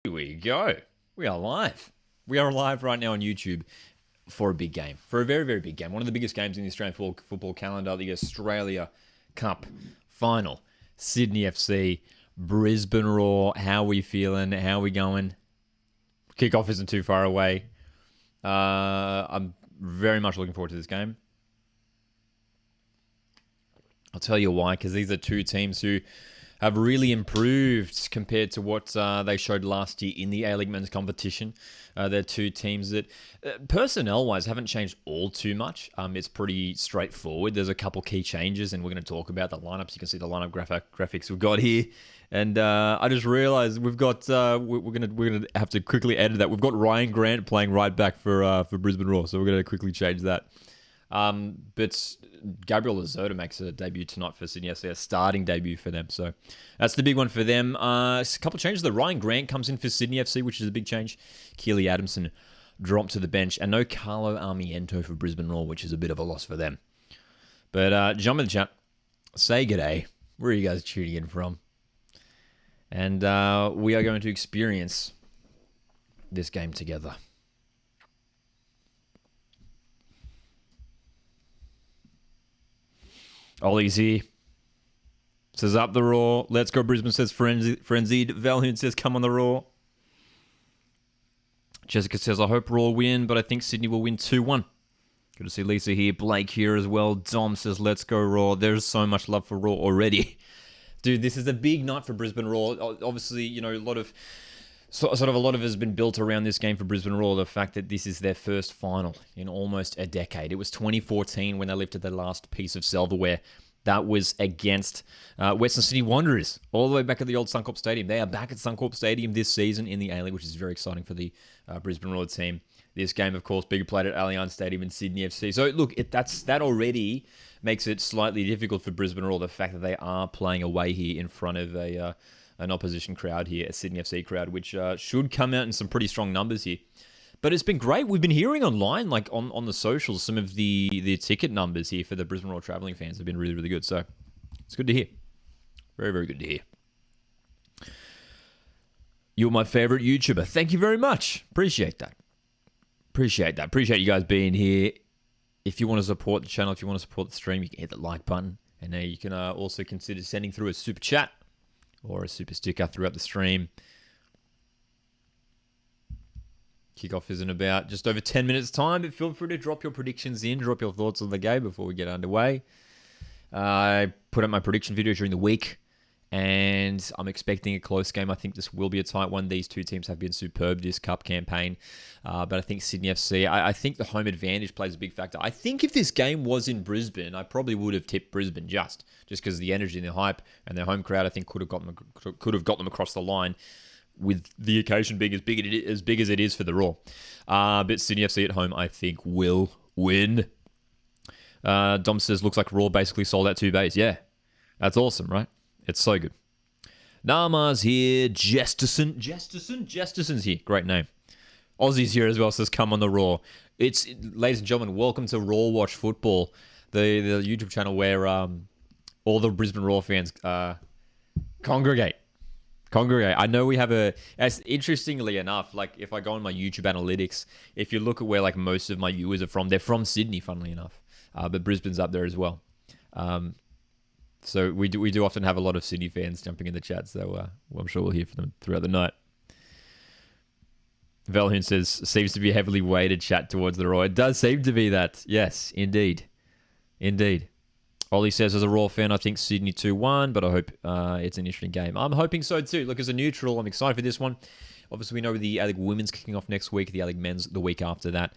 Here we go. We are live. We are live right now on YouTube for a big game. For a very, very big game. One of the biggest games in the Australian football calendar, the Australia Cup final. Sydney FC, Brisbane Roar. How are we feeling? How are we going? Kickoff isn't too far away. I'm very much looking forward to this game. I'll tell you why, because these are two teams who have really improved compared to what they showed last year in the A-League men's competition. They're two teams that, personnel-wise, haven't changed all too much. It's pretty straightforward. There's a couple key changes, and we're going to talk about the lineups. You can see the lineup graphics we've got here. And I just realized we've got we're gonna have to quickly edit that. We've got Ryan Grant playing right back for Brisbane Roar, so we're gonna quickly change that. But Gabriel Lazota makes a debut tonight for Sydney FC, a starting debut for them. So that's the big one for them. A couple of changes. The Ryan Grant comes in for Sydney FC, which is a big change. Keely Adamson dropped to the bench. And no Carlo Armiento for Brisbane Roar, which is a bit of a loss for them. But jump in the chat. Say g'day. Where are you guys tuning in from? And we are going to experience this game together. Ollie's here. Says up the Roar. Let's go Brisbane, says Frenzied. Valhoon says come on the Roar. Jessica says I hope Roar win, but I think Sydney will win 2-1. Good to see Lisa here. Blake here as well. Dom says let's go Roar. There's so much love for Roar already. Dude, this is a big night for Brisbane Roar. Obviously, you know, a lot of it has been built around this game for Brisbane Roar. The fact that this is their first final in almost a decade. It was 2014 when they lifted their last piece of silverware. That was against Western Sydney Wanderers, all the way back at the old Suncorp Stadium. They are back at Suncorp Stadium this season in the A-League, which is very exciting for the Brisbane Roar team. This game, of course, being played at Allianz Stadium in Sydney FC. So, look, that already makes it slightly difficult for Brisbane Roar, the fact that they are playing away here in front of an opposition crowd here, a Sydney FC crowd, which should come out in some pretty strong numbers here. But it's been great. We've been hearing online, like on the socials, some of the ticket numbers here for the Brisbane Roar travelling fans have been really, really good. So it's good to hear. Very, very good to hear. You're my favourite YouTuber. Thank you very much. Appreciate that. Appreciate you guys being here. If you want to support the channel, if you want to support the stream, you can hit the like button. And now you can also consider sending through a super chat or a super sticker throughout the stream. Kickoff is in about just over 10 minutes time, but feel free to drop your predictions in, drop your thoughts on the game before we get underway. I put up my prediction video during the week, and I'm expecting a close game. I think this will be a tight one. These two teams have been superb this cup campaign, but I think Sydney FC, I think the home advantage plays a big factor. I think if this game was in Brisbane, I probably would have tipped Brisbane just because the energy and the hype and their home crowd, I think, could have got them across the line, with the occasion being as big as it is for the Roar. But Sydney FC at home, I think, will win. Dom says, looks like Roar basically sold out 2 bays. Yeah, that's awesome, right? It's so good. Nama's here. Jesterson.'s here. Great name. Aussie's here as well, says come on the Roar. Ladies and gentlemen, welcome to Roar Watch Football, the YouTube channel where all the Brisbane Roar fans congregate. I know we have interestingly enough, like if I go on my YouTube analytics, if you look at where like most of my viewers are from, they're from Sydney, funnily enough. But Brisbane's up there as well. So we do often have a lot of Sydney fans jumping in the chat, so I'm sure we'll hear from them throughout the night. Valhoon says, seems to be heavily weighted chat towards the Roar. It does seem to be that. Yes, indeed. Ollie says, as a Raw fan, I think Sydney 2-1, but I hope it's an interesting game. I'm hoping so too. Look, as a neutral, I'm excited for this one. Obviously, we know the A-League women's kicking off next week, the A-League men's the week after that.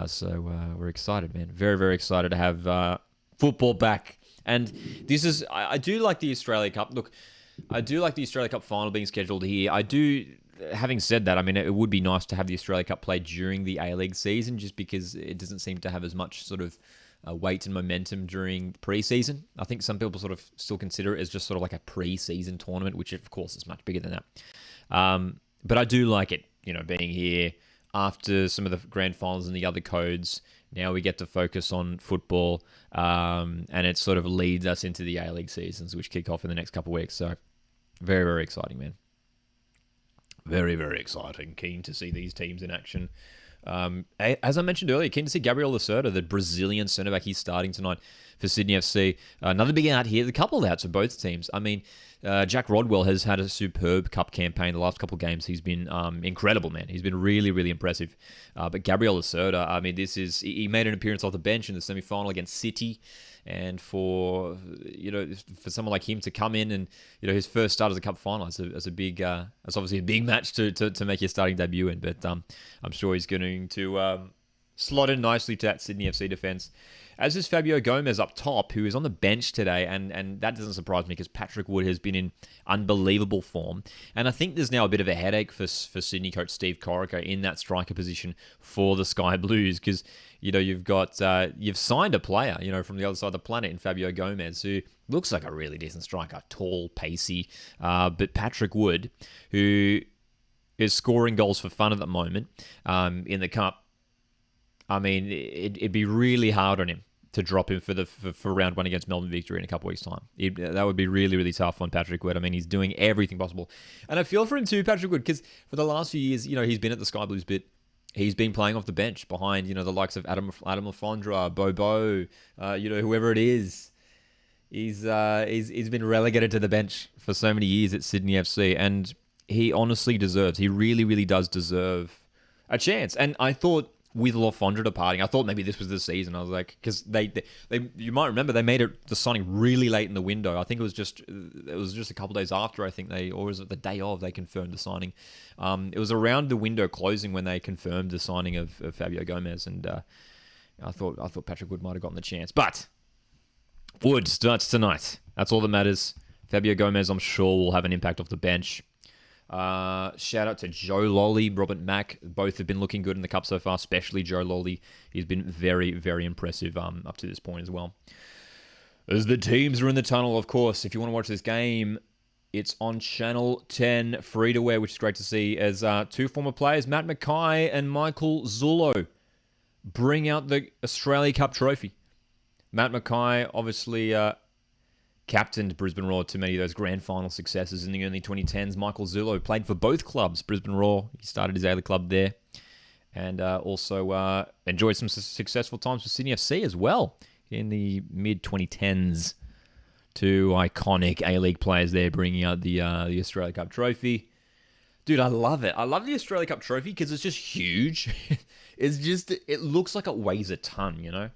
So we're excited, man. Very, very excited to have football back. And this is, I do like the Australia Cup. Look, I do like the Australia Cup final being scheduled here. Having said that, I mean, it would be nice to have the Australia Cup played during the A-League season, just because it doesn't seem to have as much sort of weight and momentum during pre-season. I think some people sort of still consider it as just sort of like a pre-season tournament, which of course is much bigger than that. But I do like it, you know, being here after some of the grand finals and the other codes. Now we get to focus on football, and it sort of leads us into the A-League seasons, which kick off in the next couple of weeks. So very, very exciting, man. Very, very exciting. Keen to see these teams in action. As I mentioned earlier, keen to see Gabriel Lacerda, the Brazilian centre-back. He's starting tonight for Sydney FC. Another big out here. A couple of outs for both teams. I mean, Jack Rodwell has had a superb cup campaign the last couple of games. He's been incredible, man. He's been really, really impressive. But Gabriel Lacerda, I mean, he made an appearance off the bench in the semi-final against City. And for someone like him to come in and his first start as a cup final, that's obviously a big match to make your starting debut in. But I'm sure he's going to slot in nicely to that Sydney FC defense. As is Fabio Gomez up top, who is on the bench today, and that doesn't surprise me because Patrick Wood has been in unbelievable form. And I think there's now a bit of a headache for Sydney coach Steve Corica in that striker position for the Sky Blues because, you've signed a player, from the other side of the planet in Fabio Gomez, who looks like a really decent striker, tall, pacey. But Patrick Wood, who is scoring goals for fun at the moment in the Cup, I mean, it'd be really hard on him to drop him for round one against Melbourne Victory in a couple of weeks' time. That would be really, really tough on Patrick Wood. I mean, he's doing everything possible. And I feel for him too, Patrick Wood, because for the last few years, he's been at the Sky Blues bit. He's been playing off the bench behind, the likes of Adam Lafondra, Bobo, whoever it is. He's been relegated to the bench for so many years at Sydney FC, and he honestly he really, really does deserve a chance. And I thought, with Lafondra departing, I thought maybe this was the season. I was like, because you might remember they made the signing really late in the window. I think it was just a couple of days after. I think or was it the day of they confirmed the signing? It was around the window closing when they confirmed the signing of Fabio Gomez, and I thought Patrick Wood might have gotten the chance, but Wood starts tonight. That's all that matters. Fabio Gomez, I'm sure, will have an impact off the bench. Shout out to Joe Lolly, Robert Mack. Both have been looking good in the Cup so far, especially Joe Lolly. He's been very, very impressive up to this point as well. As the teams are in the tunnel, of course, if you want to watch this game, it's on Channel 10, free to wear, which is great to see, as two former players, Matt Mackay and Michael Zullo, bring out the Australia Cup trophy. Matt Mackay, obviously, captained Brisbane Roar to many of those grand final successes in the early 2010s. Michael Zullo played for both clubs, Brisbane Roar. He started his A-League club there. And also enjoyed some successful times for Sydney FC as well in the mid-2010s. Two iconic A-League players there bringing out the Australia Cup trophy. Dude, I love it. I love the Australia Cup trophy because it's just huge. It looks like it weighs a ton,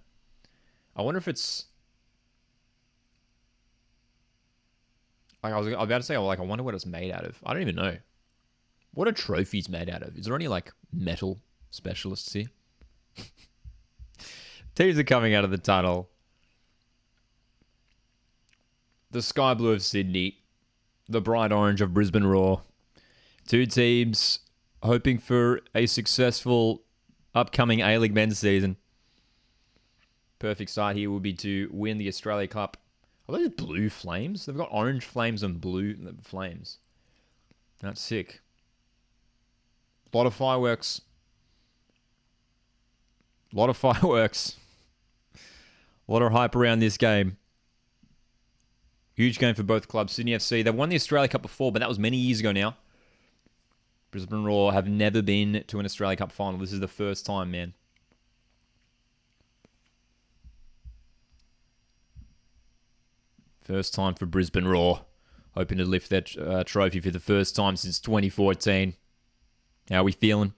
I wonder if it's... I was about to say, I wonder what it's made out of. I don't even know. What are trophies made out of? Is there any, metal specialists here? Teams are coming out of the tunnel. The Sky Blue of Sydney. The Bright Orange of Brisbane Roar. Two teams hoping for a successful upcoming A-League men's season. Perfect start here would be to win the Australia Cup. Are those blue flames? They've got orange flames and blue flames. That's sick. A lot of fireworks. A lot of fireworks. A lot of hype around this game. Huge game for both clubs. Sydney FC, they won the Australia Cup before, but that was many years ago now. Brisbane Roar have never been to an Australia Cup final. This is the first time, man. First time for Brisbane Roar. Hoping to lift that trophy for the first time since 2014. How are we feeling?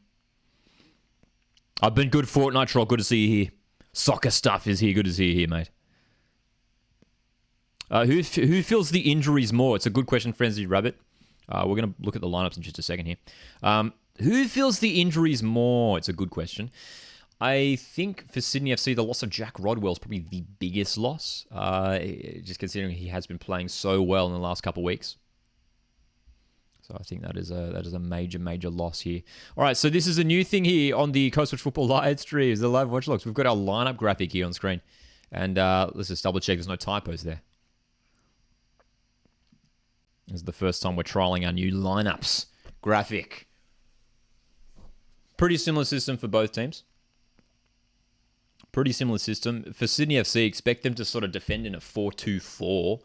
I've been good Fortnite troll. Good to see you here. Soccer stuff is here. Good to see you here, mate. Who feels the injuries more? It's a good question, Frenzy Rabbit. We're going to look at the lineups in just a second here. Who feels the injuries more? It's a good question. I think for Sydney FC, the loss of Jack Rodwell is probably the biggest loss, just considering he has been playing so well in the last couple of weeks. So I think that is a major, major loss here. All right, so this is a new thing here on the Coast Watch Football live streams, the live watchlogs. We've got our lineup graphic here on screen. And let's just double check there's no typos there. This is the first time we're trialing our new lineups graphic. Pretty similar system for both teams. Pretty similar system. For Sydney FC, expect them to sort of defend in a 4-2-4.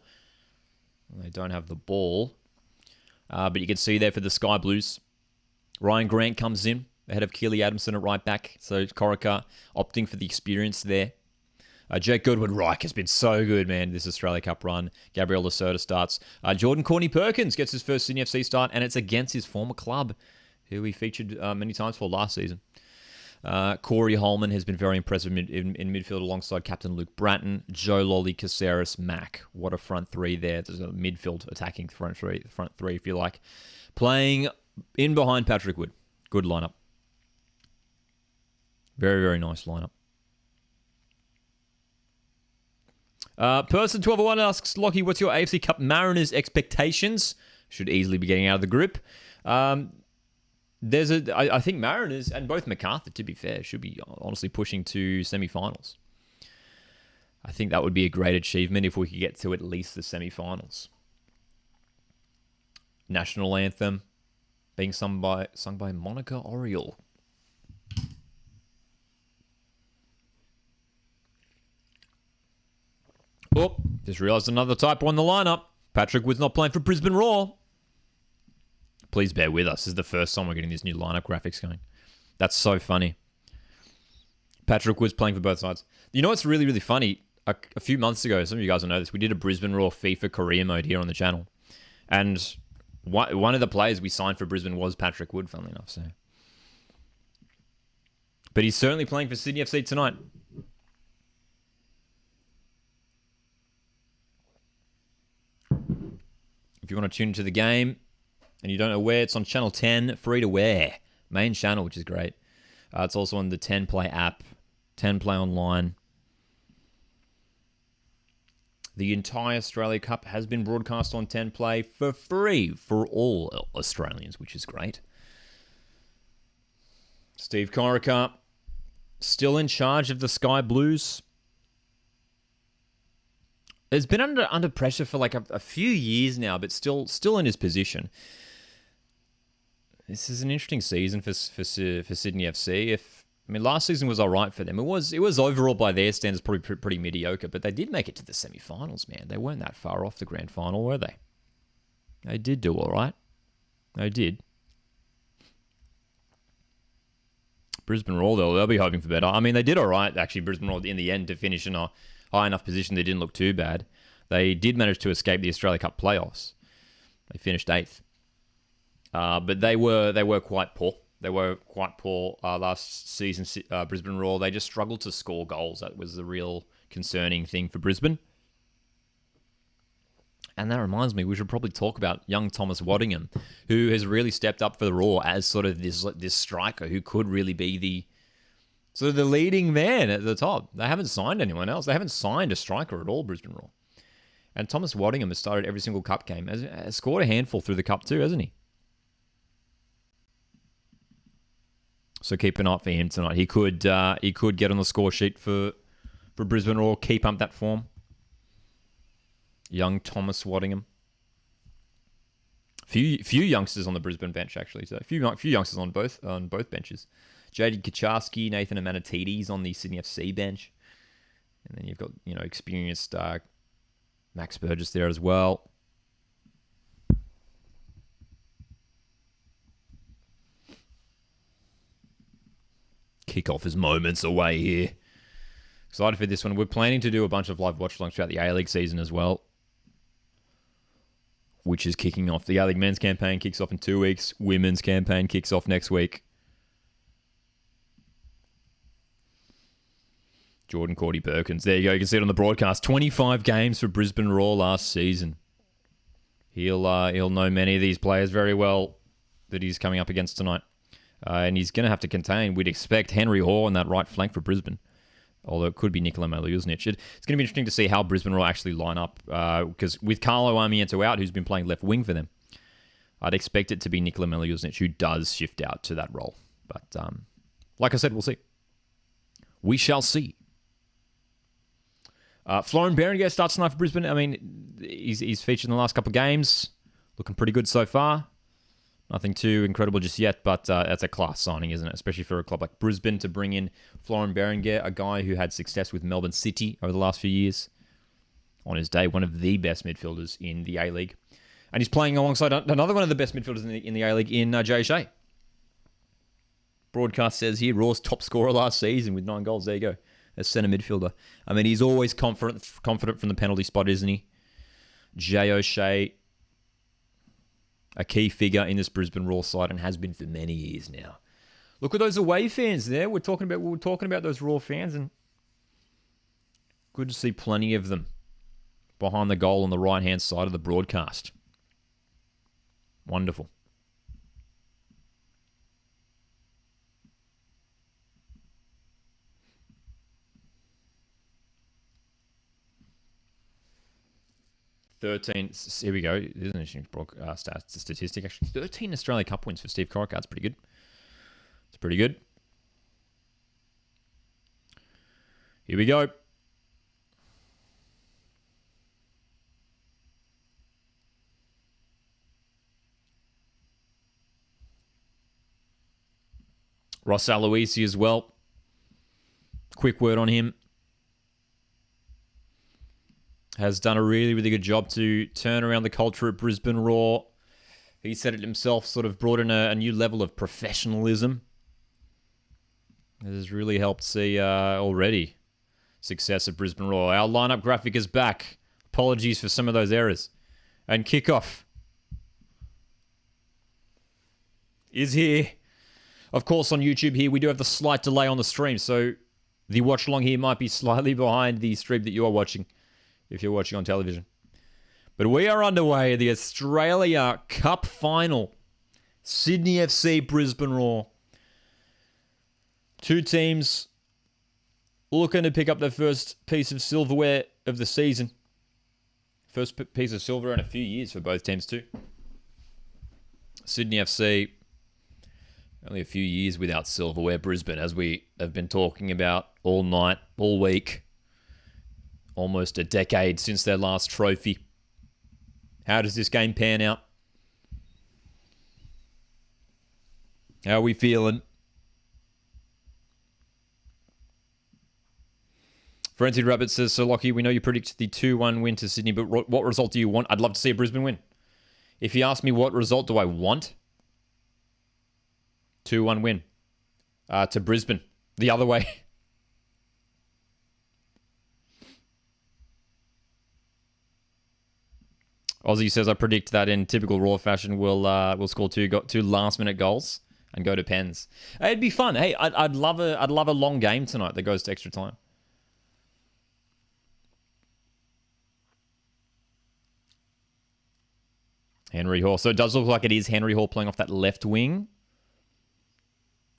They don't have the ball. But you can see there for the Sky Blues, Ryan Grant comes in ahead of Keely Adamson at right back. So Corica opting for the experience there. Jake Goodwin-Reich has been so good, man, this Australia Cup run. Gabriel Lacerda starts. Jordan Corney-Perkins gets his first Sydney FC start, and it's against his former club, who he featured many times for last season. Corey Holman has been very impressive in midfield alongside captain Luke Bratton, Joe Lolly, Caceres, Mack. What a front three there. There's a midfield attacking front three if you like. Playing in behind Patrick Wood. Good lineup. Very, very nice lineup. Person 1201 asks, Lockie, what's your AFC Cup Mariners expectations? Should easily be getting out of the group. I think Mariners and both MacArthur, to be fair, should be honestly pushing to semi-finals. I think that would be a great achievement if we could get to at least the semi-finals. National anthem being sung by Monica Oriole. Oh, just realised another typo on the lineup. Patrick Wood's not playing for Brisbane Roar. Please bear with us. This is the first time we're getting this new lineup graphics going. That's so funny. Patrick Wood's playing for both sides. You know what's really, really funny? A few months ago, some of you guys will know this, we did a Brisbane Roar FIFA career mode here on the channel. And one of the players we signed for Brisbane was Patrick Wood, funnily enough. So, but he's certainly playing for Sydney FC tonight. If you want to tune into the game and you don't know where, it's on Channel 10, free to wear. Main channel, which is great. It's also on the 10 Play app, 10 Play online. The entire Australia Cup has been broadcast on 10 Play for free for all Australians, which is great. Steve Corica, still in charge of the Sky Blues. Has been under pressure for like a few years now, but still in his position. This is an interesting season for Sydney FC. Last season was all right for them. It was overall by their standards probably pretty mediocre, but they did make it to the semi-finals, man. They weren't that far off the grand final, were they? They did do all right. They did. Brisbane Roar, though, they'll be hoping for better. They did all right, actually, Brisbane Roar, in the end, to finish in a high enough position. They didn't look too bad. They did manage to escape the Australia Cup playoffs. They finished 8th. But they were quite poor. They were quite poor last season, Brisbane Roar. They just struggled to score goals. That was the real concerning thing for Brisbane. And that reminds me, we should probably talk about young Thomas Waddingham, who has really stepped up for the Roar as sort of this striker who could really be the leading man at the top. They haven't signed anyone else. They haven't signed a striker at all, Brisbane Roar. And Thomas Waddingham has started every single cup game. Has scored a handful through the cup too, hasn't he? So keep an eye out for him tonight. He could get on the score sheet for Brisbane Roar, keep up that form. Young Thomas Waddingham. Few youngsters on the Brisbane bench, actually. So a few youngsters on both benches. JD Kaczarski, Nathan Amanatides on the Sydney FC bench. And then you've got, experienced Max Burgess there as well. Kickoff is moments away here. Excited for this one. We're planning to do a bunch of live watch-alongs throughout the A-League season as well, which is kicking off. The A-League men's campaign kicks off in 2 weeks. Women's campaign kicks off next week. Jordan Cordy-Perkins. There you go. You can see it on the broadcast. 25 games for Brisbane Roar last season. He'll know many of these players very well that he's coming up against tonight. And he's going to have to contain, we'd expect, Henry Hoare on that right flank for Brisbane. Although it could be Nikola Maliuznic. It's going to be interesting to see how Brisbane Roar actually line up. Because with Carlo Armiento out, who's been playing left wing for them, I'd expect it to be Nikola Maliuznic, who does shift out to that role. But like I said, we'll see. We shall see. Florian Berenguer starts tonight for Brisbane. He's featured in the last couple of games. Looking pretty good so far. Nothing too incredible just yet, but that's a class signing, isn't it? Especially for a club like Brisbane to bring in Florian Berenguer, a guy who had success with Melbourne City over the last few years. On his day, one of the best midfielders in the A-League. And he's playing alongside another one of the best midfielders in the A-League in Jay Shea. Broadcast says here, Roar's top scorer last season with 9 goals. There you go. As centre midfielder. I mean, he's always confident from the penalty spot, isn't he? Jay O'Shea, a key figure in this Brisbane Roar side and has been for many years now. Look at those away fans there. We were talking about those Roar fans, and good to see plenty of them behind the goal on the right-hand side of the broadcast. Wonderful. Here we go. This is an interesting statistic, actually. 13 Australia Cup wins for Steve Corica. That's pretty good. It's pretty good. Here we go. Ross Aloisi as well. Quick word on him. Has done a really, really good job to turn around the culture at Brisbane Roar. He said it himself, sort of brought in a new level of professionalism. It has really helped see already success at Brisbane Roar. Our lineup graphic is back. Apologies for some of those errors. And kickoff is here. Of course, on YouTube here, we do have the slight delay on the stream, so the watch along here might be slightly behind the stream that you are watching, if you're watching on television. But we are underway. The Australia Cup final. Sydney FC, Brisbane Roar. Two teams looking to pick up their first piece of silverware of the season. First piece of silver in a few years for both teams too. Sydney FC, only a few years without silverware. Brisbane, as we have been talking about all night, all week. Almost a decade since their last trophy. How does this game pan out? How are we feeling? Frenzied Rabbit says, so Lockie, we know you predict the 2-1 win to Sydney, but what result do you want? I'd love to see a Brisbane win. If you ask me what result do I want? 2-1 win. To Brisbane. The other way. Aussie says, I predict that in typical Raw fashion, we'll score two last-minute goals and go to pens. Hey, it'd be fun. Hey, I'd love a long game tonight that goes to extra time. Henry Hall. So it does look like it is Henry Hall playing off that left wing.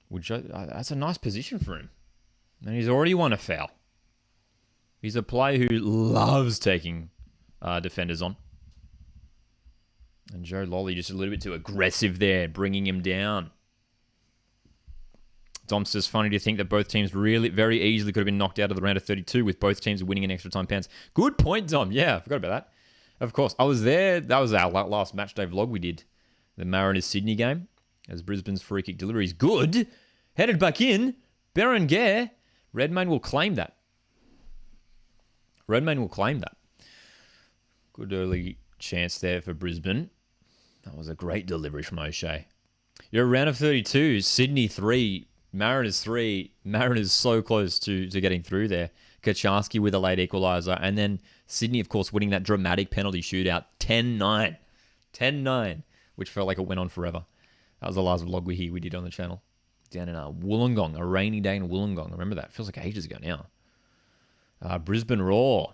That's a nice position for him. And he's already won a foul. He's a player who loves taking defenders on. And Joe Lolly just a little bit too aggressive there, bringing him down. Dom says, funny to think that both teams really very easily could have been knocked out of the round of 32 with both teams winning in extra time pens. Good point, Dom. Yeah, I forgot about that. Of course, I was there. That was our last match day vlog we did. The Mariners-Sydney game. As Brisbane's free kick delivery is good. Headed back in. Berenguer. Redmayne will claim that. Redmayne will claim that. Good early chance there for Brisbane. That was a great delivery from O'Shea. You're a round of 32. Sydney 3. Mariners 3. Mariners so close to getting through there. Kaczarski with a late equaliser. And then Sydney, of course, winning that dramatic penalty shootout. 10-9. 10-9. Which felt like it went on forever. That was the last vlog we did on the channel. Down in Wollongong. A rainy day in Wollongong. I remember that. Feels like ages ago now. Brisbane Roar.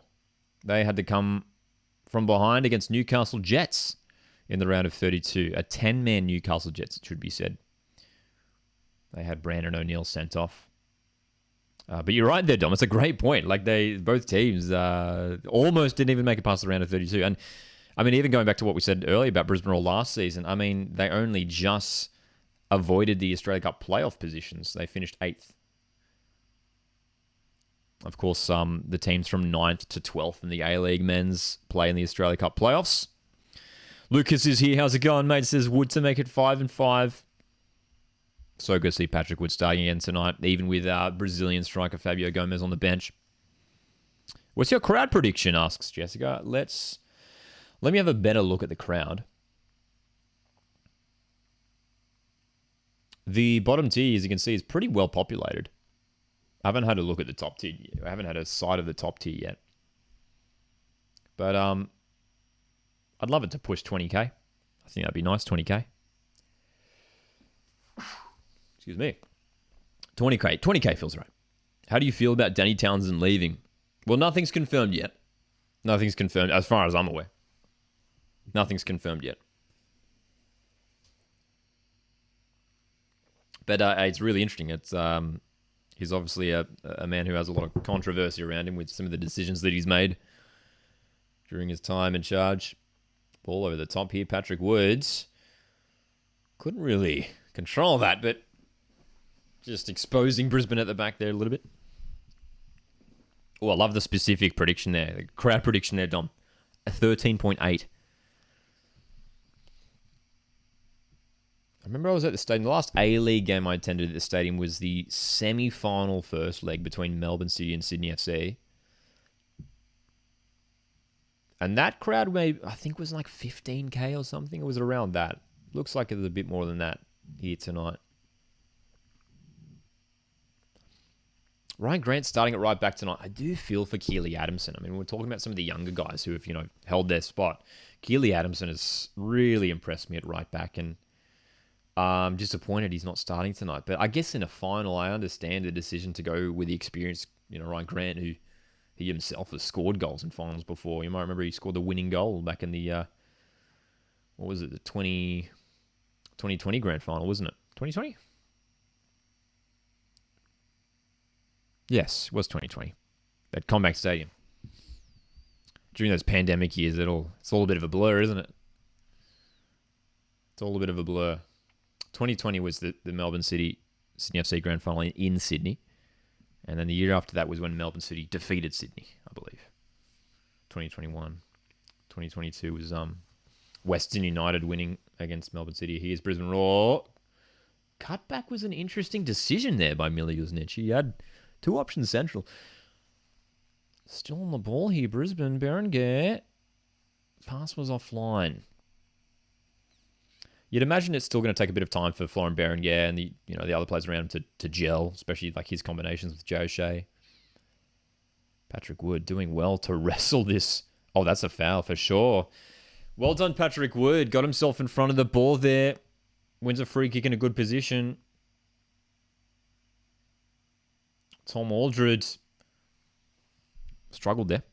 They had to come from behind against Newcastle Jets in the round of 32. A 10-man Newcastle Jets, it should be said. They had Brandon O'Neill sent off. But you're right there, Dom. It's a great point. Like both teams almost didn't even make it past the round of 32. And I mean, even going back to what we said earlier about Brisbane Roar last season, I mean, they only just avoided the Australia Cup playoff positions. They finished 8th. Of course, the teams from 9th to 12th in the A-League men's play in the Australia Cup playoffs. Lucas is here. How's it going, mate? Says Wood to make it 5-5. So good to see Patrick Wood starting again tonight, even with Brazilian striker Fabio Gomez on the bench. What's your crowd prediction, asks Jessica. Let me have a better look at the crowd. The bottom tier, as you can see, is pretty well populated. I haven't had a look at the top tier yet. I haven't had a sight of the top tier yet. But I'd love it to push 20k. I think that'd be nice, 20k. Excuse me. 20k feels right. How do you feel about Danny Townsend leaving? Well, nothing's confirmed yet. Nothing's confirmed, as far as I'm aware. Nothing's confirmed yet. But it's really interesting. It's he's obviously a man who has a lot of controversy around him with some of the decisions that he's made during his time in charge. Ball over the top here. Patrick Woods couldn't really control that, but just exposing Brisbane at the back there a little bit. Oh, I love the specific prediction there. The crowd prediction there, Dom. A 13.8. I remember I was at the stadium. The last A-League game I attended at the stadium was the semi-final first leg between Melbourne City and Sydney FC. And that crowd, I think, was like 15k or something. It was around that. Looks like it was a bit more than that here tonight. Ryan Grant starting at right back tonight. I do feel for Keely Adamson. I mean, we're talking about some of the younger guys who have, held their spot. Keely Adamson has really impressed me at right back, and I'm disappointed he's not starting tonight. But I guess in a final, I understand the decision to go with the experienced, Ryan Grant, who he himself has scored goals in finals before. You might remember he scored the winning goal back in the, the 2020 grand final, wasn't it? 2020? Yes, it was 2020 at Combank Stadium. During those pandemic years, it's all a bit of a blur, isn't it? It's all a bit of a blur. 2020 was the Melbourne Sydney FC grand final in Sydney. And then the year after that was when Melbourne City defeated Sydney, I believe. 2021. 2022 was Western United winning against Melbourne City. Here's Brisbane Roar. Cutback was an interesting decision there by Millie Guznic. He had two options central. Still on the ball here, Brisbane. Berenguer. Pass was offline. You'd imagine it's still going to take a bit of time for Florent Berenguer and the other players around him to gel, especially like his combinations with Joe Shea. Patrick Wood doing well to wrestle this. Oh, that's a foul for sure. Well done, Patrick Wood. Got himself in front of the ball there. Wins a free kick in a good position. Tom Aldred struggled there.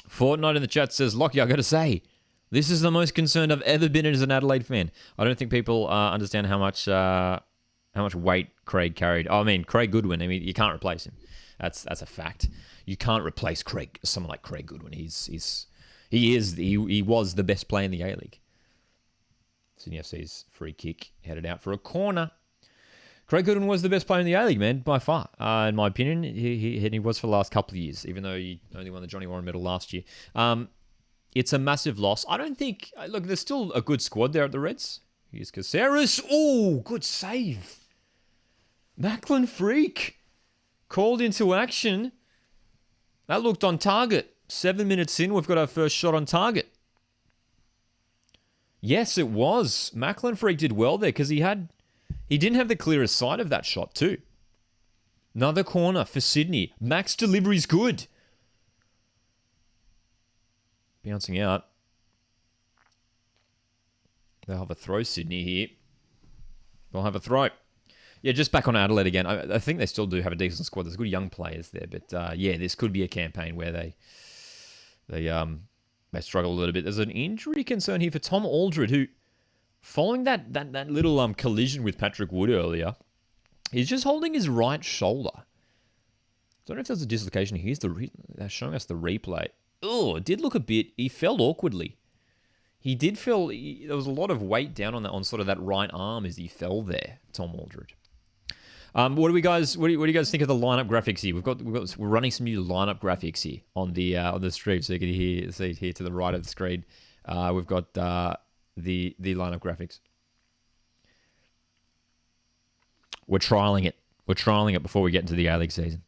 Fortnite in the chat says, Lockie, I got to say, this is the most concerned I've ever been as an Adelaide fan. I don't think people understand how much weight Craig carried. Oh, I mean, Craig Goodwin. I mean, you can't replace him. That's a fact. You can't replace someone like Craig Goodwin. He was the best player in the A-League. Sydney FC's free kick headed out for a corner. Craig Goodwin was the best player in the A-League, man, by far. In my opinion, he was for the last couple of years, even though he only won the Johnny Warren medal last year. It's a massive loss. I don't think... Look, there's still a good squad there at the Reds. Here's Caceres. Oh, good save. Macklin Freak called into action. That looked on target. 7 minutes in, we've got our first shot on target. Yes, it was. Macklin Freak did well there because he didn't have the clearest sight of that shot too. Another corner for Sydney. Mac's delivery's good. Bouncing out. They'll have a throw, Sydney here. They'll have a throw. Yeah, just back on Adelaide again. I think they still do have a decent squad. There's good young players there. But this could be a campaign where they struggle a little bit. There's an injury concern here for Tom Aldred, who, following that little collision with Patrick Wood earlier, he's just holding his right shoulder. I don't know if there's a dislocation. They're showing us the replay. Oh, it did look a bit... He fell awkwardly. He did feel... there was a lot of weight down on sort of that right arm as he fell there, Tom Aldred. What do you guys think of the lineup graphics here? We're running some new lineup graphics here on the stream, so you can see it here to the right of the screen. We've got the lineup graphics. We're trialing it. We're trialing it before we get into the A-League season.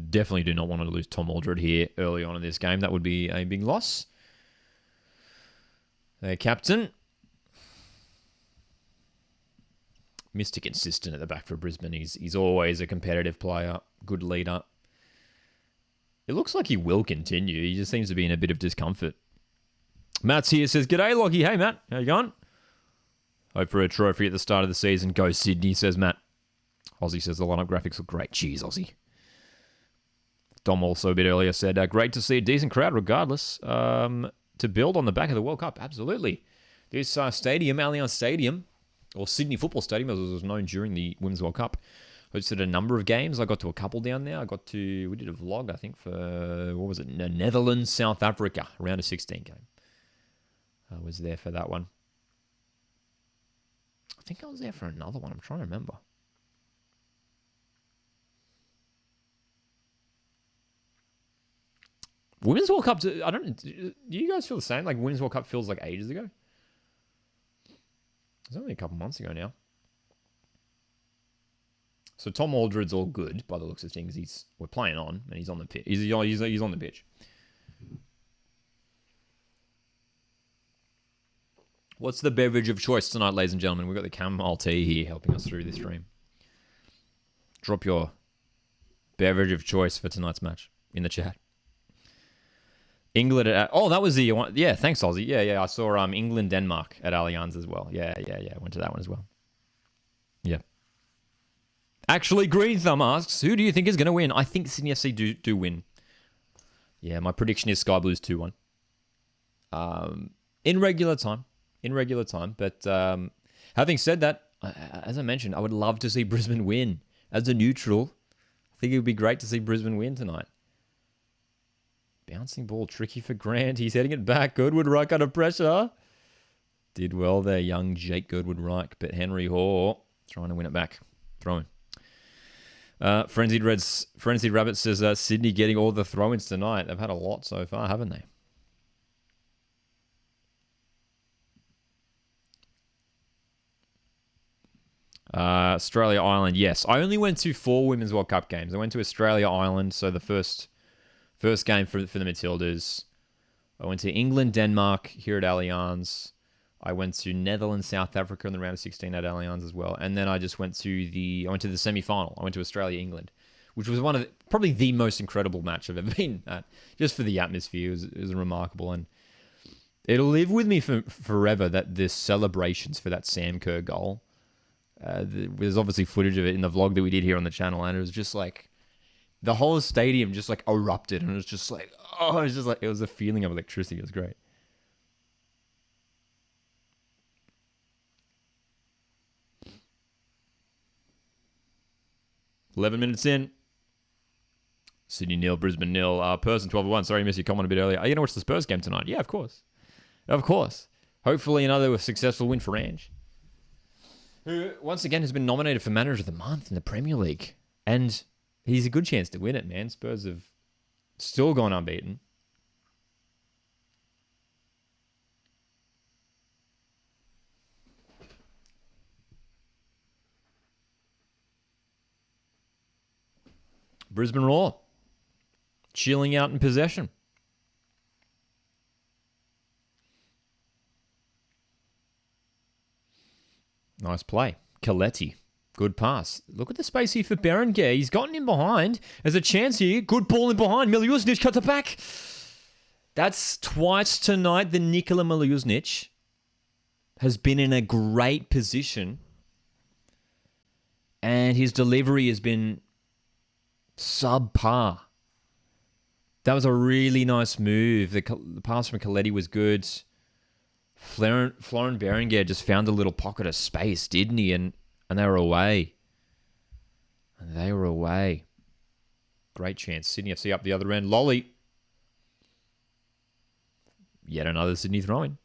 Definitely do not want to lose Tom Aldred here early on in this game. That would be a big loss. Captain. Mr. Consistent at the back for Brisbane. He's always a competitive player. Good leader. It looks like he will continue. He just seems to be in a bit of discomfort. Matt's here, says, "G'day, Lockie. Hey, Matt. How you going? Hope for a trophy at the start of the season. Go Sydney," says Matt. Aussie says, "The lineup graphics look great." Cheers, Aussie. Dom also a bit earlier said, "Great to see a decent crowd regardless. To build on the back of the World Cup." Absolutely. This stadium, Allianz Stadium, or Sydney Football Stadium, as it was known during the Women's World Cup, hosted a number of games. I got to a couple down there. We did a vlog, I think, for, what was it, Netherlands, South Africa, round of 16 game. I was there for that one. I think I was there for another one. I'm trying to remember. Women's World Cup, I don't, do you guys feel the same? Like, Women's World Cup feels like ages ago? It's only a couple months ago now. So Tom Aldred's all good by the looks of things. We're playing on, and he's on the pitch. He's on the pitch. What's the beverage of choice tonight, ladies and gentlemen? We've got the chamomile tea here helping us through this stream. Drop your beverage of choice for tonight's match in the chat. England at... Oh, that was the one. Yeah, thanks, Aussie. Yeah. I saw England-Denmark at Allianz as well. Yeah. I went to that one as well. Yeah. Actually, Green Thumb asks, who do you think is going to win? I think Sydney FC do win. Yeah, my prediction is Sky Blues 2-1. In regular time. But having said that, as I mentioned, I would love to see Brisbane win. As a neutral, I think it would be great to see Brisbane win tonight. Bouncing ball, tricky for Grant. He's heading it back. Girdwood Reich under pressure. Did well there, young Jake Girdwood Reich. But Henry Hoare trying to win it back. Throwing. Frenzied Rabbit says, Sydney getting all the throw-ins tonight. They've had a lot so far, haven't they? Australia Ireland, yes. I only went to 4 Women's World Cup games. I went to Australia Ireland, so the first game for the Matildas. I went to England, Denmark here at Allianz. I went to Netherlands, South Africa in the round of 16 at Allianz as well. And then I just went to the semi-final. I went to Australia, England, which was probably the most incredible match I've ever been at. Just for the atmosphere, it was remarkable. And it'll live with me forever, that the celebrations for that Sam Kerr goal. There's obviously footage of it in the vlog that we did here on the channel, and it was just like the whole stadium just like erupted, and it was just like, oh, it was a feeling of electricity. It was great. $11 minutes in. Sydney 0, Brisbane 0. Person 12-1. Sorry, I missed your comment a bit earlier. Are you going to watch the Spurs game tonight? Yeah, of course. Of course. Hopefully another successful win for Ange, who, once again, has been nominated for Manager of the Month in the Premier League. And he's a good chance to win it, man. Spurs have still gone unbeaten. Brisbane Roar. Chilling out in possession. Nice play. Coletti. Good pass. Look at the space here for Berenguer. He's gotten in behind. There's a chance here. Good ball in behind. Miljuznic cuts it back. That's twice tonight that Nikola Miljuznic has been in a great position. And his delivery has been subpar. That was a really nice move. The pass from Coletti was good. Florent Berenguer just found a little pocket of space, didn't he? And they were away. Great chance. Sydney FC up the other end. Lolly. Yet another Sydney throw-in.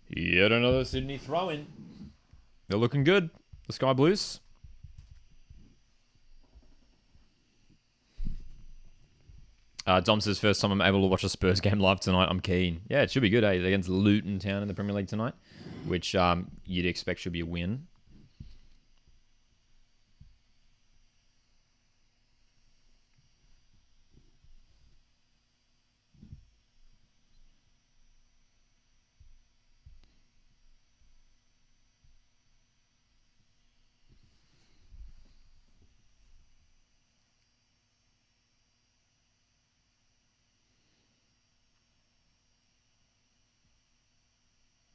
Yet another Sydney throw-in. They're looking good. The Sky Blues. Dom says, first time I'm able to watch a Spurs game live tonight. I'm keen. Yeah, it should be good, eh? Against Luton Town in the Premier League tonight, which you'd expect should be a win.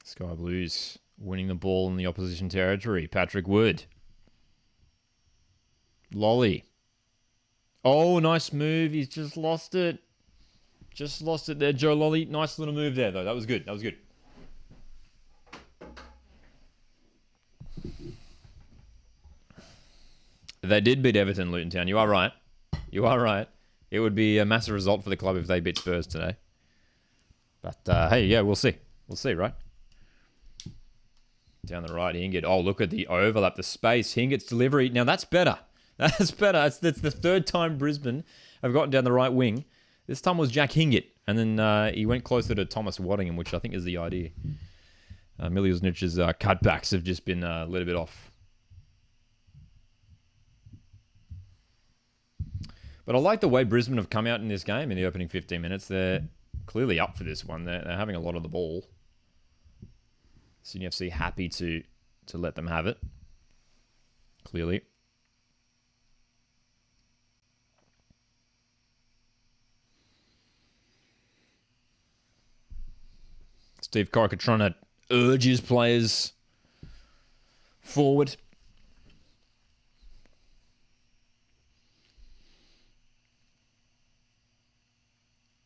Sky Blues winning the ball in the opposition territory. Patrick Wood. Lolly. Oh, nice move. He's just lost it. Just lost it there, Joe Lolly. Nice little move there, though. That was good. That was good. They did beat Everton, Luton Town. You are right. You are right. It would be a massive result for the club if they beat Spurs today. But, hey, yeah, we'll see. We'll see, right? Down the right, Hingett. Oh, look at the overlap, the space. Hingett's delivery. Now, that's better. That's better. That's the third time Brisbane have gotten down the right wing. This time was Jack Hingett. And then he went closer to Thomas Waddingham, which I think is the idea. Miliusnic's cutbacks have just been a little bit off. But I like the way Brisbane have come out in this game in the opening 15 minutes. They're clearly up for this one. They're having a lot of the ball. Sydney FC happy to let them have it. Clearly. Steve Corica trying to urge his players forward.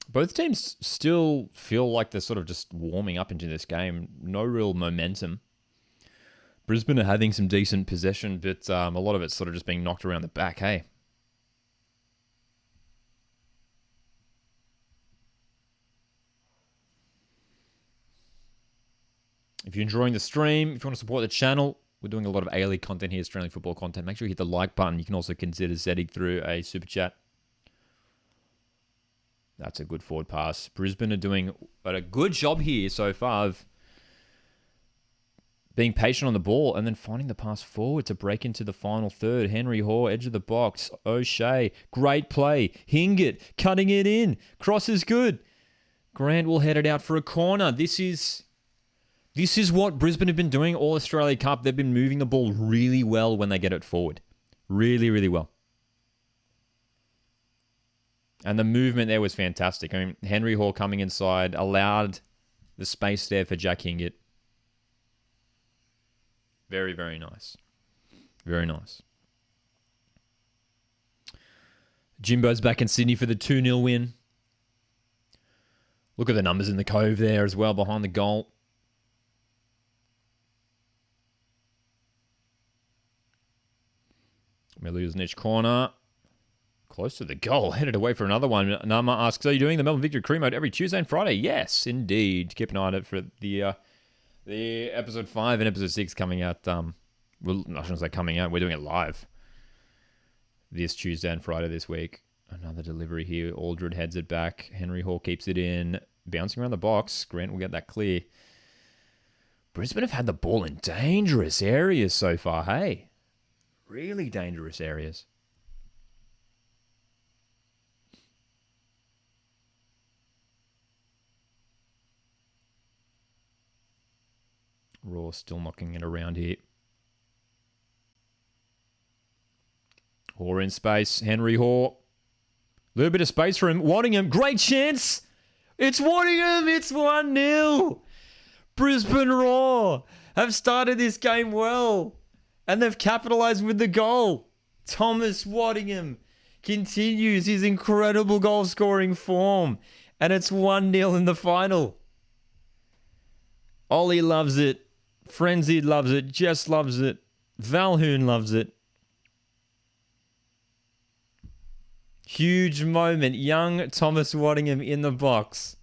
Both teams still feel like they're sort of just warming up into this game. No real momentum. Brisbane are having some decent possession, but a lot of it's sort of just being knocked around the back, hey? If you're enjoying the stream, if you want to support the channel, we're doing a lot of A-League content here, Australian football content. Make sure you hit the like button. You can also consider setting through a super chat. That's a good forward pass. Brisbane are doing a good job here so far of being patient on the ball and then finding the pass forward to break into the final third. Henry Hoare, edge of the box. O'Shea, great play. Hingett, cutting it in. Cross is good. Grant will head it out for a corner. This is what Brisbane have been doing all Australia Cup. They've been moving the ball really well when they get it forward. Really, really well. And the movement there was fantastic. I mean, Henry Hoare coming inside allowed the space there for Jack Hingett. Very, very nice. Very nice. Jimbo's back in Sydney for the 2-0 win. Look at the numbers in the Cove there as well behind the goal. Miliusnic corner. Close to the goal. Headed away for another one. Nama asks, are you doing the Melbourne Victory Crew Mode every Tuesday and Friday? Yes, indeed. Keep an eye on it for the episode 5 and episode 6 coming out. Well, I shouldn't say coming out. We're doing it live this Tuesday and Friday this week. Another delivery here. Aldred heads it back. Henry Hoare keeps it in. Bouncing around the box. Grant will get that clear. Brisbane have had the ball in dangerous areas so far, hey? Really dangerous areas. Roar still knocking it around here. Hoare in space. Henry Hoare. Little bit of space for him. Waddingham. Great chance. It's Waddingham. It's 1-0. Brisbane Roar have started this game well. And they've capitalised with the goal. Thomas Waddingham continues his incredible goal-scoring form. And it's 1-0 in the final. Ollie loves it. Frenzied loves it. Jess loves it. Valhoon loves it. Huge moment. Young Thomas Waddingham in the box.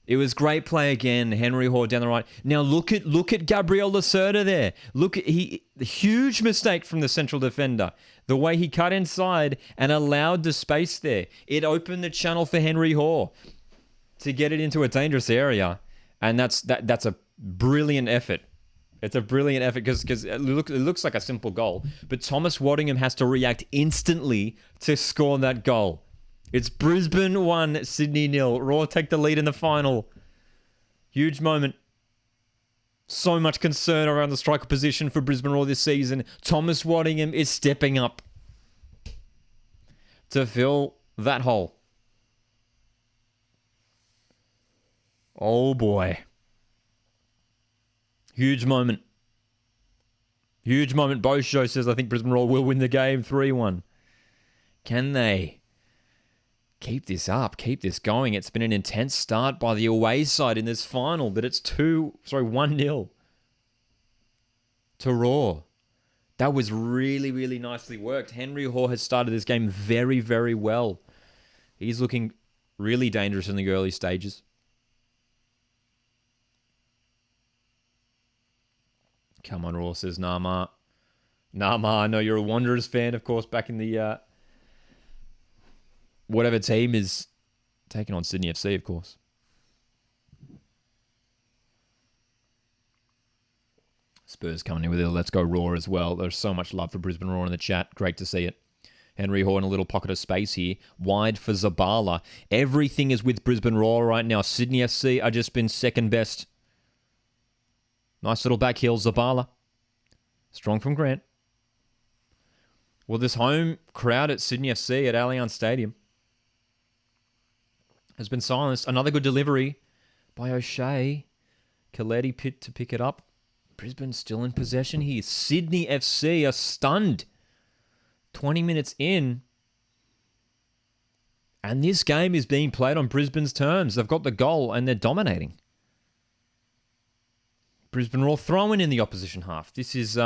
It was great play again. Henry Hoare down the right. Now look at Gabriel Lacerda there. Look at the huge mistake from the central defender. The way he cut inside and allowed the space there. It opened the channel for Henry Hoare to get it into a dangerous area. And that's a brilliant effort. It's a brilliant effort because it looks like a simple goal. But Thomas Waddingham has to react instantly to score that goal. It's Brisbane 1, Sydney 0. Roar take the lead in the final. Huge moment. So much concern around the striker position for Brisbane Roar this season. Thomas Waddingham is stepping up to fill that hole. Oh boy. Huge moment. Huge moment. Bosho says, I think Brisbane Roar will win the game 3-1. Can they keep this up? Keep this going? It's been an intense start by the away side in this final, but it's 1-0 to Roar. That was really, really nicely worked. Henry Hoare has started this game very, very well. He's looking really dangerous in the early stages. Come on, Roar, says Nama. Nama, I know you're a Wanderers fan, of course, back in the whatever team is taking on Sydney FC, of course. Spurs coming in with a let's go Roar as well. There's so much love for Brisbane Roar in the chat. Great to see it. Henry Hoare in a little pocket of space here. Wide for Zabala. Everything is with Brisbane Roar right now. Sydney FC are just been second best. Nice little back heel, Zabala. Strong from Grant. Well, this home crowd at Sydney FC at Allianz Stadium has been silenced. Another good delivery by O'Shea. Coletti to pick it up. Brisbane still in possession here. Sydney FC are stunned. 20 minutes in. And this game is being played on Brisbane's terms. They've got the goal and they're dominating. Brisbane Roar throwing in the opposition half. This is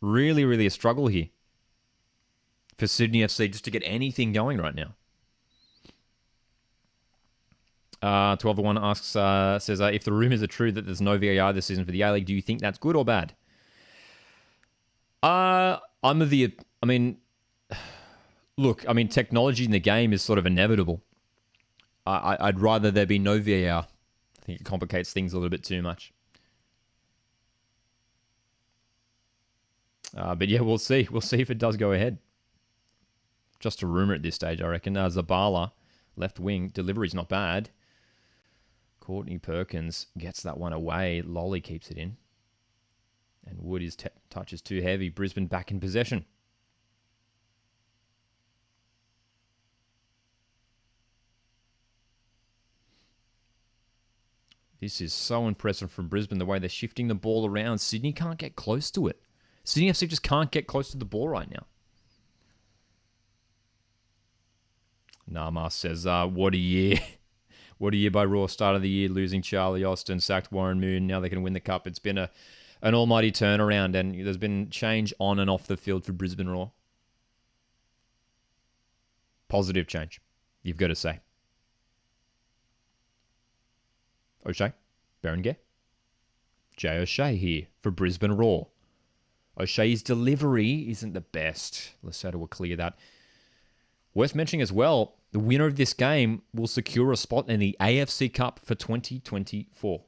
really, really a struggle here for Sydney FC just to get anything going right now. 1201 asks, says, if the rumours are true that there's no VAR this season for the A-League, do you think that's good or bad? Technology in the game is sort of inevitable. I'd rather there be no VAR. I think it complicates things a little bit too much. But yeah, we'll see. We'll see if it does go ahead. Just a rumour at this stage, I reckon. Zabala, left wing, delivery's not bad. Courtney Perkins gets that one away. Lolly keeps it in. And Wood, his touch is too heavy. Brisbane back in possession. This is so impressive from Brisbane, the way they're shifting the ball around. Sydney can't get close to it. Sydney FC just can't get close to the ball right now. Nama says, what a year. What a year by Raw. Start of the year, losing Charlie Austin, sacked Warren Moon. Now they can win the cup. It's been an almighty turnaround, and there's been change on and off the field for Brisbane Roar. Positive change, you've got to say. O'Shea, Berenguer. Jay O'Shea here for Brisbane Roar. O'Shea's delivery isn't the best. Lesotho will clear that. Worth mentioning as well, the winner of this game will secure a spot in the AFC Cup for 2024.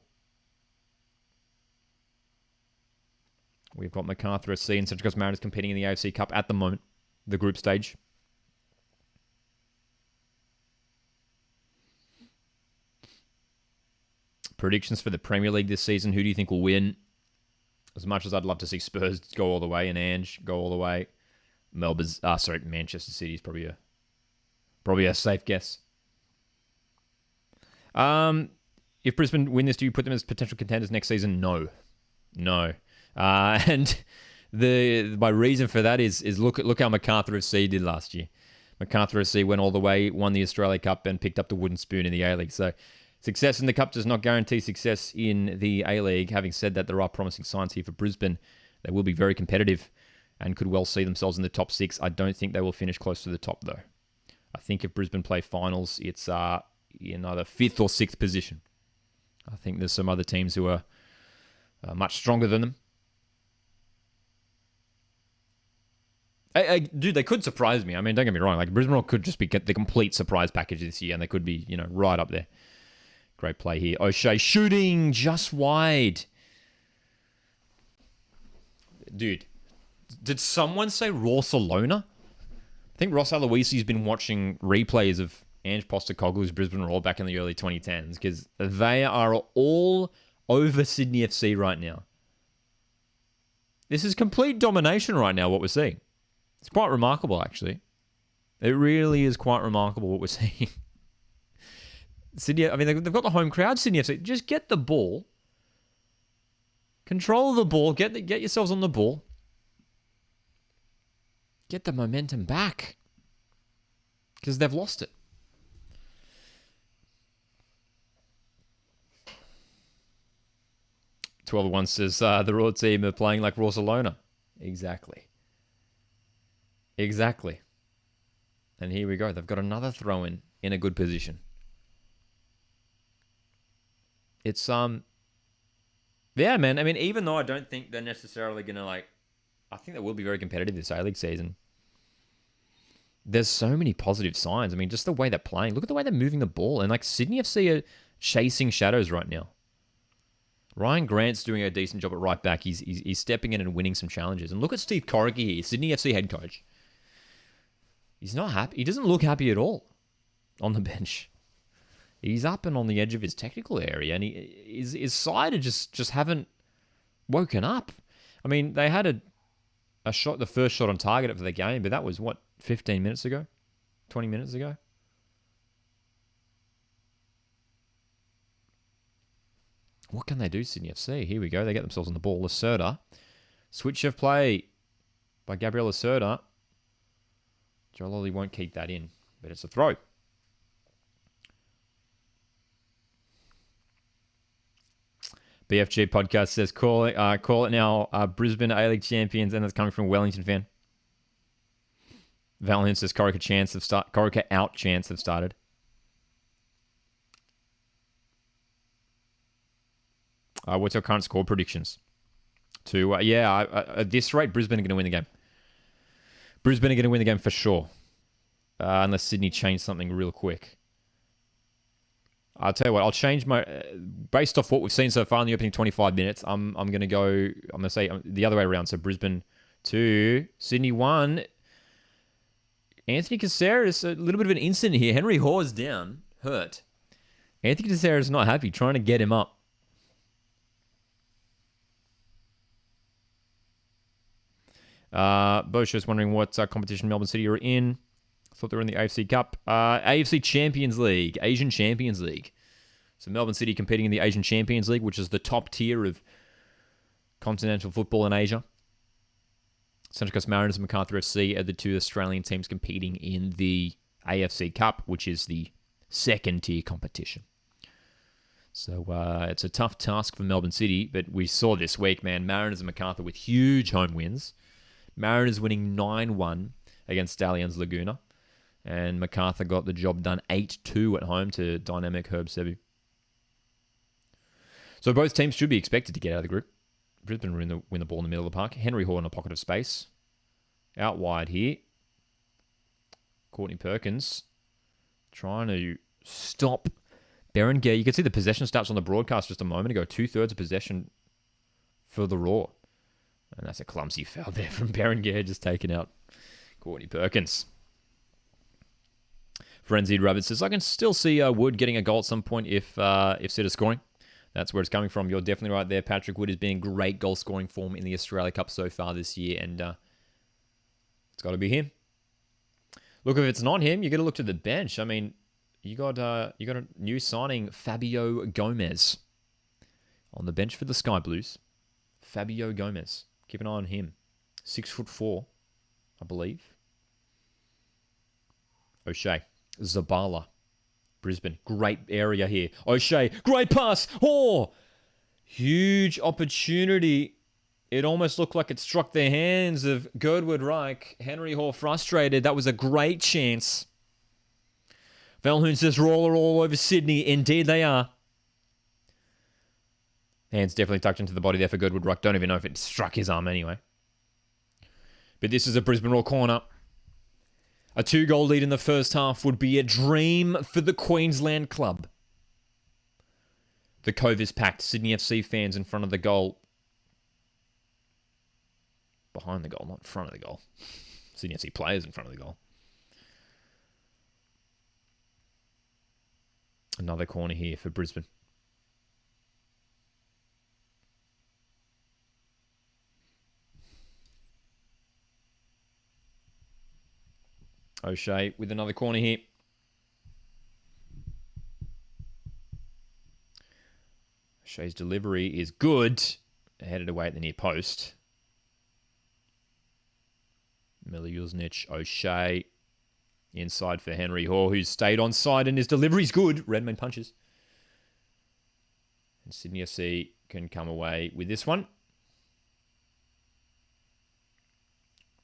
We've got Macarthur SC and Central Coast Mariners competing in the AFC Cup at the moment, the group stage. Predictions for the Premier League this season. Who do you think will win? As much as I'd love to see Spurs go all the way and Ange go all the way, Manchester City is probably a safe guess. If Brisbane win this, do you put them as potential contenders next season? No. And my reason for that is look how Macarthur FC did last year. Macarthur FC went all the way, won the Australia Cup, and picked up the wooden spoon in the A-League. So success in the Cup does not guarantee success in the A-League. Having said that, there are promising signs here for Brisbane. They will be very competitive and could well see themselves in the top 6. I don't think they will finish close to the top, though. I think if Brisbane play finals, it's in either 5th or 6th position. I think there's some other teams who are much stronger than them. Dude, they could surprise me. I mean, don't get me wrong. Like, Brisbane Roar could just get the complete surprise package this year, and they could be, right up there. Great play here. O'Shea shooting just wide. Dude, did someone say Rawsalona? I think Ross Aloisi's been watching replays of Ange Postecoglou's Brisbane Roar back in the early 2010s, because they are all over Sydney FC right now. This is complete domination right now, what we're seeing. It's quite remarkable, actually. It really is quite remarkable what we're seeing. Sydney, I mean, they've got the home crowd, Sydney FC. Just get the ball. Control the ball. Get yourselves on the ball. Get the momentum back. Because they've lost it. One says the Roar team are playing like Rawsalona. Exactly. And here we go. They've got another throw-in a good position. It's, yeah, man. I mean, even though I don't think they're necessarily going to, I think they will be very competitive this A-League season. There's so many positive signs. I mean, just the way they're playing. Look at the way they're moving the ball. And, Sydney FC are chasing shadows right now. Ryan Grant's doing a decent job at right back. He's stepping in and winning some challenges. And look at Steve Corica here, Sydney FC head coach. He's not happy. He doesn't look happy at all on the bench. He's up and on the edge of his technical area, and his side just haven't woken up. I mean, they had a shot, the first shot on target for the game, but that was, 15 minutes ago? 20 minutes ago? What can they do, Sydney FC? Here we go. They get themselves on the ball. Lacerda. Switch of play by Gabriel Lacerda. Joel Ollie won't keep that in, but it's a throw. BFG podcast says, call it now, Brisbane A-League champions, and that's coming from a Wellington fan. Valiant says Corica out chance have started. What's your current score predictions? At this rate, Brisbane are going to win the game. Brisbane are going to win the game for sure. Unless Sydney change something real quick. I'll tell you what, I'll change my... based off what we've seen so far in the opening 25 minutes, I'm going to say the other way around. So Brisbane 2, Sydney 1. Anthony Caceres, a little bit of an incident here. Henry Hawes down, hurt. Anthony Caceres not happy, trying to get him up. Bosho's wondering what competition Melbourne City are in. I thought they were in the AFC Cup. AFC Champions League, Asian Champions League. So Melbourne City competing in the Asian Champions League, which is the top tier of continental football in Asia. Central Coast Mariners and Macarthur FC are the two Australian teams competing in the AFC Cup, which is the second tier competition. So it's a tough task for Melbourne City, but we saw this week, man, Mariners and Macarthur with huge home wins. Mariners winning 9-1 against Stallions Laguna. And MacArthur got the job done 8-2 at home to dynamic Herb Sebu. So both teams should be expected to get out of the group. Brisbane win the ball in the middle of the park. Henry Hall in a pocket of space. Out wide here. Courtney Perkins trying to stop Berenguer. You could see the possession stats on the broadcast just a moment ago. 2/3 of possession for the Roar. And that's a clumsy foul there from Berenguer, just taking out Courtney Perkins. Frenzied Rabbit says, I can still see Wood getting a goal at some point if Sid is scoring. That's where it's coming from. You're definitely right there. Patrick Wood has been in great goal-scoring form in the Australia Cup so far this year, and it's got to be him. Look, if it's not him, you got to look to the bench. I mean, you got a new signing, Fabio Gomez, on the bench for the Sky Blues. Fabio Gomez. Keep an eye on him. 6'4", I believe. O'Shea. Zabala. Brisbane. Great area here. O'Shea. Great pass. Oh! Huge opportunity. It almost looked like it struck the hands of Girdwood Reich. Henry Hall frustrated. That was a great chance. Valhoon says, Roller all over Sydney. Indeed they are. Hands definitely tucked into the body there for Goodwood Rock. Don't even know if it struck his arm anyway. But this is a Brisbane Roar corner. A 2-goal lead in the first half would be a dream for the Queensland club. The Cove is packed. Sydney FC fans in front of the goal. Behind the goal, not in front of the goal. Sydney FC players in front of the goal. Another corner here for Brisbane. O'Shea with another corner here. O'Shea's delivery is good. Headed away at the near post. Miliusnich, O'Shea. Inside for Henry Hoare, who's stayed on side and his delivery's good. Redmayne punches. And Sydney FC can come away with this one.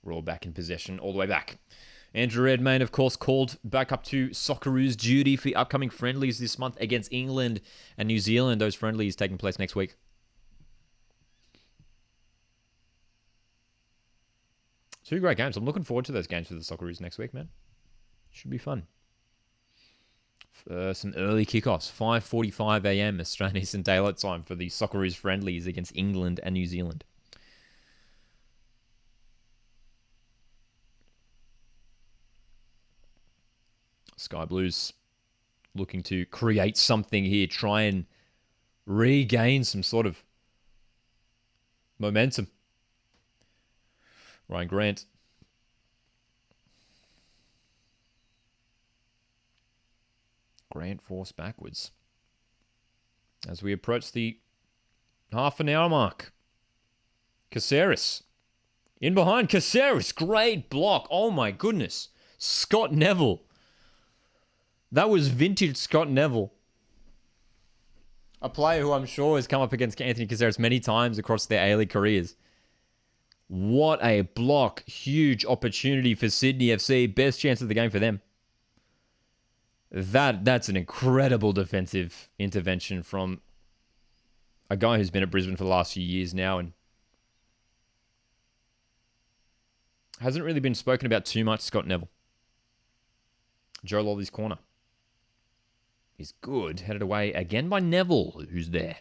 Roar back in possession all the way back. Andrew Redmayne, of course, called back up to Socceroos duty for the upcoming friendlies this month against England and New Zealand. Those friendlies taking place next week. Two great games. I'm looking forward to those games for the Socceroos next week, man. Should be fun. Some early kickoffs. 5:45 a.m. Australian Eastern Daylight Time for the Socceroos friendlies against England and New Zealand. Sky Blues looking to create something here, try and regain some sort of momentum. Ryan Grant. Grant forced backwards. As we approach the half an hour mark. Caceres. In behind Caceres. Great block. Oh my goodness. Scott Neville. That was vintage Scott Neville. A player who I'm sure has come up against Anthony Caceres many times across their A-League careers. What a block. Huge opportunity for Sydney FC. Best chance of the game for them. That's an incredible defensive intervention from a guy who's been at Brisbane for the last few years now and hasn't really been spoken about too much, Scott Neville. Joe Lolly's corner is good. Headed away again by Neville, who's there.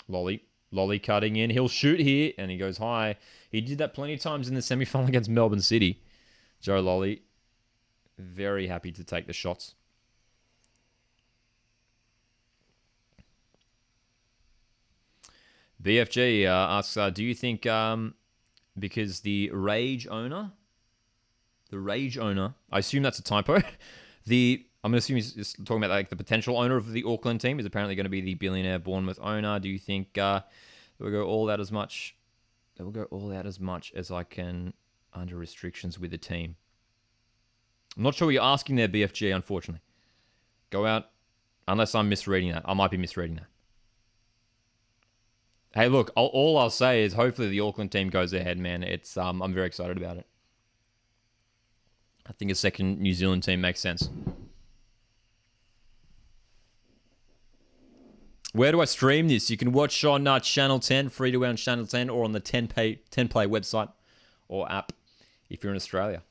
Lolly cutting in. He'll shoot here, and he goes high. He did that plenty of times in the semi-final against Melbourne City. Joe Lolly, very happy to take the shots. BFG asks, do you think, because the Rage owner, I assume that's a typo. I'm going to assume he's talking about like the potential owner of the Auckland team is apparently going to be the billionaire Bournemouth owner. Do you think that we'll go all out as much? That will go all out as much as I can under restrictions with the team. I'm not sure what you're asking there, BFG, unfortunately. Go out, unless I'm misreading that. I might be misreading that. Hey, look, all I'll say is hopefully the Auckland team goes ahead, man. It's I'm very excited about it. I think a second New Zealand team makes sense. Where do I stream this? You can watch on Channel 10, free to air on Channel 10, or on the 10Play website or app if you're in Australia.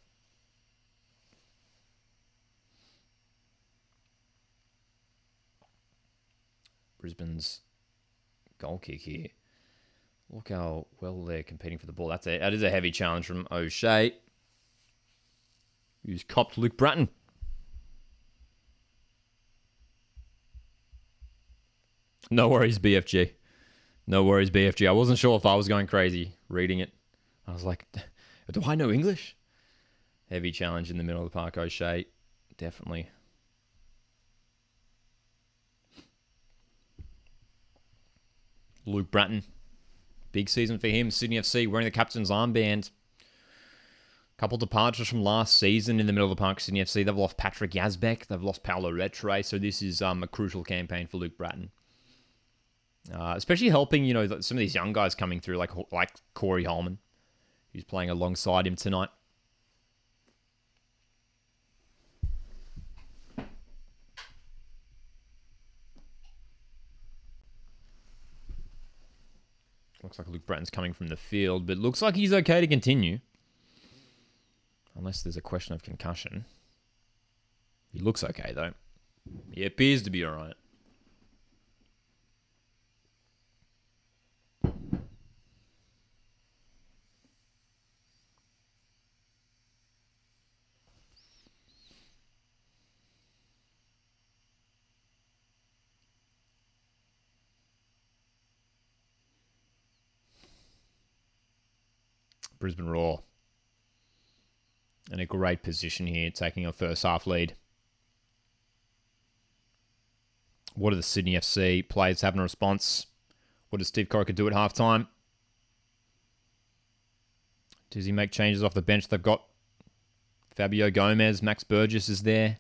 Brisbane's goal kick here. Look how well they're competing for the ball. That is a heavy challenge from O'Shea, who's copped Luke Bratton. No worries, BFG. No worries, BFG. I wasn't sure if I was going crazy reading it. I was like, do I know English? Heavy challenge in the middle of the park, O'Shea. Definitely. Luke Bratton. Big season for him. Sydney FC wearing the captain's armband. Couple departures from last season in the middle of the park. Sydney FC, they've lost Patrick Yazbek. They've lost Paolo Retre. So this is a crucial campaign for Luke Bratton. Especially helping, some of these young guys coming through, like Corey Holman, who's playing alongside him tonight. Looks like Luke Bratton's coming from the field, but looks like he's okay to continue. Unless there's a question of concussion. He looks okay, though. He appears to be all right. Brisbane Roar. In a great position here, taking a first half lead. What do the Sydney FC players have in response? What does Steve Corica do at halftime? Does he make changes off the bench? They've got Fabio Gomez, Max Burgess is there.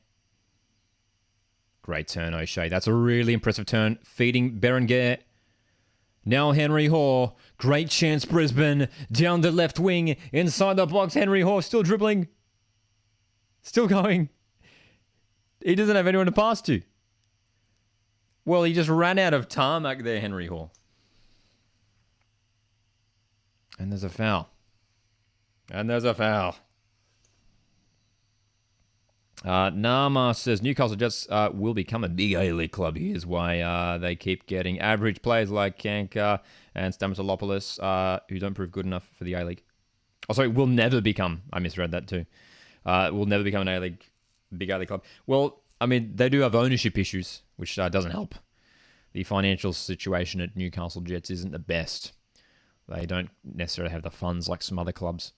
Great turn, O'Shea. That's a really impressive turn. Feeding Berenguer. Now Henry Hoare. Great chance, Brisbane. Down the left wing. Inside the box, Henry Hoare still dribbling. Still going. He doesn't have anyone to pass to. Well, he just ran out of tarmac there, Henry Hoare. And there's a foul. Nama says Newcastle Jets will become a big A-League club. Here's why they keep getting average players like Kanka and Stamatolopoulos who don't prove good enough for the A-League. Oh, sorry, will never become. I misread that too. Will never become an A-League, big A-League club. Well, I mean, they do have ownership issues, which doesn't help. The financial situation at Newcastle Jets isn't the best. They don't necessarily have the funds like some other clubs.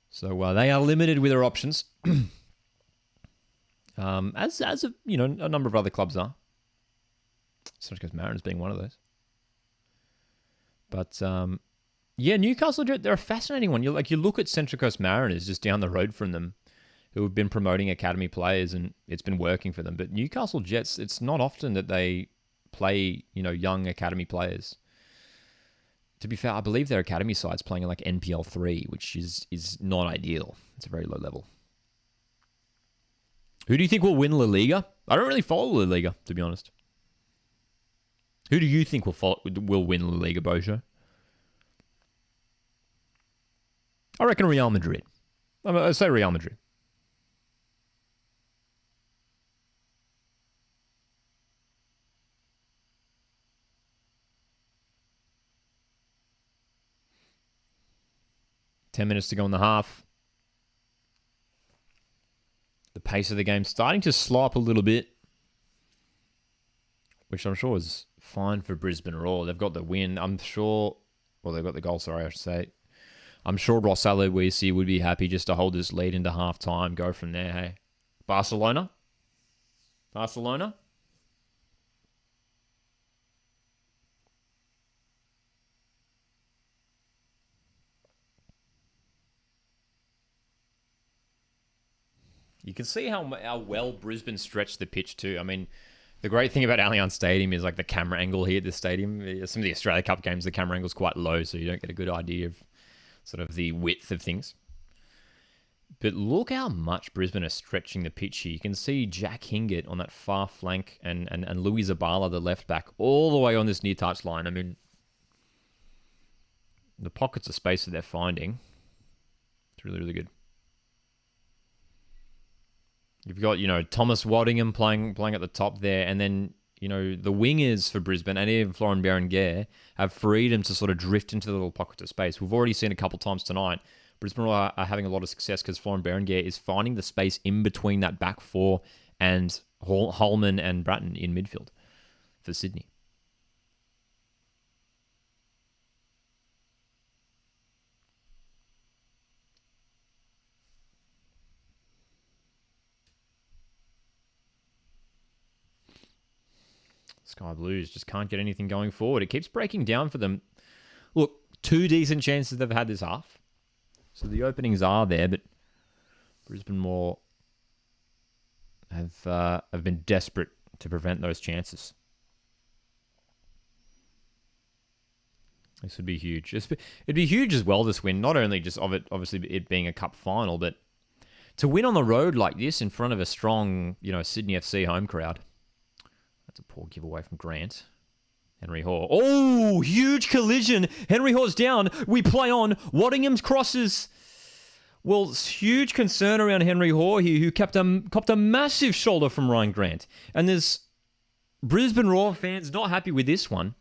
So they are limited with their options, as a, a number of other clubs are. Central Coast Mariners being one of those. But Newcastle, they're a fascinating one. You look at Central Coast Mariners just down the road from them, who have been promoting academy players, and it's been working for them. But Newcastle Jets, it's not often that they play young academy players. To be fair, I believe their academy side's playing in like NPL 3, which is not ideal. It's a very low level. Who do you think will win La Liga? I don't really follow La Liga, to be honest. Who do you think will win La Liga, Bojo? I reckon Real Madrid. I say Real Madrid. Ten minutes to go in the half. The pace of the game starting to slow up a little bit, which I'm sure is fine for Brisbane Roar. They've got the win. They've got the goal, sorry, I should say. I'm sure Ross Aloisi would be happy just to hold this lead into half-time, go from there, hey. Barcelona? You can see how well Brisbane stretched the pitch too. I mean, the great thing about Allianz Stadium is like the camera angle here at this stadium. Some of the Australia Cup games, the camera angle's quite low, so you don't get a good idea of sort of the width of things. But look how much Brisbane are stretching the pitch here. You can see Jack Hingett on that far flank and Louis Zabala, the left back, all the way on this near touch line. I mean, the pockets of space that they're finding, it's really, really good. You've got, Thomas Waddingham playing at the top there, and then, the wingers for Brisbane and even Florent Berenguer have freedom to sort of drift into the little pockets of space. We've already seen a couple times tonight, Brisbane are having a lot of success because Florent Berenguer is finding the space in between that back four and Holman and Bratton in midfield for Sydney. Sky Blues just can't get anything going forward. It keeps breaking down for them. Look, 2 decent chances they've had this half. So the openings are there, but Brisbane Roar have been desperate to prevent those chances. This would be huge. It'd be huge as well, this win. Not only just of it, obviously it being a cup final, but to win on the road like this in front of a strong, Sydney FC home crowd. That's a poor giveaway from Grant. Henry Hoare. Oh, huge collision. Henry Hoare's down. We play on. Waddingham's crosses. Well, huge concern around Henry Hoare here, who copped a massive shoulder from Ryan Grant. And there's Brisbane Roar fans not happy with this one.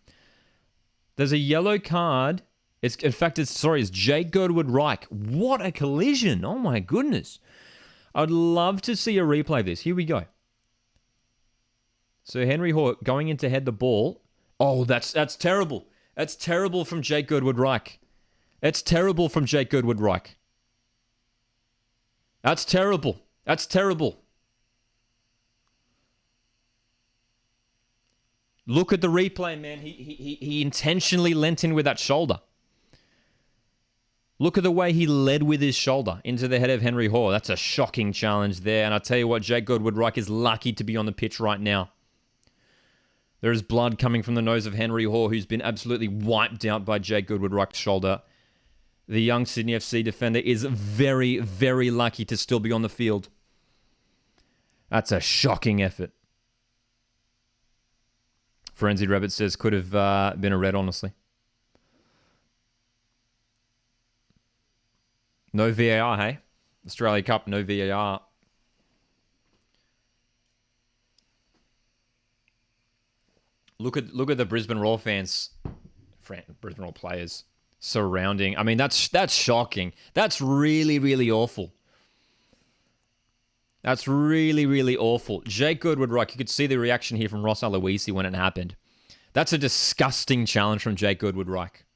There's a yellow card. It's Jake Girdwood-Reich. What a collision. Oh, my goodness. I'd love to see a replay of this. Here we go. So Henry Hoare going in to head the ball. Oh, that's terrible. That's terrible from Jake Girdwood-Reich. That's terrible from Jake Girdwood-Reich. That's terrible. That's terrible. Look at the replay, man. He intentionally leant in with that shoulder. Look at the way he led with his shoulder into the head of Henry Hoare. That's a shocking challenge there. And I tell you what, Jake Girdwood-Reich is lucky to be on the pitch right now. There is blood coming from the nose of Henry Hoare, who's been absolutely wiped out by Jake Girdwood-Reich's shoulder. The young Sydney FC defender is very, very lucky to still be on the field. That's a shocking effort. Frenzied Rabbit says could have been a red, honestly. No VAR, hey? Australia Cup, no VAR. Look at the Brisbane Roar fans, Brisbane Roar players surrounding. I mean, that's shocking. That's really, really awful. That's really, really awful. Jake Girdwood-Reich, you could see the reaction here from Ross Aloisi when it happened. That's a disgusting challenge from Jake Girdwood-Reich.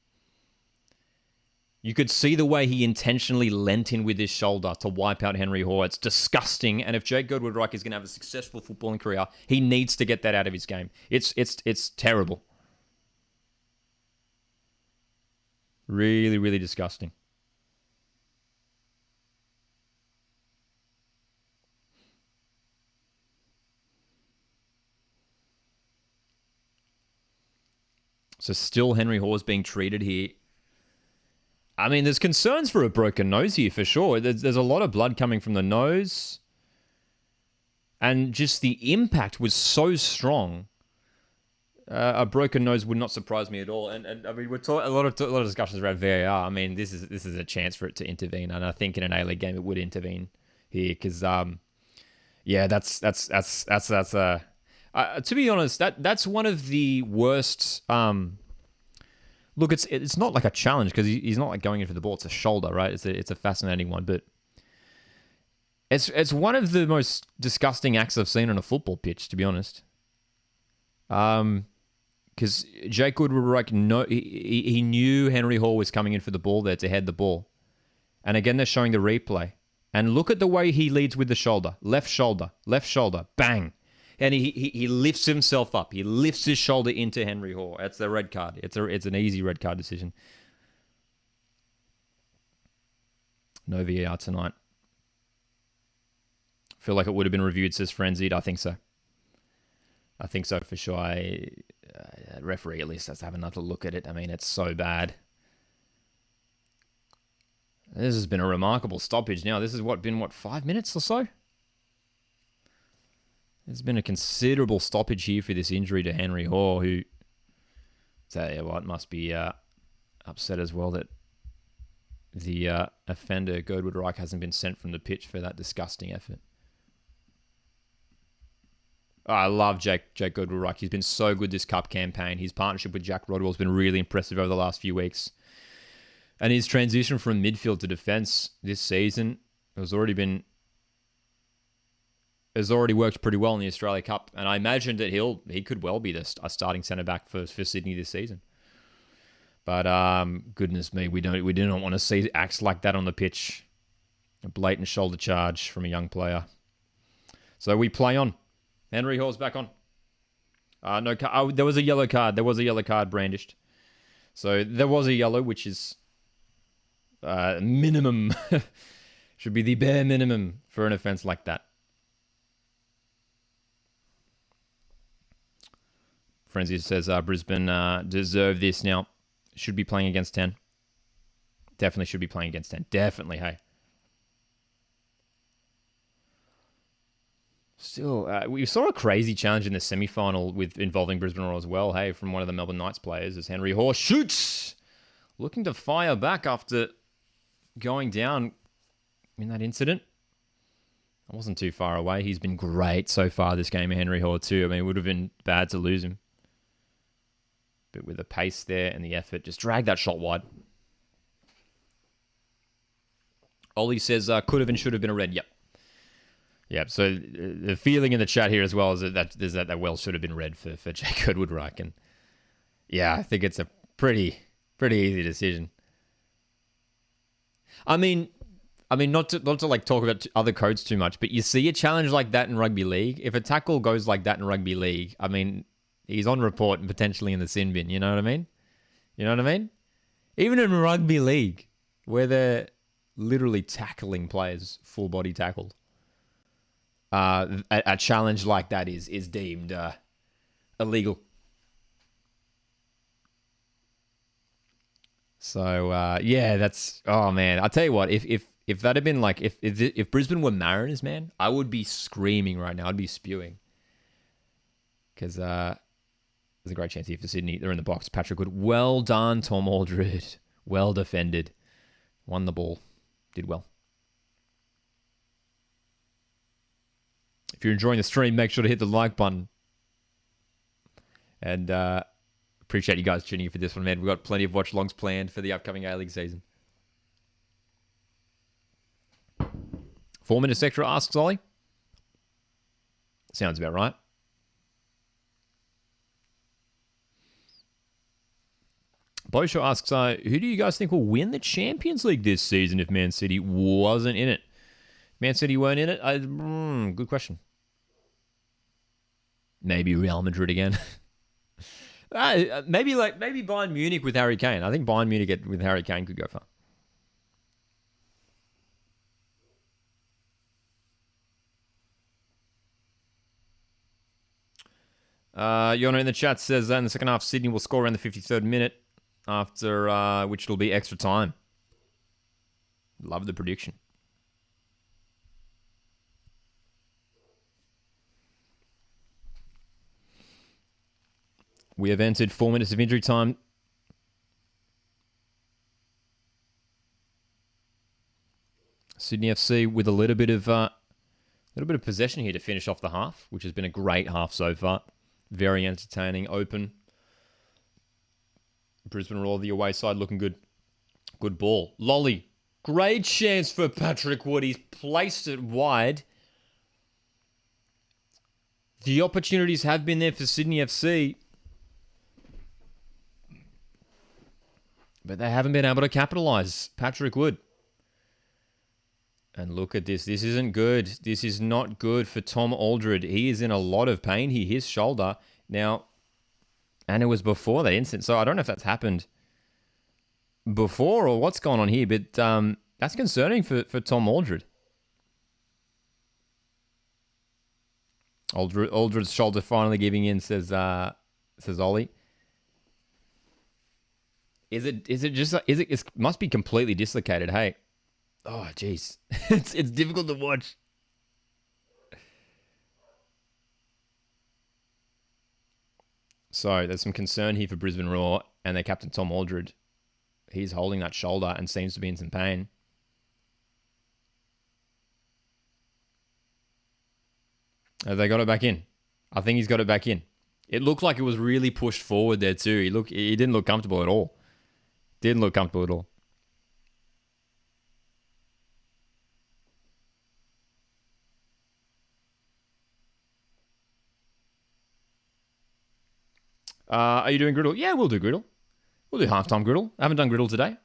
You could see the way he intentionally leant in with his shoulder to wipe out Henry Hoare. It's disgusting. And if Jake Girdwood-Reich is going to have a successful footballing career, he needs to get that out of his game. It's terrible. Really, really disgusting. So still Henry Hoare's being treated here. I mean, there's concerns for a broken nose here for sure. There's a lot of blood coming from the nose. And just the impact was so strong. A broken nose would not surprise me at all. And I mean, we're talking a lot of discussions around VAR. I mean, this is a chance for it to intervene. And I think in an A-League game, it would intervene here. Because, yeah, that's to be honest, that's one of the worst... Look, it's not like a challenge because he's not like going in for the ball. It's a shoulder, right? It's a fascinating one, but it's one of the most disgusting acts I've seen on a football pitch, to be honest. Because Jake Girdwood-Reich, he knew Henry Hoare was coming in for the ball there to head the ball, and again they're showing the replay, and look at the way he leads with the shoulder, left shoulder, bang. And he lifts himself up. He lifts his shoulder into Henry Hoare. That's the red card. It's an easy red card decision. No VAR tonight. Feel like it would have been reviewed, says Frenzied. I think so. I think so for sure. Referee at least has to have another look at it. I mean, it's so bad. This has been a remarkable stoppage now. This has been 5 minutes or so? There's been a considerable stoppage here for this injury to Henry Hoare, who, tell you what, must be upset as well that the offender, Girdwood-Reich, hasn't been sent from the pitch for that disgusting effort. Oh, I love Jake Girdwood-Reich. He's been so good this Cup campaign. His partnership with Jack Rodwell has been really impressive over the last few weeks. And his transition from midfield to defence this season has already worked pretty well in the Australia Cup, and I imagine that he could well be a starting centre back for Sydney this season. But goodness me, we do not want to see acts like that on the pitch. A blatant shoulder charge from a young player. So we play on. Henry Hoare's back on. There was a yellow card. There was a yellow card brandished. So there was a yellow, which is minimum. Should be the bare minimum for an offence like that. Frenzy says Brisbane deserve this now. Should be playing against 10. Definitely should be playing against 10. Definitely, hey. Still, we saw a crazy challenge in the semi-final involving Brisbane Roar as well, hey, from one of the Melbourne Knights players as Henry Hoare shoots! Looking to fire back after going down in that incident. I wasn't too far away. He's been great so far this game, Henry Hoare too. I mean, it would have been bad to lose him. But with the pace there and the effort, just drag that shot wide. Ollie says, could have and should have been a red. Yep. Yep, so the feeling in the chat here as well is that well should have been red for Jake Woodruck. And yeah, I think it's a pretty easy decision. I mean, not to like talk about other codes too much, but you see a challenge like that in rugby league. If a tackle goes like that in rugby league, I mean, he's on report and potentially in the sin bin. You know what I mean? You know what I mean? Even in rugby league, where they're literally tackling players, full body tackled, a challenge like that is deemed illegal. So yeah, that's, oh man, I'll tell you what, if that had been like, if Brisbane were Mariners, man, I would be screaming right now. I'd be spewing. Because there's a great chance here for Sydney. They're in the box. Patrick Wood. Well done, Tom Aldred. Well defended. Won the ball. Did well. If you're enjoying the stream, make sure to hit the like button. And appreciate you guys tuning in for this one, man. We've got plenty of watch-alongs planned for the upcoming A-League season. 4 minutes extra, asks Ollie. Sounds about right. Bosho asks, who do you guys think will win the Champions League this season if Man City wasn't in it? Man City weren't in it? Good question. Maybe Real Madrid again. Maybe Bayern Munich with Harry Kane. I think Bayern Munich with Harry Kane could go far. Yono in the chat says in the second half, Sydney will score around the 53rd minute, after which it'll be extra time. Love the prediction. We have entered 4 minutes of injury time. Sydney FC with a little bit of possession here to finish off the half, which has been a great half so far. Very entertaining, open. Brisbane Roar, the away side, looking good. Good ball. Lolly. Great chance for Patrick Wood. He's placed it wide. The opportunities have been there for Sydney FC, but they haven't been able to capitalise. Patrick Wood. And look at this. This isn't good. This is not good for Tom Aldred. He is in a lot of pain here. His shoulder. Now, and it was before that incident. So I don't know if that's happened before or what's going on here. But that's concerning for Tom Aldred. Aldred's shoulder finally giving in, says Ollie. It must be completely dislocated, hey. Oh, jeez. It's difficult to watch. So, there's some concern here for Brisbane Roar and their captain, Tom Aldred. He's holding that shoulder and seems to be in some pain. Have they got it back in? I think he's got it back in. It looked like it was really pushed forward there too. He didn't look comfortable at all. Didn't look comfortable at all. Are you doing griddle? Yeah, we'll do griddle. We'll do halftime griddle. I haven't done griddle today.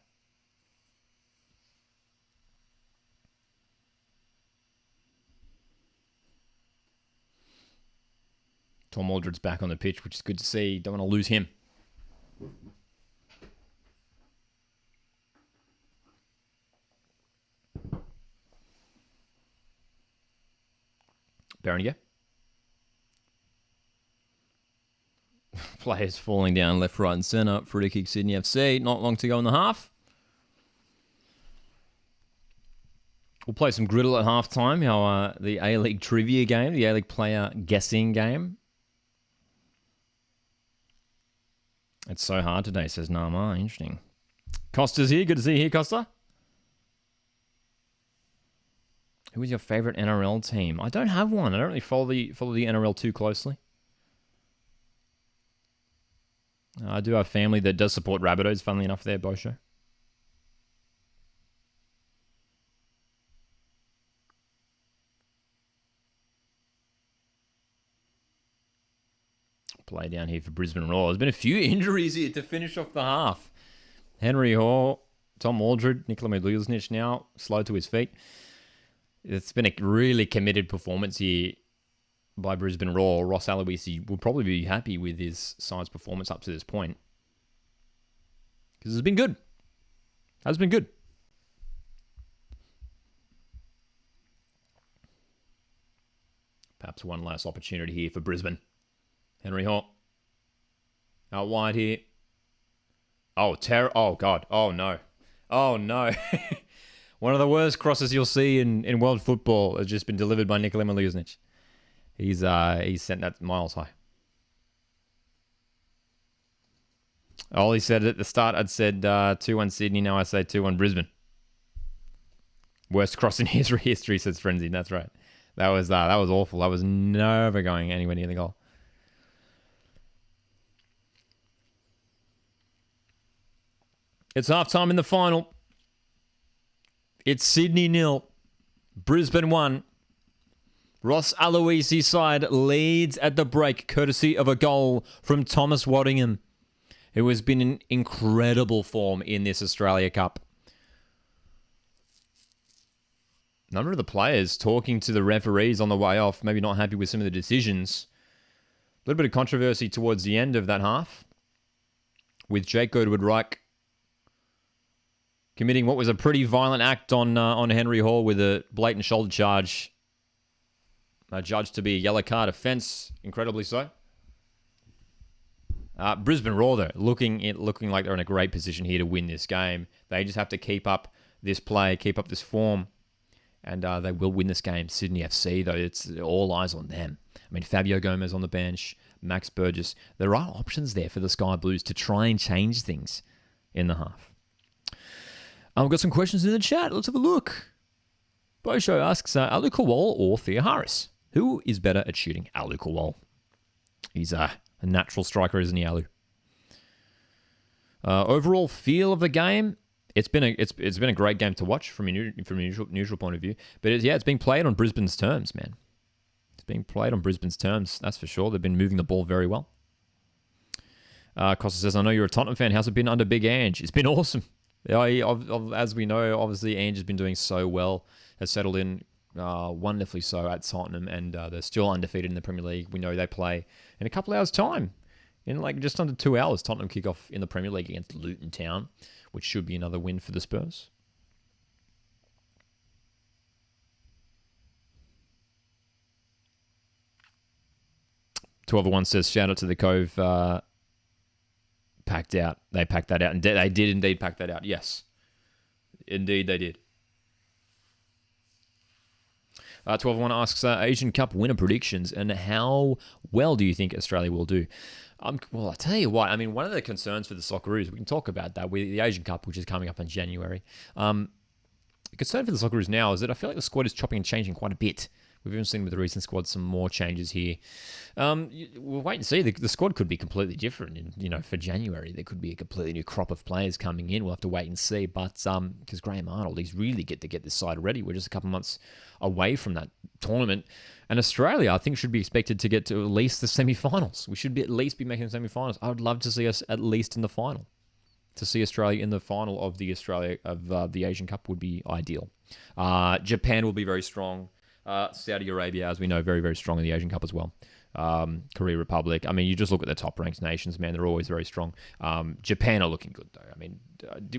Tom Aldred's back on the pitch, which is good to see. Don't want to lose him. Bereniger. Players falling down left, right and centre. Free kick Sydney FC. Not long to go in the half. We'll play some Griddle at halftime, the A-League trivia game, the A-League player guessing game. It's so hard today, says Nama. Interesting. Costa's here. Good to see you here, Costa. Who is your favorite NRL team? I don't have one. I don't really follow the NRL too closely. I do have family that does support Rabbitohs, funnily enough, there, Bosho. Play down here for Brisbane Roar. There's been a few injuries here to finish off the half. Henry Hall, Tom Aldred, Nikola Miluznich now slow to his feet. It's been a really committed performance here by Brisbane Roar. Ross Aloisi will probably be happy with his side's performance up to this point. Because it's been good. Has been good. Perhaps one last opportunity here for Brisbane. Henry Hall. Out wide here. Oh, oh, God. Oh, no. Oh, no. One of the worst crosses you'll see in world football has just been delivered by Nikola Miluznich. He's sent that miles high. Ollie said at the start, I'd said 2-1 Sydney. Now I say 2-1 Brisbane. Worst cross in history, says Frenzy. That's right. That was awful. That was never going anywhere near the goal. It's halftime in the final. It's Sydney 0, Brisbane 1. Ross Aloisi's side leads at the break, courtesy of a goal from Thomas Waddingham, who has been in incredible form in this Australia Cup. A number of the players talking to the referees on the way off, maybe not happy with some of the decisions. A little bit of controversy towards the end of that half, with Jake Goodwood-Reich committing what was a pretty violent act on Henry Hall with a blatant shoulder charge, judged to be a yellow card offence, incredibly so. Brisbane Roar, though, looking like they're in a great position here to win this game. They just have to keep up this play, keep up this form, and they will win this game. Sydney FC, though, it's all eyes on them. I mean, Fabio Gomez on the bench, Max Burgess. There are options there for the Sky Blues to try and change things in the half. We've got some questions in the chat. Let's have a look. Bosho asks, Alu Kowal or Thea Harris? Who is better at shooting? Alu Kowal. He's a natural striker, isn't he, Alu? Overall feel of the game, it's been a great game to watch from a neutral point of view. But it's being played on Brisbane's terms, man. It's being played on Brisbane's terms, that's for sure. They've been moving the ball very well. Costa says, I know you're a Tottenham fan. How's it been under Big Ange? It's been awesome. As we know, obviously, Ange has been doing so well, has settled in wonderfully so at Tottenham, and they're still undefeated in the Premier League. We know they play in a couple hours' time. In like just under 2 hours, Tottenham kick off in the Premier League against Luton Town, which should be another win for the Spurs. Twelve-1 says, shout out to the Cove. Packed out. They packed that out. And they did indeed pack that out. Yes. Indeed, they did. 12-1 asks, Asian Cup winner predictions, and how well do you think Australia will do? Well, I'll tell you what. I mean, one of the concerns for the Socceroos, we can talk about that with the Asian Cup, which is coming up in January. The concern for the Socceroos now is that I feel like the squad is chopping and changing quite a bit. We've even seen with the recent squad some more changes here. We'll wait and see. The squad could be completely different. For January, there could be a completely new crop of players coming in. We'll have to wait and see. But because Graham Arnold, he's really get this side ready. We're just a couple of months away from that tournament. And Australia, I think, should be expected to get to at least the semi-finals. We should at least be making the semi-finals. I would love to see us at least in the final. To see Australia in the final of the Asian Cup would be ideal. Japan will be very strong. Saudi Arabia, as we know, very, very strong in the Asian Cup as well. Korea Republic. I mean, you just look at the top-ranked nations, man. They're always very strong. Japan are looking good, though. I mean,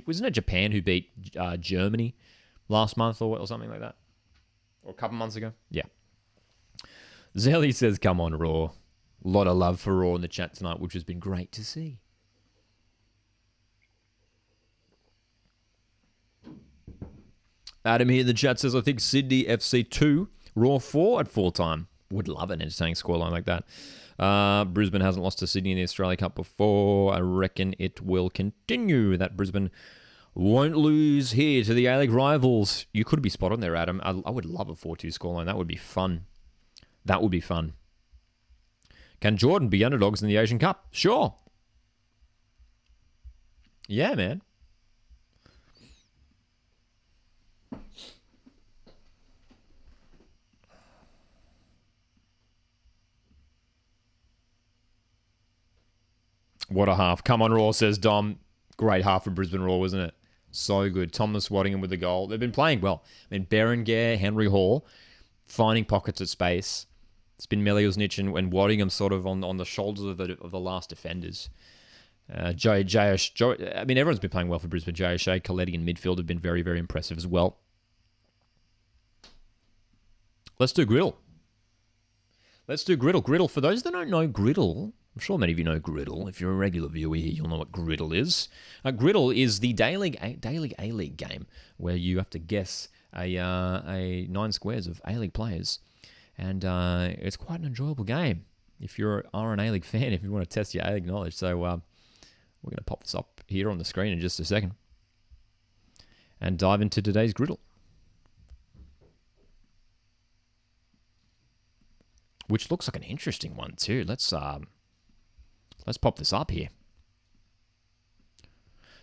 wasn't it Japan who beat Germany last month or something like that? Or a couple months ago? Yeah. Zelly says, come on, Raw. A lot of love for Raw in the chat tonight, which has been great to see. Adam here in the chat says, I think Sydney FC 2, Roar 4 at full time. Would love an entertaining scoreline like that. Brisbane hasn't lost to Sydney in the Australia Cup before. I reckon it will continue. That Brisbane won't lose here to the A-League rivals. You could be spot on there, Adam. I would love a 4-2 scoreline. That would be fun. That would be fun. Can Jordan be underdogs in the Asian Cup? Sure. Yeah, man. What a half. Come on, Roar, says Dom. Great half for Brisbane Roar, wasn't it? So good. Thomas Waddingham with the goal. They've been playing well. I mean, Berenguer, Henry Hall, finding pockets of space. It's been Meliusnich and Waddingham sort of on the shoulders of the last defenders. I mean, everyone's been playing well for Brisbane. JSA, Coletti in midfield have been very, very impressive as well. Let's do Griddle. Let's do Griddle. Griddle, for those that don't know Griddle, I'm sure many of you know Griddle. If you're a regular viewer here, you'll know what Griddle is. Griddle is the daily A-League game where you have to guess a 9 squares of A-League players. And it's quite an enjoyable game if you're an A-League fan, if you want to test your A-League knowledge. So we're going to pop this up here on the screen in just a second and dive into today's Griddle, which looks like an interesting one too. Let's pop this up here.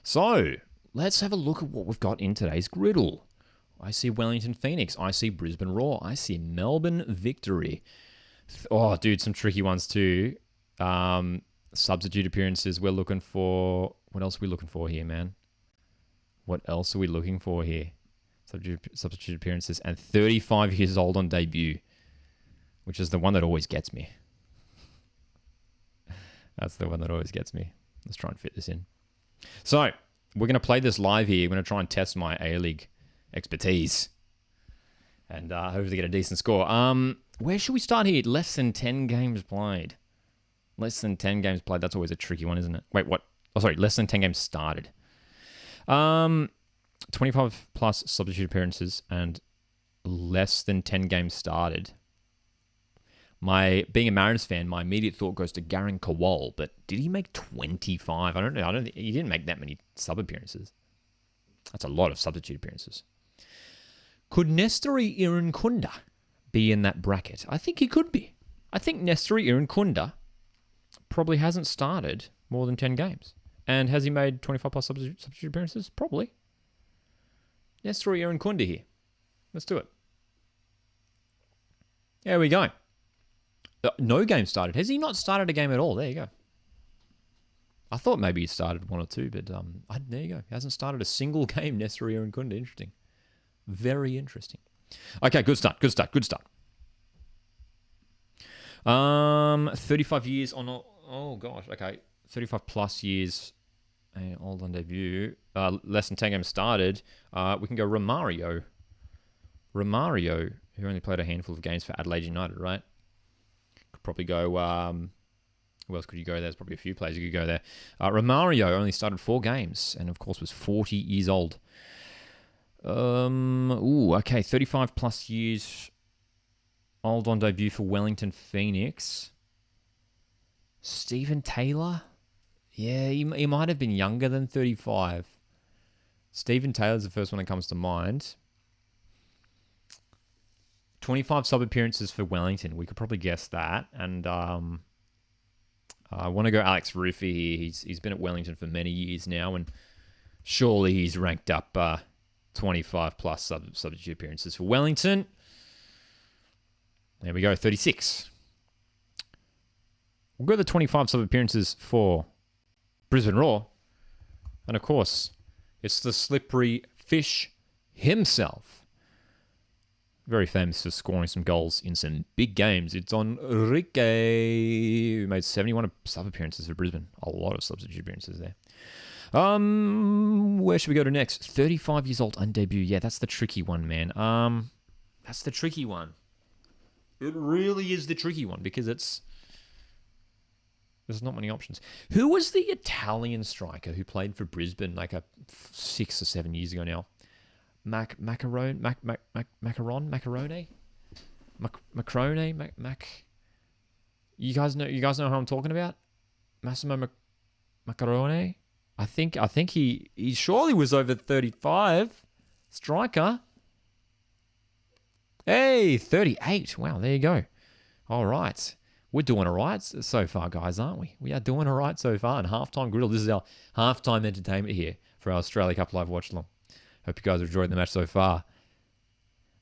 So let's have a look at what we've got in today's Griddle. I see Wellington Phoenix. I see Brisbane Roar. I see Melbourne Victory. Oh, dude, some tricky ones too. Substitute appearances. We're looking for... What else are we looking for here, man? What else are we looking for here? Substitute appearances. And 35 years old on debut, which is the one that always gets me. That's the one that always gets me. Let's try and fit this in. So, we're going to play this live here. We're going to try and test my A-League expertise and hopefully get a decent score. Where should we start here? Less than 10 games played. Less than 10 games played. That's always a tricky one, isn't it? Wait, what? Oh, sorry. Less than 10 games started. 25 plus substitute appearances and less than 10 games started. Being a Mariners fan, my immediate thought goes to Garang Kowal, but did he make 25? I don't know. I don't think he didn't make that many sub appearances. That's a lot of substitute appearances. Could Nestori Irankunda be in that bracket? I think he could be. I think Nestori Irankunda probably hasn't started more than 10 games. And has he made 25 plus substitute appearances? Probably. Nestori Irankunda here. Let's do it. There we go. No game started. Has he not started a game at all? There you go. I thought maybe he started one or two, but there you go. He hasn't started a single game, Nestori Irankunda. Interesting. Very interesting. Okay, good start. 35 years on... Oh, gosh. Okay. 35 plus years old on debut. Less than 10 games started. We can go Romario. Romario, who only played a handful of games for Adelaide United, right? Could probably go... who else could you go there? There's probably a few players you could go there. Romario only started 4 games and, of course, was 40 years old. Okay. 35 plus years old on debut for Wellington Phoenix. Stephen Taylor? Yeah, he might have been younger than 35. Stephen Taylor's the first one that comes to mind. 25 sub appearances for Wellington. We could probably guess that. And I want to go Alex Rufi here. He's been at Wellington for many years now, and surely he's ranked up 25 plus substitute appearances for Wellington. There we go, 36. We'll go the 25 sub appearances for Brisbane Roar. And of course, it's the slippery fish himself. Very famous for scoring some goals in some big games. It's Enrique, who made 71 sub appearances for Brisbane. A lot of substitute appearances there. Where should we go to next? 35 years old on debut. Yeah, that's the tricky one, man. That's the tricky one. It really is the tricky one because there's not many options. Who was the Italian striker who played for Brisbane like 6 or 7 years ago now? Macaroni? You guys know who I'm talking about? Massimo Macaroni? I think he surely was over 35. Striker. Hey, 38. Wow, there you go. All right. We're doing all right so far, guys, aren't we? We are doing all right so far. And Halftime Griddle, this is our halftime entertainment here for our Australia Cup Live Watchalong. Hope you guys have enjoyed the match so far.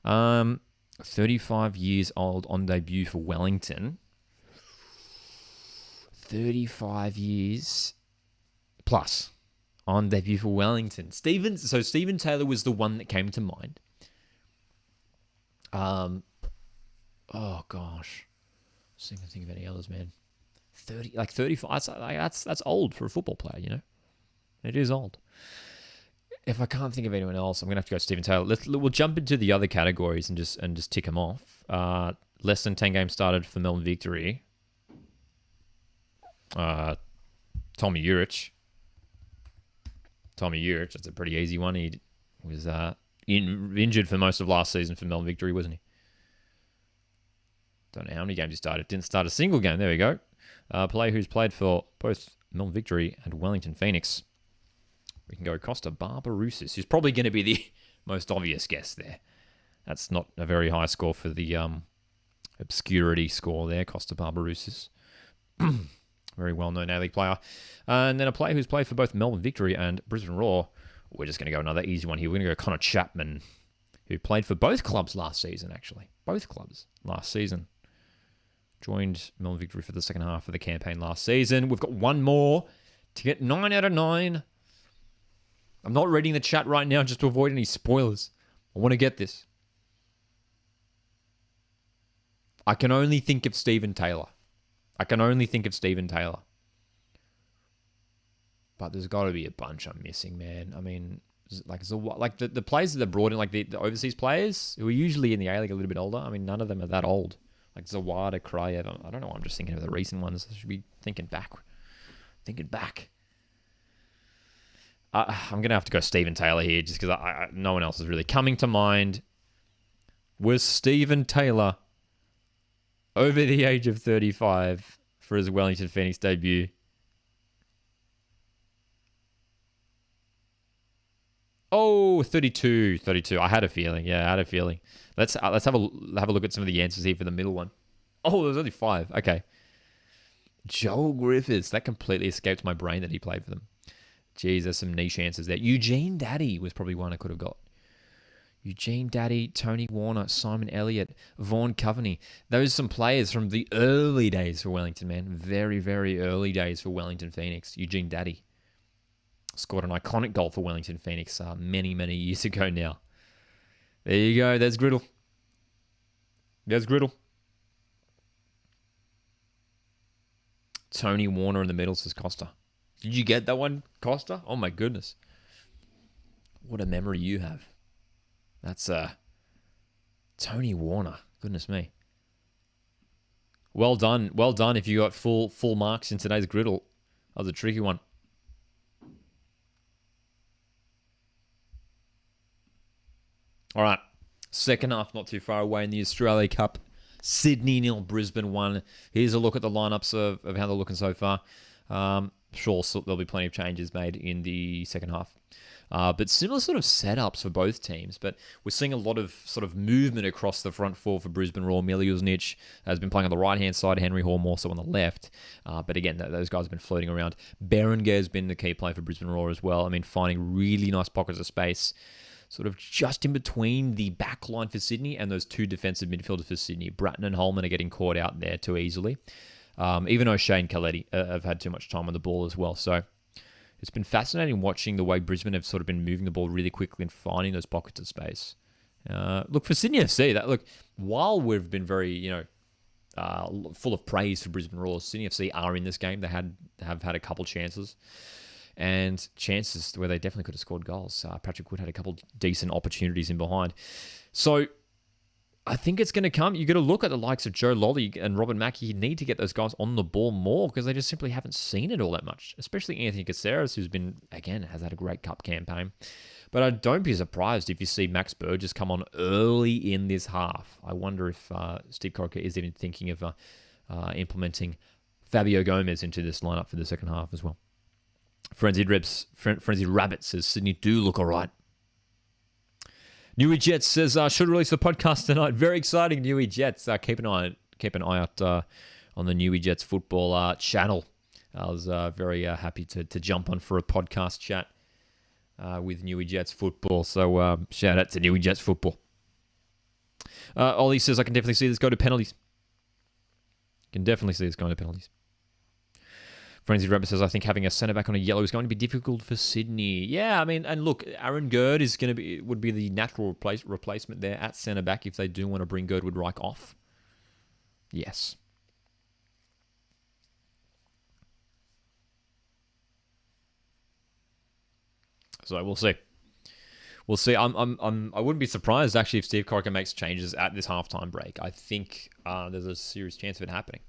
35 years old on debut for Wellington. 35 years plus on debut for Wellington. Stephen Taylor was the one that came to mind. Oh gosh, I can't think of any others, man. 35. That's old for a football player, you know. It is old. If I can't think of anyone else, I'm gonna have to go Stephen Taylor. We'll jump into the other categories and just tick them off. Less than 10 games started for Melbourne Victory. Tommy Urich. That's a pretty easy one. He was injured for most of last season for Melbourne Victory, wasn't he? Don't know how many games he started. Didn't start a single game. There we go. Player who's played for both Melbourne Victory and Wellington Phoenix. We can go Costa Barbarousis, who's probably going to be the most obvious guess there. That's not a very high score for the obscurity score there, Costa Barbarousis. Very well-known A-League player. And then a player who's played for both Melbourne Victory and Brisbane Roar. We're just going to go another easy one here. We're going to go Connor Chapman, who played for both clubs last season, actually. Both clubs last season. Joined Melbourne Victory for the second half of the campaign last season. We've got one more to get 9 out of 9. I'm not reading the chat right now just to avoid any spoilers. I want to get this. I can only think of Stephen Taylor. But there's got to be a bunch I'm missing, man. I mean, the players that are brought in, like the overseas players who are usually in the A-League a little bit older. I mean, none of them are that old. Like Zawada, Krayev. I don't know. I'm just thinking of the recent ones. I should be thinking back. I'm going to have to go Stephen Taylor here just because no one else is really coming to mind. Was Stephen Taylor over the age of 35 for his Wellington Phoenix debut? Oh, 32. I had a feeling. Yeah, I had a feeling. Let's have a look at some of the answers here for the middle one. Oh, there's only 5. Okay. Joel Griffiths. That completely escaped my brain that he played for them. Jeez, there's some niche answers there. Eugene Daddy was probably one I could have got. Eugene Daddy, Tony Warner, Simon Elliott, Vaughan Coveney. Those are some players from the early days for Wellington, man. Very, very early days for Wellington Phoenix. Eugene Daddy scored an iconic goal for Wellington Phoenix many, many years ago now. There you go. There's Griddle. Tony Warner in the middle, says Costa. Did you get that one, Costa? Oh, my goodness. What a memory you have. That's Tony Warner. Goodness me. Well done if you got full marks in today's Griddle. That was a tricky one. All right. Second half, not too far away in the Australia Cup. Sydney 0, Brisbane 1. Here's a look at the lineups of how they're looking so far. Sure, there'll be plenty of changes made in the second half. But similar sort of setups for both teams. But we're seeing a lot of sort of movement across the front four for Brisbane Roar. Miliusnich has been playing on the right-hand side. Henry Hall more so on the left. But again, those guys have been floating around. Berenguer has been the key player for Brisbane Roar as well. I mean, finding really nice pockets of space. Sort of just in between the back line for Sydney and those two defensive midfielders for Sydney. Bratton and Holman are getting caught out there too easily. Even O'Shea and Coletti have had too much time on the ball as well. So it's been fascinating watching the way Brisbane have sort of been moving the ball really quickly and finding those pockets of space. Look, for Sydney FC, while we've been very, full of praise for Brisbane Roar, Sydney FC are in this game. They have had a couple chances. And chances where they definitely could have scored goals. Patrick Wood had a couple decent opportunities in behind. So I think it's going to come. You got to look at the likes of Joe Lolly and Robin Mackey. You need to get those guys on the ball more because they just simply haven't seen it all that much. Especially Anthony Caceres, who's been, again, has had a great cup campaign. But don't be surprised if you see Max Burgess come on early in this half. I wonder if Steve Corica is even thinking of implementing Fabio Gomez into this lineup for the second half as well. Frenzied Rabbit says, Sydney do look all right. Newy Jets says, should release a podcast tonight. Very exciting, Newy Jets. Keep an eye out on the Newy Jets football channel. I was very happy to jump on for a podcast chat with Newy Jets football. So shout out to Newy Jets football. Ollie says, I can definitely see this go to penalties. Frenzy Rabbit says, I think having a centre-back on a yellow is going to be difficult for Sydney. Yeah, I mean, and look, Aaron Gerd would be the natural replacement there at centre-back if they do want to bring Girdwood Reich off. Yes. So we'll see. We'll see. I wouldn't be surprised actually if Steve Corica makes changes at this halftime break. I think there's a serious chance of it happening.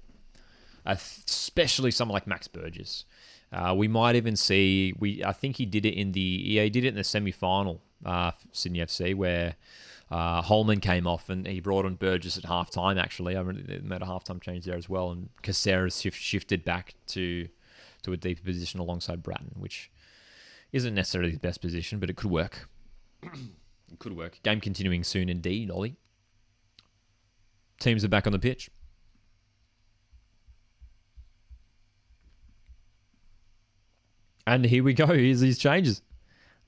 Especially someone like Max Burgess. We might even see. I think he did it in the semi-final, Sydney FC, where Holman came off and he brought on Burgess at halftime. Actually, I remember they made a halftime change there as well, and Caceres shifted back to a deeper position alongside Bratton, which isn't necessarily the best position, but it could work. It could work. Game continuing soon, indeed, Ollie. Teams are back on the pitch. And here we go. Here's these changes.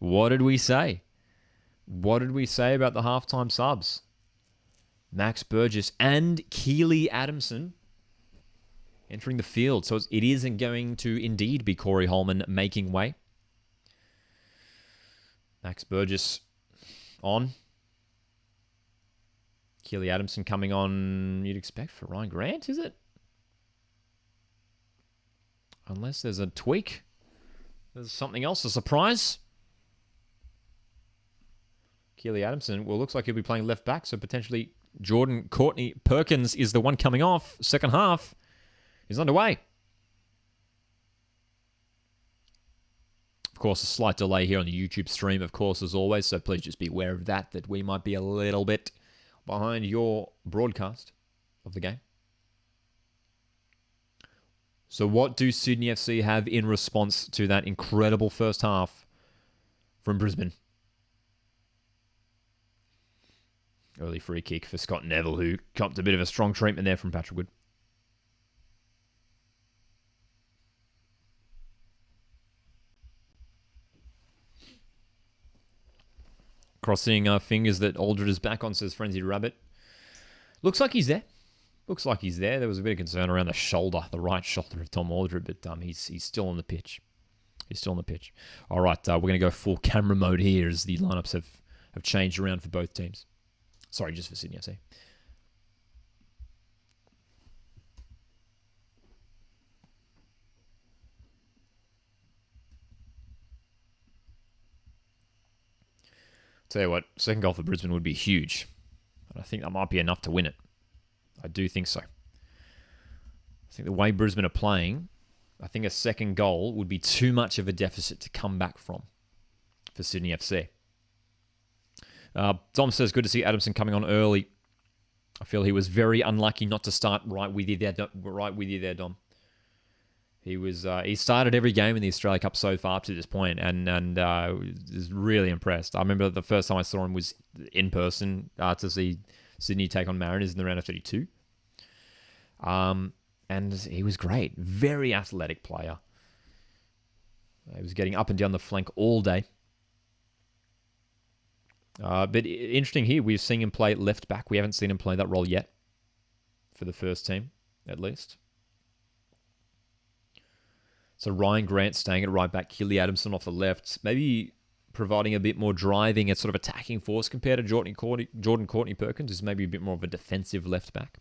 What did we say? What did we say about the halftime subs? Max Burgess and Keely Adamson entering the field. So it isn't going to indeed be Corey Holman making way. Max Burgess on. Keely Adamson coming on, you'd expect for Ryan Grant, is it? Unless there's a tweak. There's something else, a surprise. Keely Adamson, well, looks like he'll be playing left back, so potentially Jordan Courtney Perkins is the one coming off. Second half is underway. Of course, a slight delay here on the YouTube stream, of course, as always, so please just be aware of that we might be a little bit behind your broadcast of the game. So what do Sydney FC have in response to that incredible first half from Brisbane? Early free kick for Scott Neville, who copped a bit of a strong treatment there from Patrick Wood. Crossing our fingers that Aldred is back on, says Frenzied Rabbit. Looks like he's there. There was a bit of concern around the shoulder, the right shoulder of Tom Aldred, but he's still on the pitch. All right, we're going to go full camera mode here as the lineups have changed around for both teams. Sorry, just for Sydney FC. Tell you what, second goal for Brisbane would be huge. And I think that might be enough to win it. I do think so. I think the way Brisbane are playing, I think a second goal would be too much of a deficit to come back from for Sydney FC. Dom says, good to see Adamson coming on early. I feel he was very unlucky not to start right with you there, Dom. He started every game in the Australia Cup so far up to this point, and was really impressed. I remember the first time I saw him was in person to see Sydney take on Mariners in the round of 32. And he was great. Very athletic player. He was getting up and down the flank all day. But interesting here, we've seen him play left back. We haven't seen him play that role yet for the first team, at least. So Ryan Grant staying at right back, Keely Adamson off the left, maybe providing a bit more driving and sort of attacking force compared to Jordan Courtney Perkins, is maybe a bit more of a defensive left back.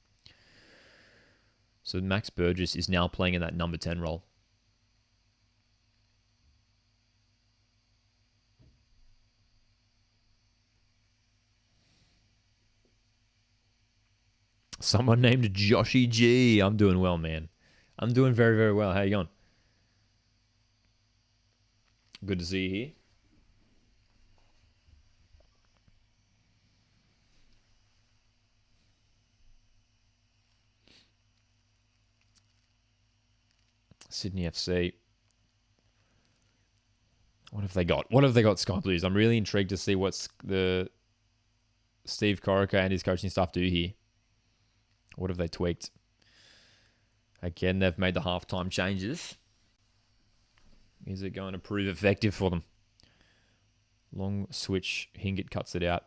So Max Burgess is now playing in that number 10 role. Someone named Joshy G. I'm doing well, man. I'm doing very, very well. How you going? Good to see you here. Sydney FC. What have they got? What have they got, Sky Blues? I'm really intrigued to see what the Steve Corica and his coaching staff do here. What have they tweaked? Again, they've made the halftime changes. Is it going to prove effective for them? Long switch. Hingett cuts it out.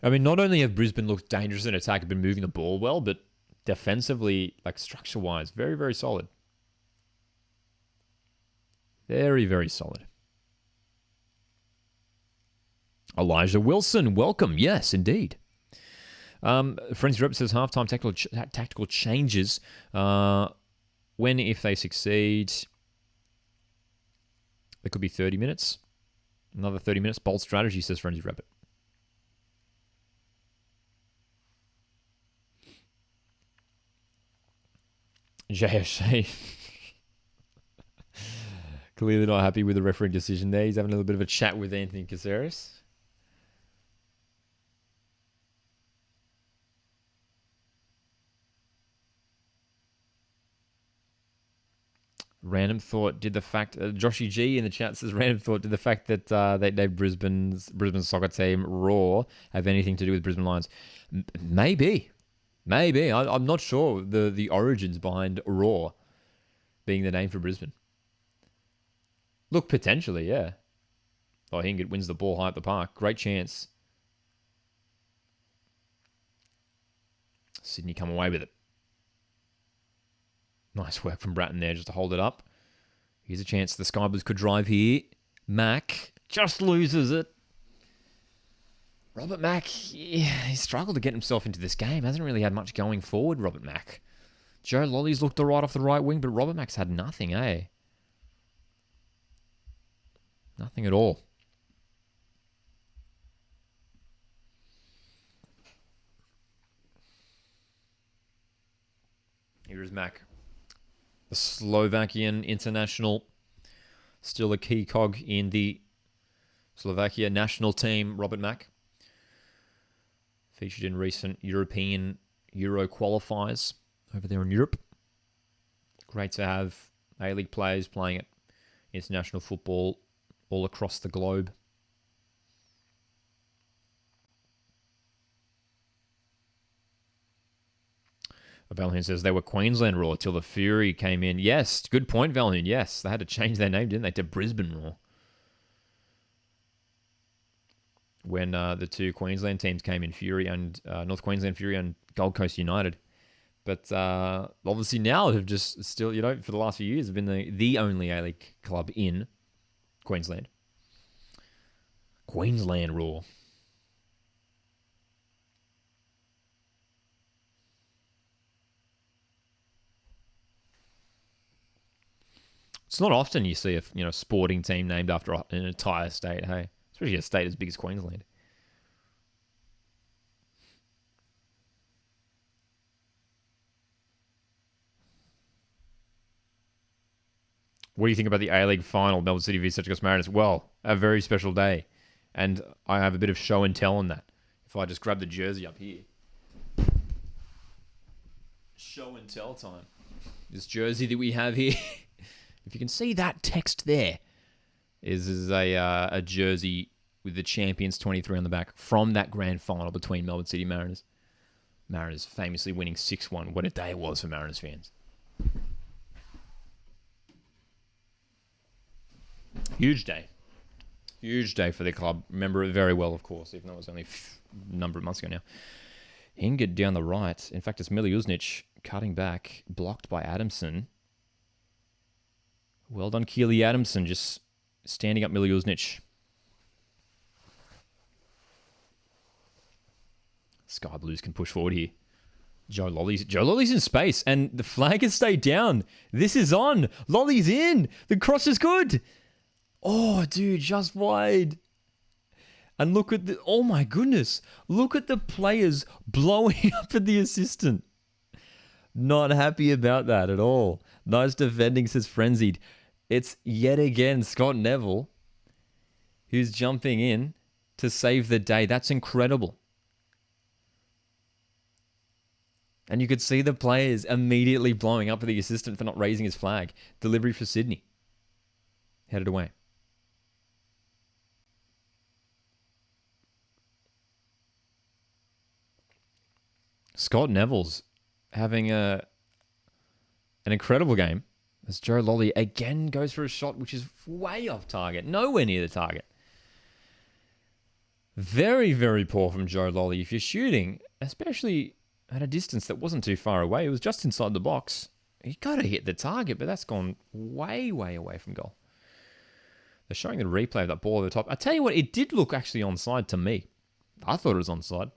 I mean, not only have Brisbane looked dangerous in attack, have been moving the ball well, but defensively, like structure-wise, very, very solid. Very, very solid. Elijah Wilson, welcome. Yes, indeed. Frenzy Rep says halftime tactical changes. When, if they succeed, there could be 30 minutes. Another 30 minutes. Bold strategy, says Frenzy Rabbit. JFC. Clearly not happy with the refereeing decision there. He's having a little bit of a chat with Anthony Caceres. Random thought, did the fact... Joshy G in the chat says, random thought, did the fact that they named Brisbane soccer team Roar have anything to do with Brisbane Lions? Maybe. Maybe. I'm not sure the origins behind Roar being the name for Brisbane. Look, potentially, yeah. Oh, Hingett wins the ball high at the park. Great chance. Sydney come away with it. Nice work from Bratton there just to hold it up. Here's a chance the Sky Blues could drive here. Mack just loses it. Robert Mack, he struggled to get himself into this game. Hasn't really had much going forward, Robert Mack. Joe Lolly's looked all right off the right wing, but Robert Mack's had nothing, eh? Nothing at all. Here is Mack. The Slovakian international. Still a key cog in the Slovakia national team, Robert Mack. Featured in recent European Euro qualifiers over there in Europe. Great to have A-League players playing at international football all across the globe. Valhoon says they were Queensland Roar till the Fury came in. Yes, good point, Valhoon. Yes, they had to change their name, didn't they, to Brisbane Roar. When the two Queensland teams came in, Fury and North Queensland Fury and Gold Coast United. But obviously now have just still, for the last few years have been the only A-League club in Queensland. Queensland Roar. It's not often you see a sporting team named after an entire state, hey? Especially a state as big as Queensland. What do you think about the A-League final, Melbourne City v Central Coast Mariners? Well, a very special day. And I have a bit of show and tell on that. If I just grab the jersey up here. Show and tell time. This jersey that we have here. If you can see that text there, is a jersey with the Champions 23 on the back from that grand final between Melbourne City and Mariners. Mariners famously winning 6-1. What a day it was for Mariners fans. Huge day. Huge day for the club. Remember it very well, of course, even though it was only a number of months ago now. Hingett down the right. In fact, it's Miliusnic cutting back, blocked by Adamson. Well done, Keely Adamson, just standing up Miliusnic. Sky Blues can push forward here. Joe Lolly's in space, and the flag has stayed down. This is on. Lolly's in. The cross is good. Oh, dude, just wide. And look at oh my goodness. Look at the players blowing up at the assistant. Not happy about that at all. Nice defending, says Frenzied. It's yet again Scott Neville who's jumping in to save the day. That's incredible. And you could see the players immediately blowing up at the assistant for not raising his flag. Delivery for Sydney. Headed away. Scott Neville's having an incredible game as Joe Lolly again goes for a shot which is way off target. Nowhere near the target. Very, very poor from Joe Lolly. If you're shooting, especially at a distance that wasn't too far away, it was just inside the box. You got to hit the target, but that's gone way, way away from goal. They're showing the replay of that ball over the top. I tell you what, it did look actually onside to me. I thought it was onside.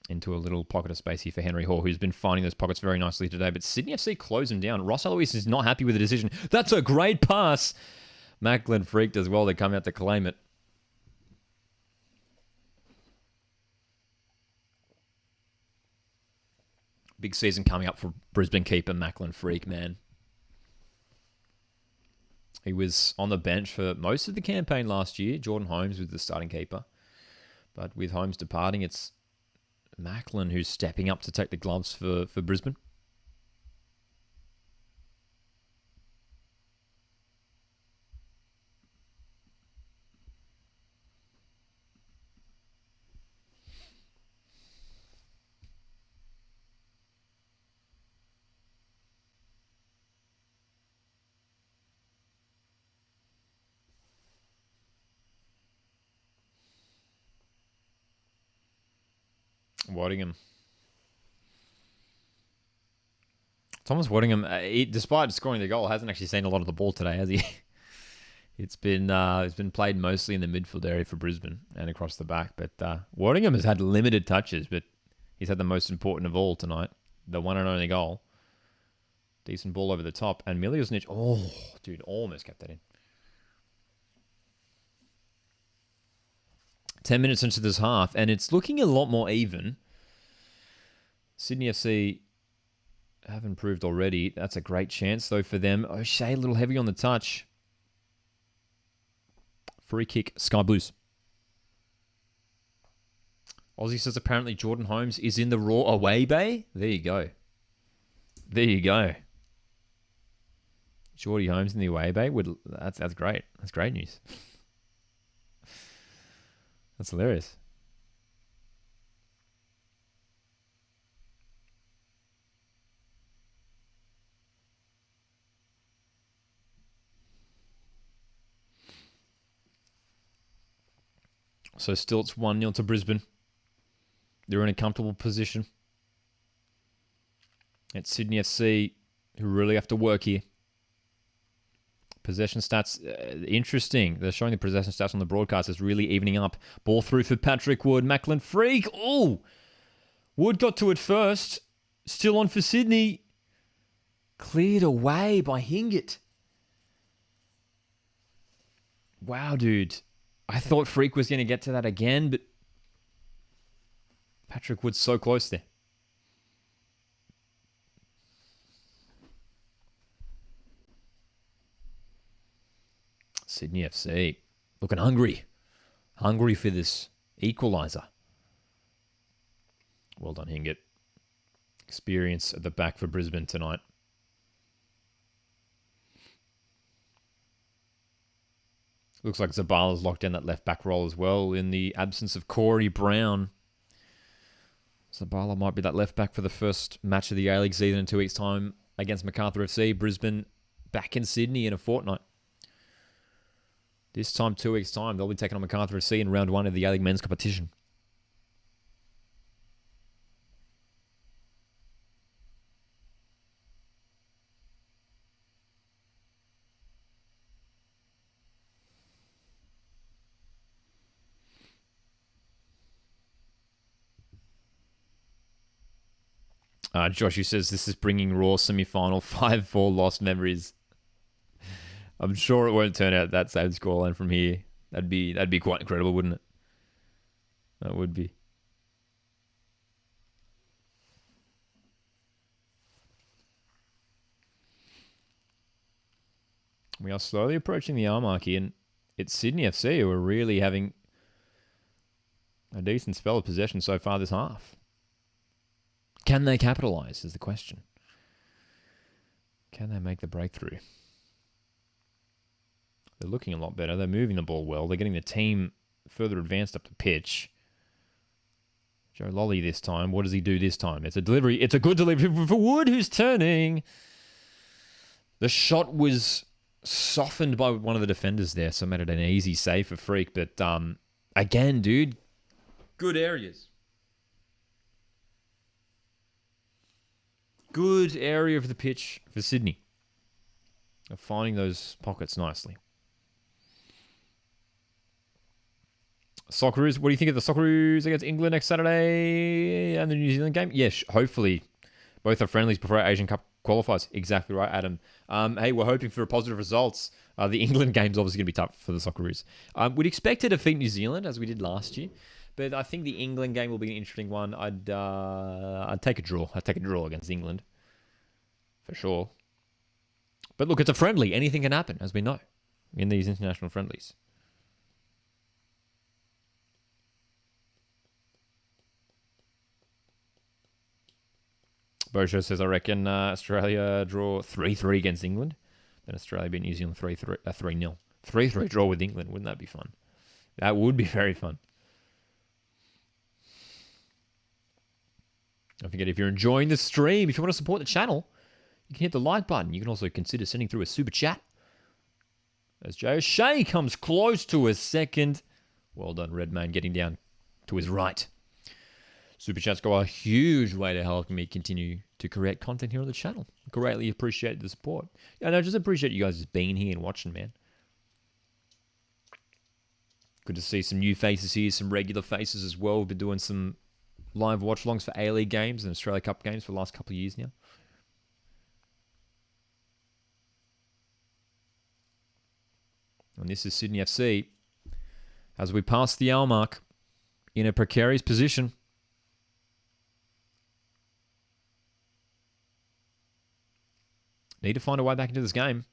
Into a little pocket of space here for Henry Hall, who's been finding those pockets very nicely today. But Sydney FC close him down. Ross Eloise is not happy with the decision. That's a great pass. Macklin freaked as well. They come out to claim it. Big season coming up for Brisbane keeper Macklin Freak, man. He was on the bench for most of the campaign last year. Jordan Holmes was the starting keeper. But with Holmes departing, it's Macklin who's stepping up to take the gloves for Brisbane. Waddingham. Thomas Waddingham, despite scoring the goal, hasn't actually seen a lot of the ball today, has he? It's been played mostly in the midfield area for Brisbane and across the back. But Waddingham has had limited touches, but he's had the most important of all tonight. The one and only goal. Decent ball over the top. And Miliosnic, oh, dude, almost kept that in. 10 minutes into this half, and it's looking a lot more even. Sydney FC have improved already. That's a great chance, though, for them. O'Shea a little heavy on the touch. Free kick, Sky Blues. Aussie says apparently Jordan Holmes is in the Roar away bay. There you go. There you go. Jordy Holmes in the away bay. That's great. That's great news. That's hilarious. So still it's 1-0 to Brisbane. They're in a comfortable position. It's Sydney FC who really have to work here. Possession stats, interesting. They're showing the possession stats on the broadcast. It's really evening up. Ball through for Patrick Wood. Macklin Freak. Oh! Wood got to it first. Still on for Sydney. Cleared away by Hingett. Wow, dude. I thought Freak was going to get to that again, but Patrick Wood's so close there. Sydney FC looking hungry. Hungry for this equaliser. Well done, Hingett. Experience at the back for Brisbane tonight. Looks like Zabala's locked down that left back role as well in the absence of Corey Brown. Zabala might be that left back for the first match of the A-League season in 2 weeks' time against Macarthur FC. Brisbane back in Sydney in a fortnight. This time, 2 weeks' time, they'll be taking on Macarthur FC in round 1 of the A-League men's competition. Josh, who says this is bringing Raw semi-final 5-4 lost memories. I'm sure it won't turn out that same scoreline from here. That'd be quite incredible, wouldn't it? That would be. We are slowly approaching the hour mark here, and it's Sydney FC who are really having a decent spell of possession so far this half. Can they capitalise is the question. Can they make the breakthrough? They're looking a lot better. They're moving the ball well. They're getting the team further advanced up the pitch. Joe Lolly this time. What does he do this time? It's a delivery. It's a good delivery for Wood, who's turning. The shot was softened by one of the defenders there, so made it an easy save for Freak. But again, dude, good areas. Good area of the pitch for Sydney. They're finding those pockets nicely. Socceroos, what do you think of the Socceroos against England next Saturday and the New Zealand game? Yes, hopefully both are friendlies before our Asian Cup qualifies. Exactly right, Adam. Hey, we're hoping for positive results. The England game's obviously going to be tough for the Socceroos. We'd expect to defeat New Zealand as we did last year, but I think the England game will be an interesting one. I'd take a draw. I'd take a draw against England for sure. But look, it's a friendly. Anything can happen, as we know, in these international friendlies. Bojo says, I reckon Australia draw 3-3 against England. Then Australia beat New Zealand 3-0. 3-3 draw with England. Wouldn't that be fun? That would be very fun. Don't forget, if you're enjoying the stream, if you want to support the channel, you can hit the like button. You can also consider sending through a super chat. As Jay O'Shea comes close to a second. Well done, Redmayne, getting down to his right. Super chats go a huge way to help me continue to create content here on the channel. Greatly appreciate the support. And I just appreciate you guys just being here and watching, man. Good to see some new faces here, some regular faces as well. We've been doing some live watch-alongs for A-League games and Australia Cup games for the last couple of years now. And this is Sydney FC as we pass the hour mark in a precarious position. Need to find a way back into this game.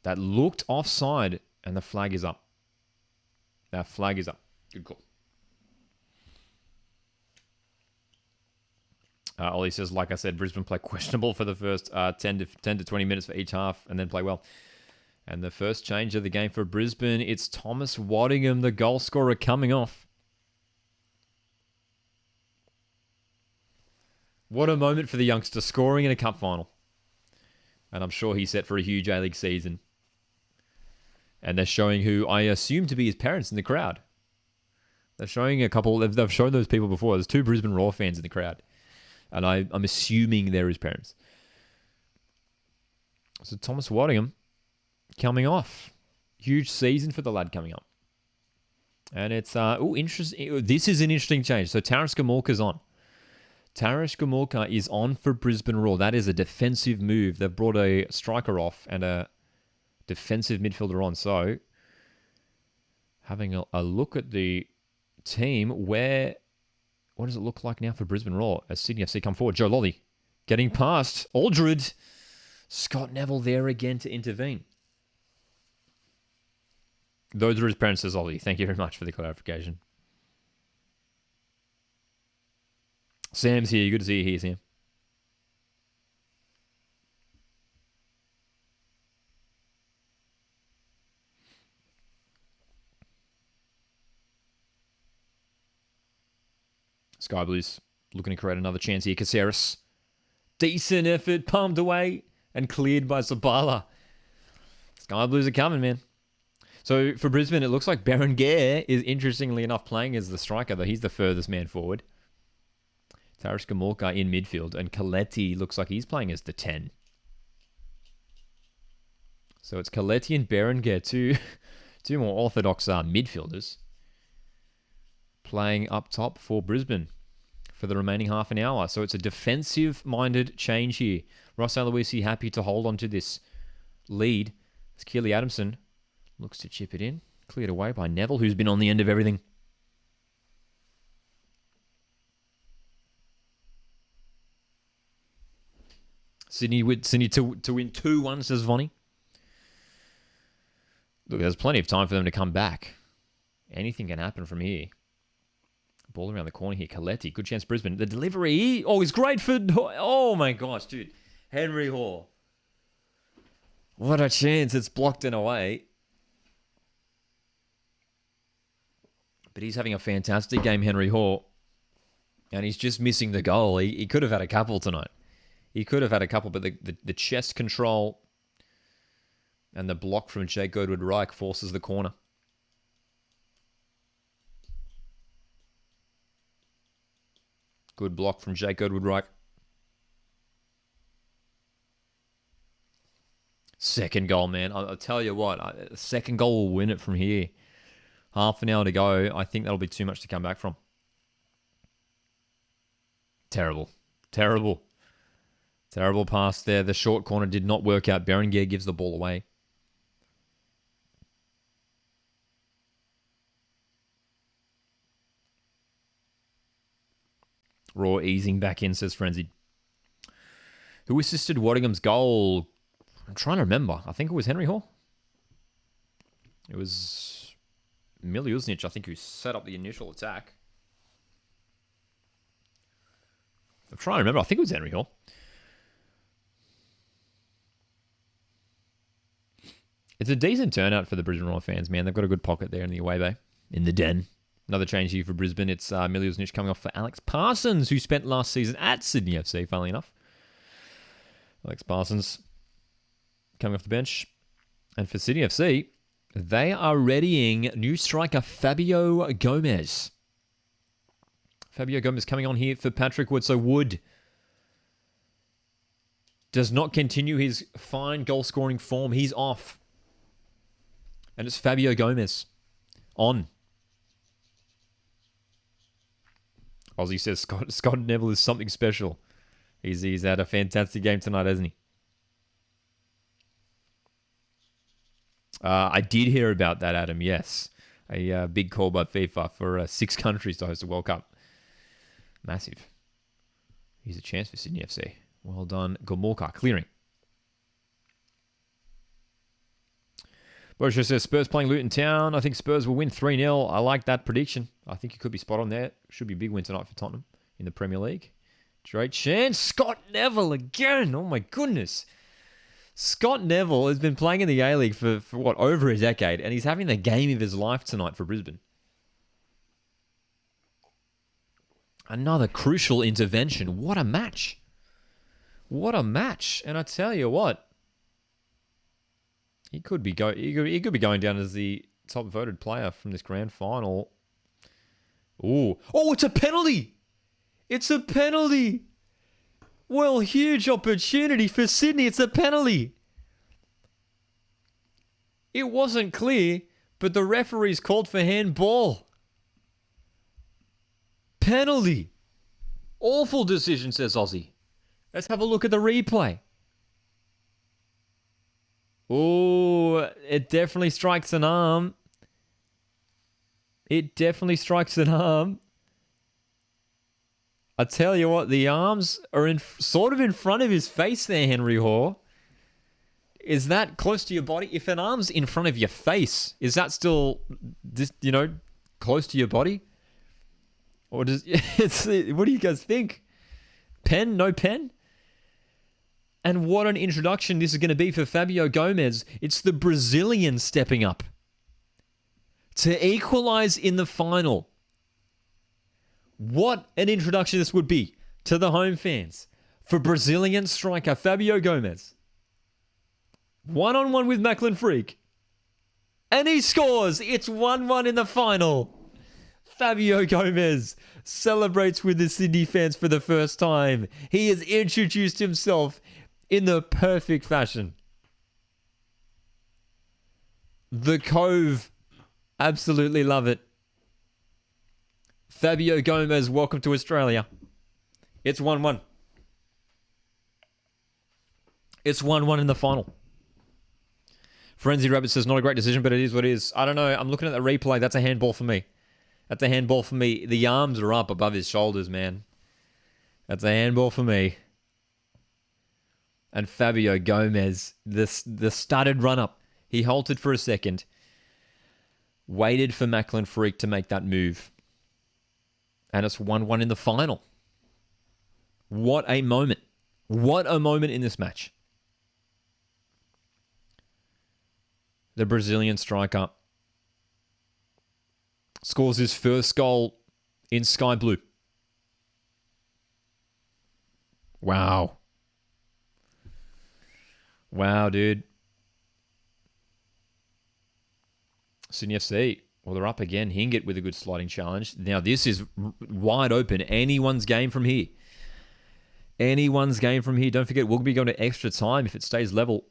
That looked offside, and the flag is up. That flag is up. Good call. Ollie says, like I said, Brisbane play questionable for the first 10 to 20 minutes for each half, and then play well. And the first change of the game for Brisbane, it's Thomas Waddingham, the goal scorer, coming off. What a moment for the youngster, scoring in a cup final. And I'm sure he's set for a huge A-League season. And they're showing who I assume to be his parents in the crowd. They're showing a couple, they've shown those people before. There's 2 Brisbane Roar fans in the crowd. And I'm assuming they're his parents. So Thomas Waddingham coming off. Huge season for the lad coming up. And it's, interesting. This is an interesting change. So Taras Gamorka's on. Taras Gamorka is on for Brisbane Roar. That is a defensive move. They've brought a striker off and a defensive midfielder on. So, having a look at the team, what does it look like now for Brisbane Roar as Sydney FC come forward? Joe Lolly getting past Aldred. Scott Neville there again to intervene. Those are his parents, says Ollie. Thank you very much for the clarification. Sam's here. Good to see you here, Sam. Sky Blues looking to create another chance here. Caceres. Decent effort. Palmed away and cleared by Sabala. Sky Blues are coming, man. So for Brisbane, it looks like Berenguer is interestingly enough playing as the striker, though he's the furthest man forward. Taras Gamorka in midfield, and Coletti looks like he's playing as the 10. So it's Coletti and Berenguer, two more orthodox midfielders, playing up top for Brisbane for the remaining half an hour. So it's a defensive-minded change here. Ross Aloisi happy to hold on to this lead as Keely Adamson looks to chip it in. Cleared away by Neville, who's been on the end of everything. Sydney to win 2-1, says Vonnie. Look, there's plenty of time for them to come back. Anything can happen from here. Ball around the corner here. Coletti. Good chance, Brisbane. The delivery. Oh, he's great for... Oh, my gosh, dude. Henry Hall. What a chance. It's blocked and away. But he's having a fantastic game, Henry Hall. And he's just missing the goal. He could have had a couple tonight. He could have had a couple, but the chest control and the block from Jake Goodwood-Reich forces the corner. Good block from Jake Goodwood-Reich. Second goal, man. I'll tell you what, second goal will win it from here. Half an hour to go. I think that'll be too much to come back from. Terrible. Terrible. Terrible pass there. The short corner did not work out. Berenguer gives the ball away. Roar easing back in, says Frenzy. Who assisted Waddingham's goal? I'm trying to remember. I think it was Henry Hall. It was Miljuznic, I think, who set up the initial attack. I'm trying to remember. I think it was Henry Hall. It's a decent turnout for the Brisbane Roar fans, man. They've got a good pocket there in the away bay. In the den. Another change here for Brisbane. It's Miljuznic coming off for Alex Parsons, who spent last season at Sydney FC, funnily enough. Alex Parsons coming off the bench. And for Sydney FC, they are readying new striker Fabio Gomez. Fabio Gomez coming on here for Patrick Wood. So Wood does not continue his fine goal-scoring form. He's off. And it's Fabio Gomez on. Aussie says Scott Neville is something special. He's had a fantastic game tonight, hasn't he? I did hear about that, Adam, yes. A big call by FIFA for 6 countries to host a World Cup. Massive. Here's a chance for Sydney FC. Well done. Gomorka clearing. Borisha says Spurs playing Luton Town. I think Spurs will win 3-0. I like that prediction. I think you could be spot on there. Should be a big win tonight for Tottenham in the Premier League. Great chance. Scott Neville again. Oh my goodness. Scott Neville has been playing in the A-League for what, over a decade, and he's having the game of his life tonight for Brisbane. Another crucial intervention. What a match. What a match. And I tell you what, he could be going down as the top voted player from this grand final. Ooh. Oh, it's a penalty. It's a penalty. Well, huge opportunity for Sydney. It's a penalty. It wasn't clear, but the referees called for handball. Penalty. Awful decision, says Aussie. Let's have a look at the replay. Oh, it definitely strikes an arm. It definitely strikes an arm. I tell you what, the arms are sort of in front of his face there, Henry Hall. Is that close to your body? If an arm's in front of your face, is that still, close to your body? Or does what do you guys think? Pen? No pen? And what an introduction this is going to be for Fabio Gomez. It's the Brazilian stepping up to equalize in the final. What an introduction this would be to the home fans for Brazilian striker Fabio Gomez. 1-on-1 with Macklin Freak. And he scores. It's 1-1 in the final. Fabio Gomez celebrates with the Sydney fans for the first time. He has introduced himself in the perfect fashion. The Cove absolutely love it. Fabio Gomez, welcome to Australia. It's 1-1. It's 1-1 in the final. Frenzy Rabbit says, not a great decision, but it is what it is. I don't know. I'm looking at the replay. That's a handball for me. That's a handball for me. The arms are up above his shoulders, man. That's a handball for me. And Fabio Gomez, the studded run-up. He halted for a second. Waited for Macklin Freak to make that move. And it's 1-1 in the final. What a moment. What a moment in this match. The Brazilian striker scores his first goal in sky blue. Wow. Wow, dude. Sydney FC. Well, they're up again. Hingett with a good sliding challenge. Now, this is wide open. Anyone's game from here. Anyone's game from here. Don't forget, we'll be going to extra time if it stays level.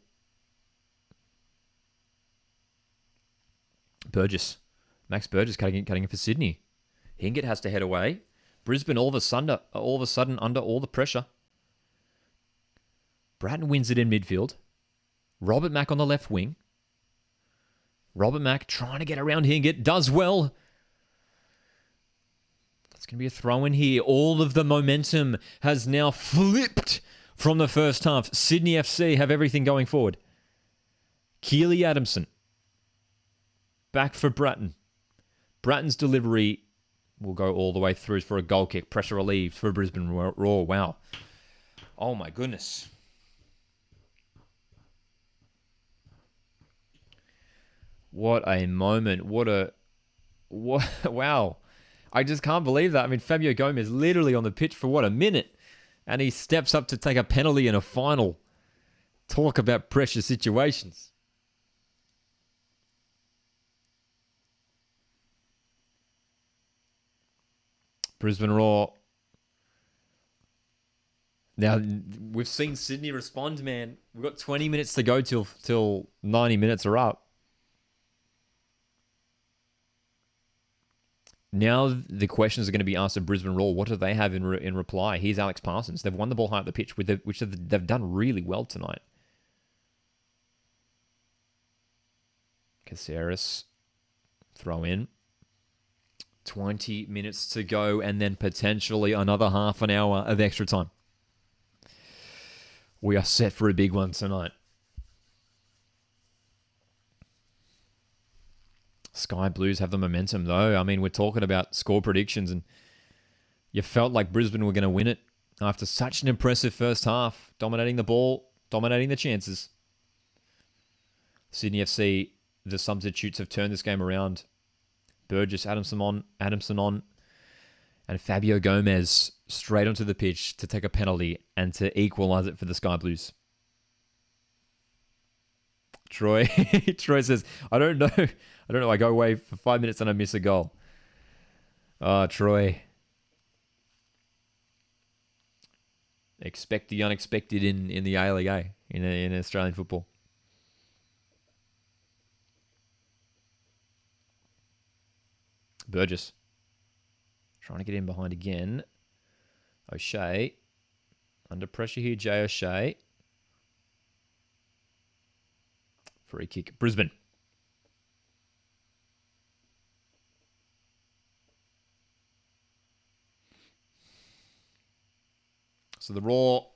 Burgess. Max Burgess cutting it for Sydney. Hingett has to head away. Brisbane all of a sudden under all the pressure. Bratton wins it in midfield. Robert Mack on the left wing. Robert Mack trying to get around Hingett. Does well. It's going to be a throw in here. All of the momentum has now flipped from the first half. Sydney FC have everything going forward. Keely Adamson. Back for Bratton. Bratton's delivery will go all the way through for a goal kick. Pressure relieved for Brisbane Roar. Wow. Oh my goodness. What a moment. Wow. I just can't believe that. I mean, Fabio Gomez literally on the pitch for what, a minute? And he steps up to take a penalty in a final. Talk about pressure situations. Brisbane Roar. Now, we've seen Sydney respond, man. We've got 20 minutes to go till 90 minutes are up. Now the questions are going to be asked of Brisbane Roar. What do they have in reply? Here's Alex Parsons. They've won the ball high up the pitch, which they've done really well tonight. Caceres, throw in. 20 minutes to go, and then potentially another half an hour of extra time. We are set for a big one tonight. Sky Blues have the momentum, though. I mean, we're talking about score predictions, and you felt like Brisbane were going to win it after such an impressive first half, dominating the ball, dominating the chances. Sydney FC, the substitutes have turned this game around. Burgess, Adamson on, and Fabio Gomez straight onto the pitch to take a penalty and to equalise it for the Sky Blues. Troy says, I don't know. I go away for 5 minutes and I miss a goal. Oh, Troy. Expect the unexpected in the A-League, eh? In Australian football. Burgess. Trying to get in behind again. O'Shea. Under pressure here, Jay O'Shea. Free kick. Brisbane. So the Roar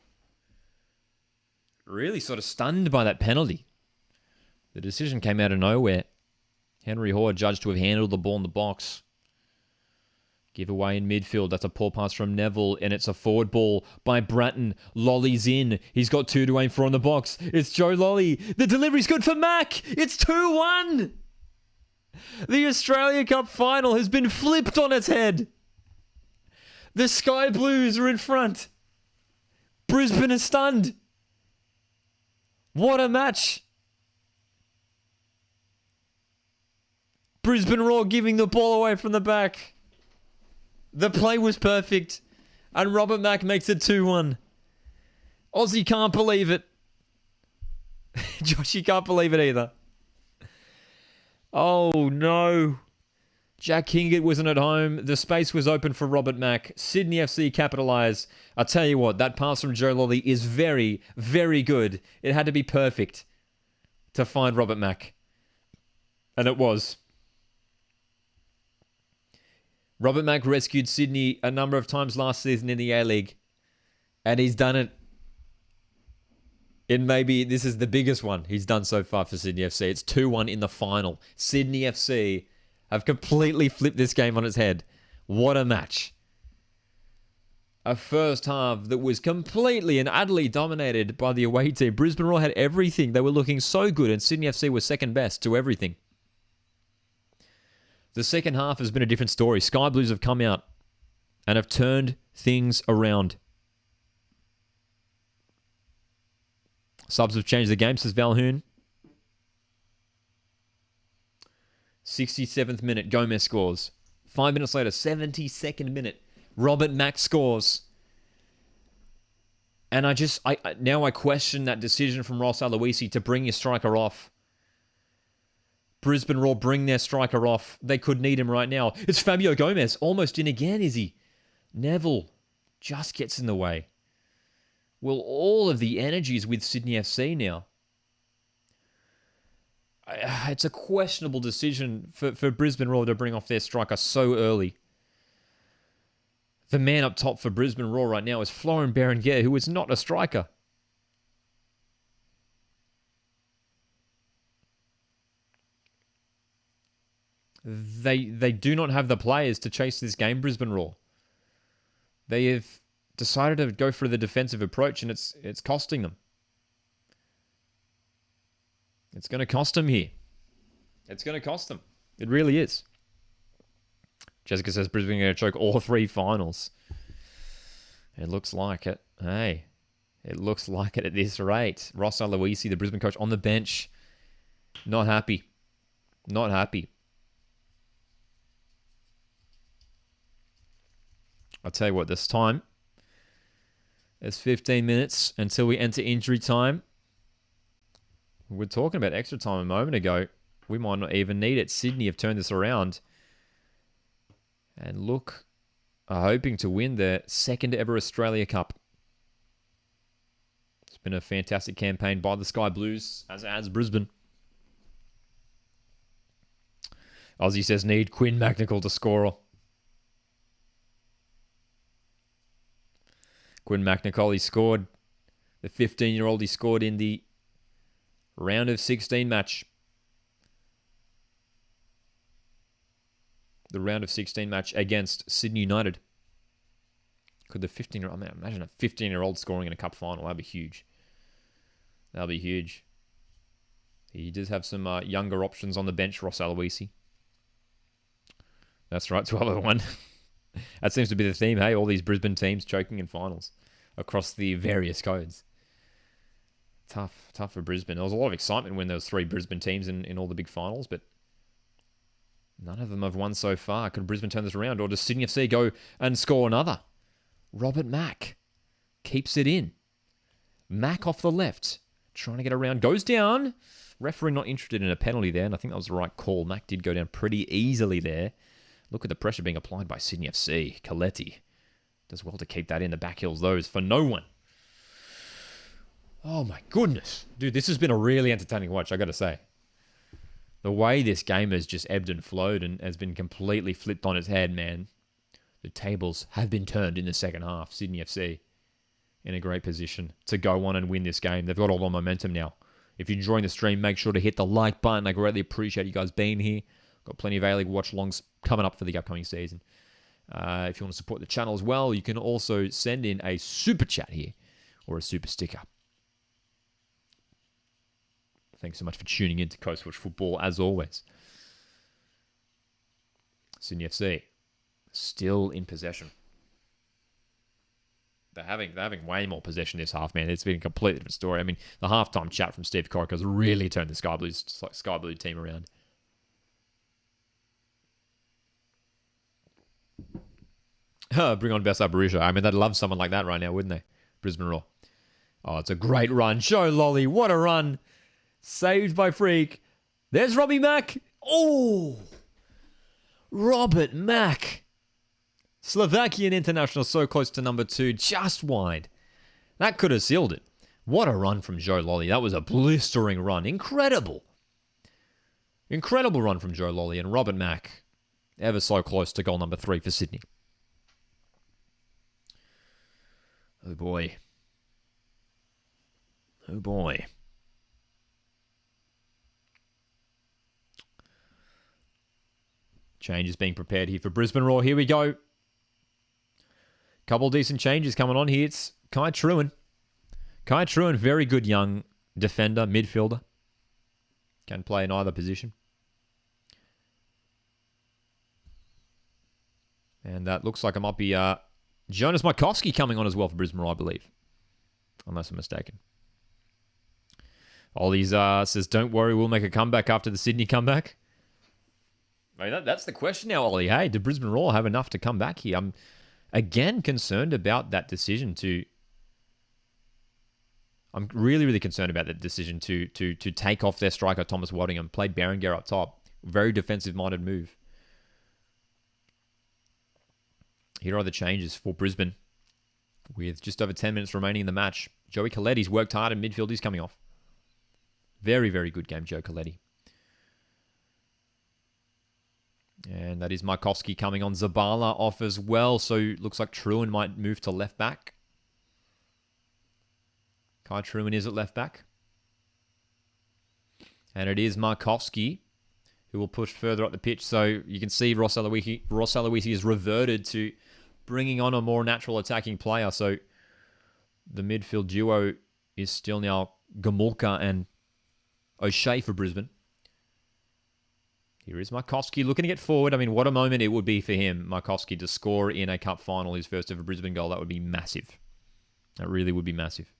really sort of stunned by that penalty. The decision came out of nowhere. Henry Hoare judged to have handled the ball in the box. Give away in midfield. That's a poor pass from Neville, and it's a forward ball by Bratton. Lolly's in. He's got 2 to aim for on the box. It's Joe Lolly. The delivery's good for Mac. It's 2-1. The Australia Cup final has been flipped on its head. The Sky Blues are in front. Brisbane is stunned. What a match. Brisbane Roar giving the ball away from the back. The play was perfect. And Robert Mack makes it 2-1. Aussie can't believe it. Joshy can't believe it either. Oh, no. Jack Hingett wasn't at home. The space was open for Robert Mack. Sydney FC capitalise. I'll tell you what, that pass from Joe Lolly is very, very good. It had to be perfect to find Robert Mack. And it was. Robert Mack rescued Sydney a number of times last season in the A-League. And he's done it. And maybe this is the biggest one he's done so far for Sydney FC. It's 2-1 in the final. Sydney FC have completely flipped this game on its head. What a match. A first half that was completely and utterly dominated by the away team. Brisbane Roar had everything. They were looking so good, and Sydney FC was second best to everything. The second half has been a different story. Sky Blues have come out and have turned things around. Subs have changed the game, says Valhoon. 67th minute, Gomez scores. 5 minutes later, 72nd minute, Robert Mack scores. And now I question that decision from Ross Aloisi to bring your striker off. Brisbane Roar bring their striker off. They could need him right now. It's Fabio Gomez. Almost in again, is he? Neville just gets in the way. Well, all of the energy is with Sydney FC now. It's a questionable decision for Brisbane Roar to bring off their striker so early. The man up top for Brisbane Roar right now is Florian Berenguer, who is not a striker. They do not have the players to chase this game, Brisbane Roar. They have decided to go for the defensive approach, and it's costing them. It's going to cost them here. It's going to cost them. It really is. Jessica says Brisbane are going to choke all 3 finals. It looks like it. Hey, it looks like it at this rate. Ross Aloisi, the Brisbane coach, on the bench. Not happy. Not happy. I'll tell you what, this time, it's 15 minutes until we enter injury time. We were talking about extra time a moment ago. We might not even need it. Sydney have turned this around. And look, are hoping to win their second ever Australia Cup. It's been a fantastic campaign by the Sky Blues, as it has Brisbane. Aussie says need Quinn McNichol to score. Quinn McNichol, he scored. The 15-year-old, he scored in the round of 16 match. The round of 16 match against Sydney United. Could the 15-year-old... I mean, imagine a 15-year-old scoring in a cup final. That'd be huge. That'll be huge. He does have some younger options on the bench, Ross Aloisi. That's right, 12-1. That seems to be the theme, hey? All these Brisbane teams choking in finals across the various codes. Tough for Brisbane. There was a lot of excitement when there was 3 Brisbane teams in all the big finals, but none of them have won so far. Could Brisbane turn this around, or does Sydney FC go and score another? Robert Mack keeps it in. Mack off the left, trying to get around, goes down. Referee not interested in a penalty there, and I think that was the right call. Mack did go down pretty easily there. Look at the pressure being applied by Sydney FC. Coletti does well to keep that in. The back heels those for no one. Oh my goodness. Dude, this has been a really entertaining watch, I got to say. The way this game has just ebbed and flowed and has been completely flipped on its head, man. The tables have been turned in the second half. Sydney FC in a great position to go on and win this game. They've got all the momentum now. If you're enjoying the stream, make sure to hit the like button. I greatly appreciate you guys being here. Got plenty of A-League watch-alongs coming up for the upcoming season. If you want to support the channel as well, you can also send in a super chat here or a super sticker. Thanks so much for tuning in to Coast Watch Football, as always. Sydney FC still in possession. They're having way more possession this half, man. It's been a completely different story. I mean, the halftime chat from Steve Corica has really turned the Sky Blue team around. Bring on Bessa Barisha. I mean, they'd love someone like that right now, wouldn't they? Brisbane Roar. Oh, it's a great run. Joe Lolly, what a run. Saved by Freak. There's Robbie Mack. Oh, Robert Mack. Slovakian international, so close to number 2, just wide. That could have sealed it. What a run from Joe Lolly. That was a blistering run. Incredible. Incredible run from Joe Lolly and Robert Mack. Ever so close to goal number 3 for Sydney. Oh boy. Oh boy. Changes being prepared here for Brisbane Roar. Here we go. Couple decent changes coming on here. It's Kai Truan. Kai Truan, very good young defender, midfielder. Can play in either position. And that looks like it might be Jonas Markovski coming on as well for Brisbane Roar, I believe. Unless I'm mistaken. Ollie's says, don't worry, we'll make a comeback after the Sydney comeback. I mean, that's the question now, Ollie. Hey, did Brisbane Roar have enough to come back here? I'm again concerned about that decision to... I'm really, really concerned about that decision to take off their striker, Thomas Waddingham. Played Berenguer up top. Very defensive-minded move. Here are the changes for Brisbane. With just over 10 minutes remaining in the match. Joey Coletti's worked hard in midfield. He's coming off. Very, very good game, Joe Coletti. And that is Markovski coming on. Zabala off as well. So looks like Truan might move to left back. Kai Truan is at left back. And it is Markovski who will push further up the pitch. So you can see Ross Aloisi has reverted to bringing on a more natural attacking player. So the midfield duo is still now Gamulka and O'Shea for Brisbane. Here is Markovski looking to get forward. I mean, what a moment it would be for him, Markovski, to score in a cup final, his first ever Brisbane goal. That would be massive. That really would be massive.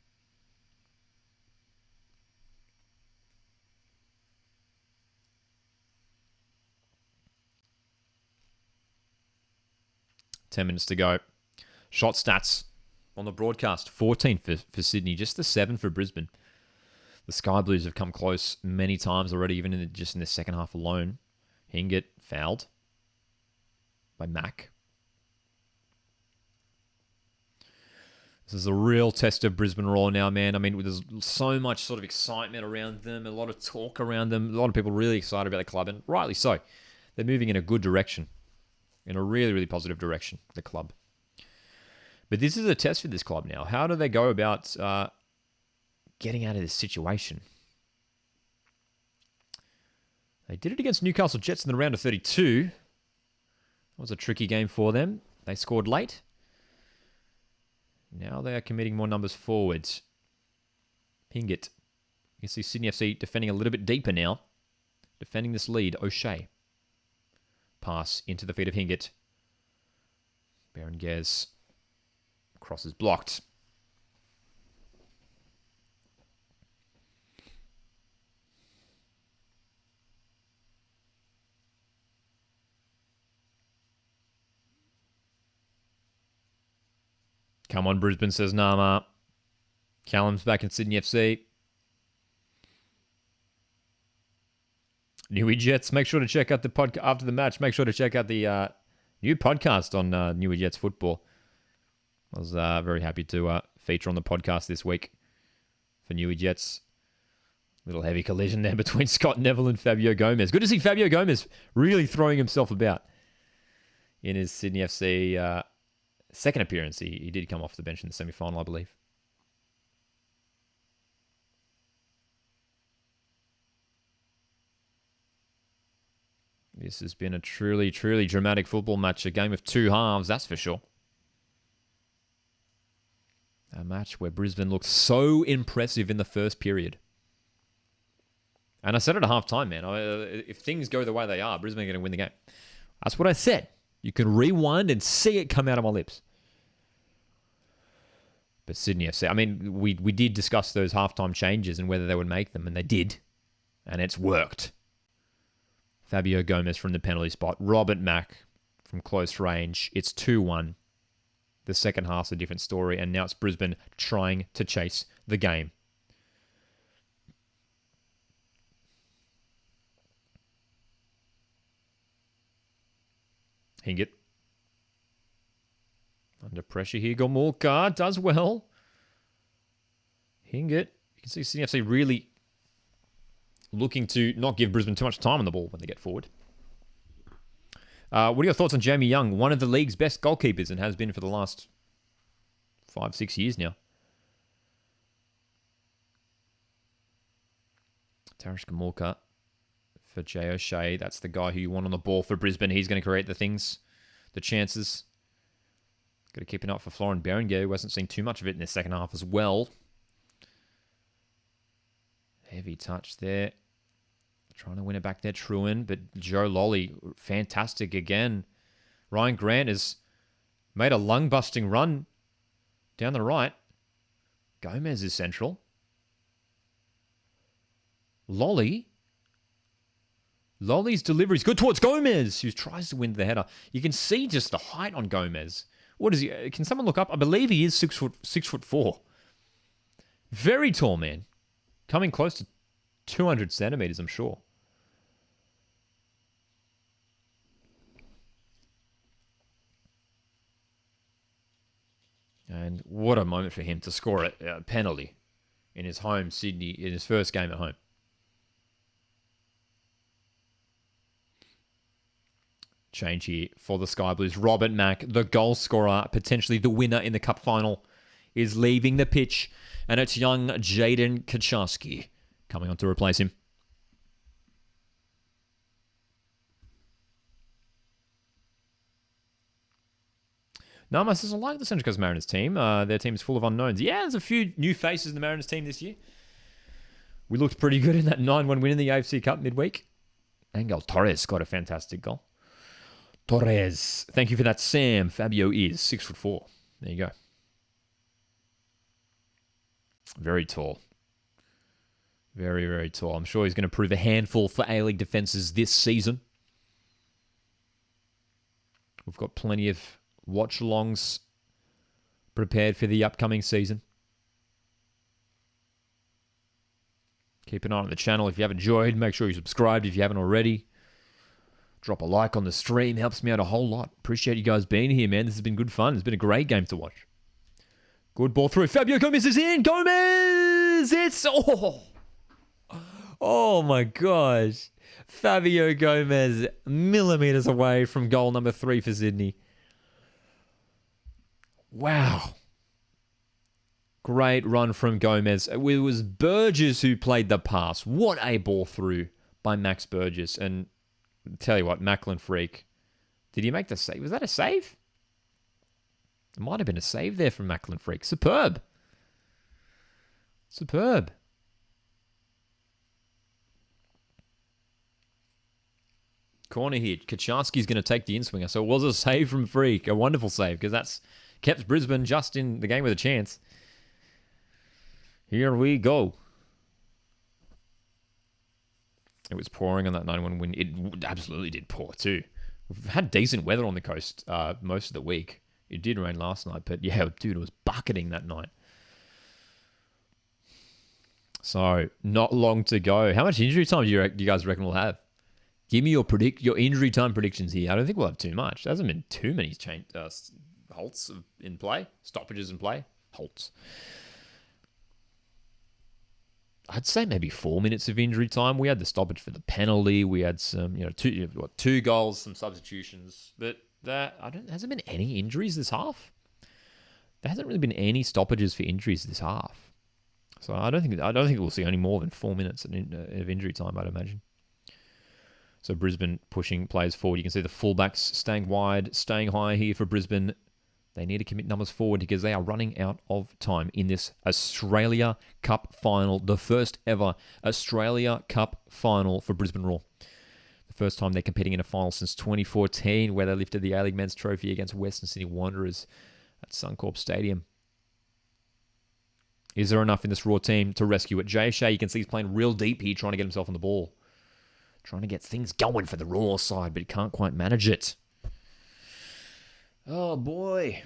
Ten minutes to go. Shot stats on the broadcast. 14 for Sydney, just the 7 for Brisbane. The Sky Blues have come close many times already, even just in the second half alone. Hingett fouled by Mack. This is a real test of Brisbane Roar now, man. I mean, there's so much sort of excitement around them, a lot of talk around them, a lot of people really excited about the club, and rightly so. They're moving in a good direction, in a really, really positive direction, the club. But this is a test for this club now. How do they go about getting out of this situation? They did it against Newcastle Jets in the round of 32. That was a tricky game for them. They scored late. Now they are committing more numbers forwards. Hingett. You can see Sydney FC defending a little bit deeper now. Defending this lead. O'Shea. Pass into the feet of Hingett. Berenguer's cross is blocked. Come on, Brisbane, says Nama. Callum's back in Sydney FC. Newey Jets, make sure to check out the podcast after the match. Make sure to check out the new podcast on Newey Jets football. I was very happy to feature on the podcast this week for Newey Jets. Little heavy collision there between Scott Neville and Fabio Gomez. Good to see Fabio Gomez really throwing himself about in his Sydney FC second appearance. He did come off the bench in the semi-final, I believe. This has been a truly, truly dramatic football match. A game of two halves, that's for sure. A match where Brisbane looked so impressive in the first period. And I said it at half-time, man. If things go the way they are, Brisbane are going to win the game. That's what I said. You can rewind and see it come out of my lips. But Sydney FC, I mean, we did discuss those halftime changes and whether they would make them, and they did. And it's worked. Fabio Gomez from the penalty spot. Robert Mack from close range. It's 2-1. The second half's a different story, and now it's Brisbane trying to chase the game. Hingett. Under pressure here. Gomulka does well. Hingett. You can see Sydney FC really looking to not give Brisbane too much time on the ball when they get forward. What are your thoughts on Jamie Young? One of the league's best goalkeepers and has been for the last 5-6 years now. Tarish Gomulka for Jay O'Shea. That's the guy who you want on the ball for Brisbane. He's going to create the chances. Got to keep an eye out for Florin Berenguer, who hasn't seen too much of it in the second half as well. Heavy touch there. Trying to win it back there, Truan. But Joe Lolly, fantastic again. Ryan Grant has made a lung-busting run down the right. Gomez is central. Lolly's delivery is good towards Gomez, who tries to win the header. You can see just the height on Gomez. What is he? Can someone look up? I believe he is 6'4". Very tall man. Coming close to 200 centimeters, I'm sure. And what a moment for him to score a penalty in his home Sydney, in his first game at home. Change here for the Sky Blues. Robert Mack, the goal scorer, potentially the winner in the cup final, is leaving the pitch. And it's young Jaden Kaczarski coming on to replace him. Namas doesn't like the Central Coast Mariners team. Their team is full of unknowns. Yeah, there's a few new faces in the Mariners team this year. We looked pretty good in that 9-1 win in the AFC Cup midweek. Angel Torres got a fantastic goal. Torres. Thank you for that, Sam. Fabio is 6'4". There you go. Very tall. Very, very tall. I'm sure he's going to prove a handful for A-League defences this season. We've got plenty of watch-alongs prepared for the upcoming season. Keep an eye on the channel. If you have enjoyed, make sure you subscribe if you haven't already. Drop a like on the stream. Helps me out a whole lot. Appreciate you guys being here, man. This has been good fun. It's been a great game to watch. Good ball through. Fabio Gomez is in. Gomez! It's... Oh my gosh. Fabio Gomez millimetres away from goal number 3 for Sydney. Wow. Great run from Gomez. It was Burgess who played the pass. What a ball through by Max Burgess. And I'll tell you what, Macklin Freak. Did he make the save? Was that a save? It might have been a save there from Macklin Freak. Superb. Superb. Corner here. Kaczarski's going to take the in-swinger. So it was a save from Freak. A wonderful save because that's kept Brisbane just in the game with a chance. Here we go. It was pouring on that 9-1 win. It absolutely did pour too. We've had decent weather on the coast most of the week. It did rain last night, but yeah, dude, it was bucketing that night. So, not long to go. How much injury time do you guys reckon we'll have? Give me your injury time predictions here. I don't think we'll have too much. There hasn't been too many halts in play, stoppages in play. Halts. I'd say maybe 4 minutes of injury time. We had the stoppage for the penalty. We had some, two goals, some substitutions. But hasn't been any injuries this half. There hasn't really been any stoppages for injuries this half. So I don't think we'll see any more than 4 minutes of injury time, I'd imagine. So Brisbane pushing players forward. You can see the fullbacks staying wide, staying high here for Brisbane. They need to commit numbers forward because they are running out of time in this Australia Cup final. The first ever Australia Cup final for Brisbane Roar. The first time they're competing in a final since 2014, where they lifted the A-League Men's Trophy against Western Sydney Wanderers at Suncorp Stadium. Is there enough in this Roar team to rescue it? Jay Shea, you can see he's playing real deep here, trying to get himself on the ball. Trying to get things going for the Roar side, but he can't quite manage it. Oh, boy.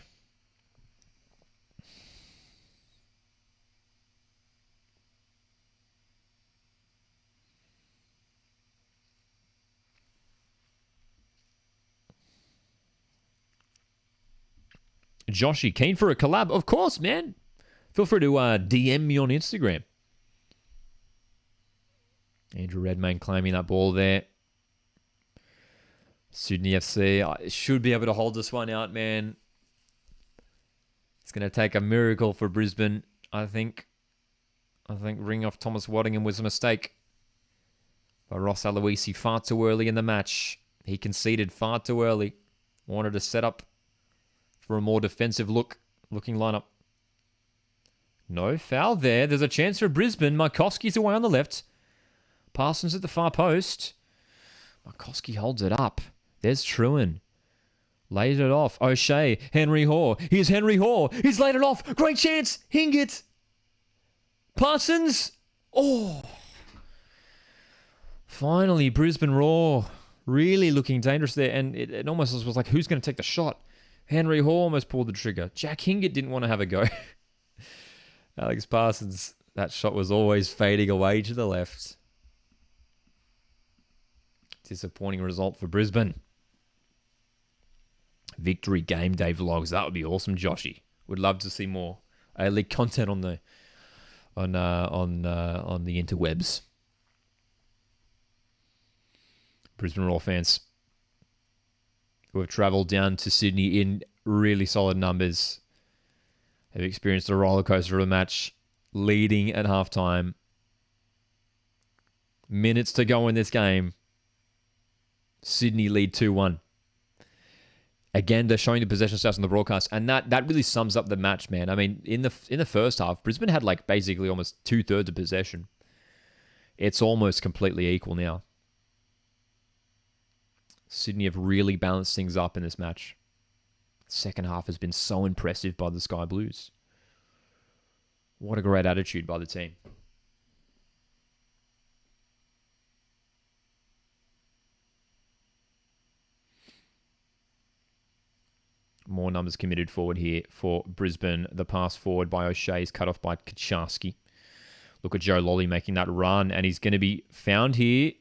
Joshy, keen for a collab? Of course, man. Feel free to DM me on Instagram. Andrew Redmayne claiming that ball there. Sydney FC should be able to hold this one out, man. It's going to take a miracle for Brisbane, I think. I think ringing off Thomas Waddingham was a mistake. But Ross Aloisi far too early in the match. He conceded far too early. Wanted to set up for a more defensive looking lineup. No foul there. There's a chance for Brisbane. Markowski's away on the left. Parsons at the far post. Markowski holds it up. There's Trewin. Laid it off. O'Shea. Henry Hoare. Here's Henry Hoare. He's laid it off. Great chance. Hingett. Parsons. Oh. Finally, Brisbane Roar really looking dangerous there. And it almost was like, who's going to take the shot? Henry Hoare almost pulled the trigger. Jack Hingett didn't want to have a go. Alex Parsons, that shot was always fading away to the left. Disappointing result for Brisbane. Victory game day vlogs. That would be awesome, Joshy. Would love to see more A-League content on the interwebs. Brisbane Roar fans who have travelled down to Sydney in really solid numbers have experienced a roller coaster of a match, leading at halftime. Minutes to go in this game. Sydney lead 2-1. Again, they're showing the possession stats on the broadcast, and that really sums up the match, man. I mean, in the first half, Brisbane had like basically almost 2/3 of possession. It's almost completely equal now. Sydney have really balanced things up in this match. Second half has been so impressive by the Sky Blues. What a great attitude by the team. More numbers committed forward here for Brisbane. The pass forward by O'Shea is cut off by Kacharski. Look at Joe Lolly making that run, and he's going to be found here.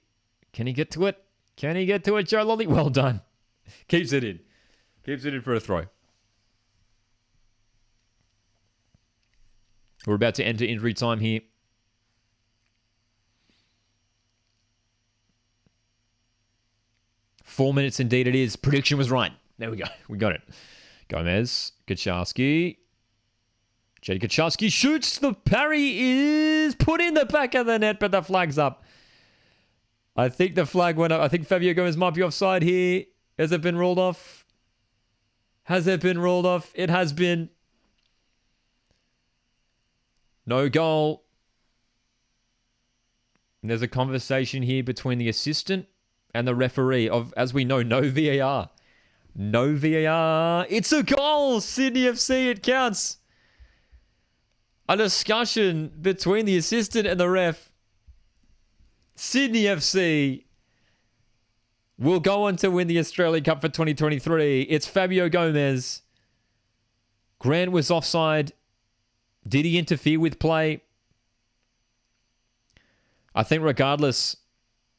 Can he get to it? Can he get to it, Joe Lolly? Well done. Keeps it in. Keeps it in for a throw. We're about to enter injury time here. Four minutes indeed it is. Prediction was right. There we go. We got it. Gomez, Kacharski. Jed Kacharski shoots. The parry is put in the back of the net, but the flag's up. I think the flag went up. I think Fabio Gomez might be offside here. Has it been ruled off? Has it been ruled off? It has been. No goal. And there's a conversation here between the assistant and the referee of, as we know, no VAR. No VAR. It's a goal. Sydney FC, it counts. A discussion between the assistant and the ref. Sydney FC will go on to win the Australia Cup for 2023. It's Fabio Gomez. Grant was offside. Did he interfere with play? I think regardless,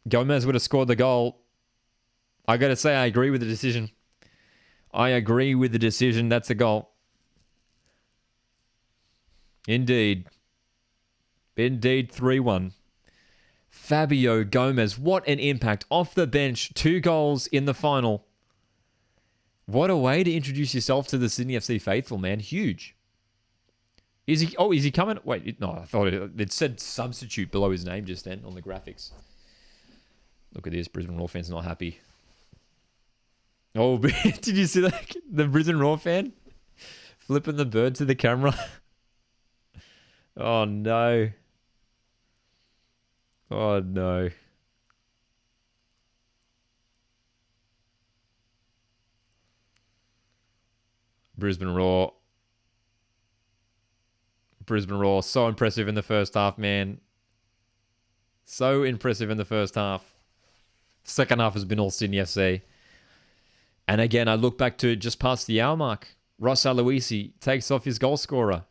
Gomez would have scored the goal. I got to say, I agree with the decision. I agree with the decision. That's a goal. Indeed. Indeed, 3-1. Fabio Gomez, what an impact. Off the bench, 2 goals in the final. What a way to introduce yourself to the Sydney FC faithful, man. Huge. Is he coming? Wait, no, I thought it said substitute below his name just then on the graphics. Look at this. Brisbane Roar fans not happy. Oh, did you see that? The Brisbane Roar fan flipping the bird to the camera. Oh, no. Oh, no. Brisbane Roar. Brisbane Roar, so impressive in the first half, man. So impressive in the first half. Second half has been all Sydney FC. And again, I look back to just past the hour mark. Ross Aloisi takes off his goal scorer.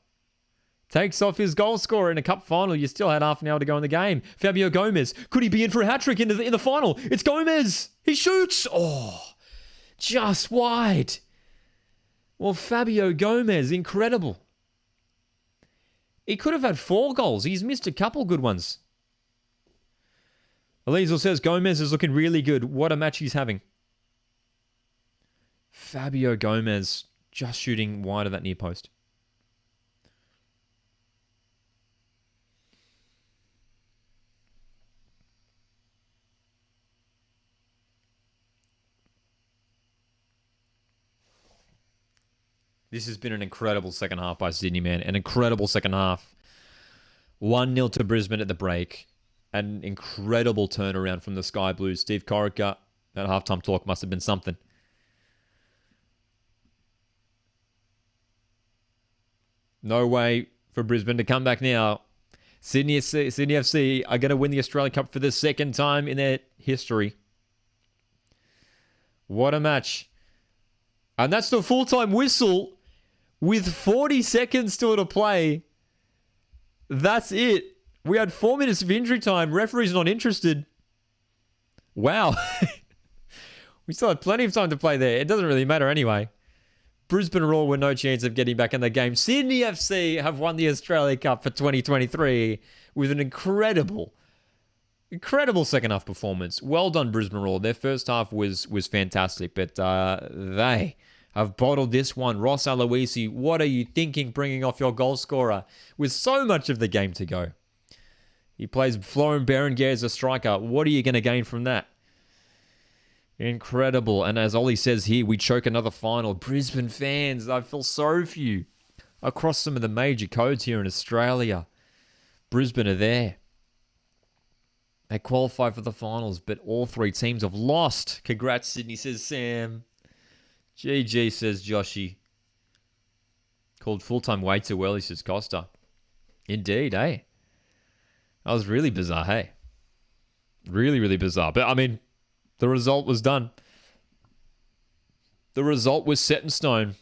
Takes off his goal scorer in a cup final. You still had half an hour to go in the game. Fabio Gomez. Could he be in for a hat-trick in the final? It's Gomez. He shoots. Oh, just wide. Well, Fabio Gomez, incredible. He could have had 4 goals. He's missed a couple good ones. Elizel says Gomez is looking really good. What a match he's having. Fabio Gomez just shooting wide of that near post. This has been an incredible second half by Sydney, man. An incredible second half. 1-0 to Brisbane at the break. An incredible turnaround from the Sky Blues. Steve Corica, that halftime talk must have been something. No way for Brisbane to come back now. Sydney FC are going to win the Australia Cup for the second time in their history. What a match. And that's the full-time whistle with 40 seconds still to play. That's it. We had 4 minutes of injury time. Referee's not interested. Wow. We still had plenty of time to play there. It doesn't really matter anyway. Brisbane Roar were no chance of getting back in the game. Sydney FC have won the Australia Cup for 2023 with an incredible second half performance. Well done, Brisbane Roar. Their first half was fantastic, but they have bottled this one. Ross Aloisi, what are you thinking bringing off your goal scorer with so much of the game to go? He plays Florian Berenguer as a striker. What are you going to gain from that? Incredible. And as Ollie says here, we choke another final. Brisbane fans, I feel sorry for you. Across some of the major codes here in Australia, Brisbane are there. They qualify for the finals, but all three teams have lost. Congrats, Sydney, says Sam. GG, says Joshy. Called full-time way too early, says Costa. Indeed, eh? That was really bizarre, hey? Really, really bizarre. But, I mean, the result was done. The result was set in stone.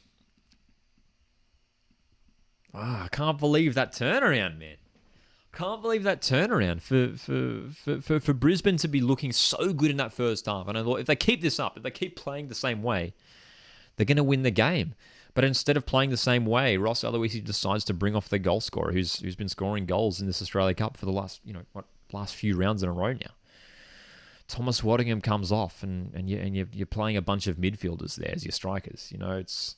I can't believe that turnaround, man. Can't believe that turnaround for Brisbane to be looking so good in that first half. And I thought, if they keep this up, if they keep playing the same way, they're going to win the game. But instead of playing the same way, Ross Aloisi decides to bring off the goal scorer who's been scoring goals in this Australia Cup for the last few rounds in a row now. Thomas Waddingham comes off, and you're playing a bunch of midfielders there as your strikers. You know, it's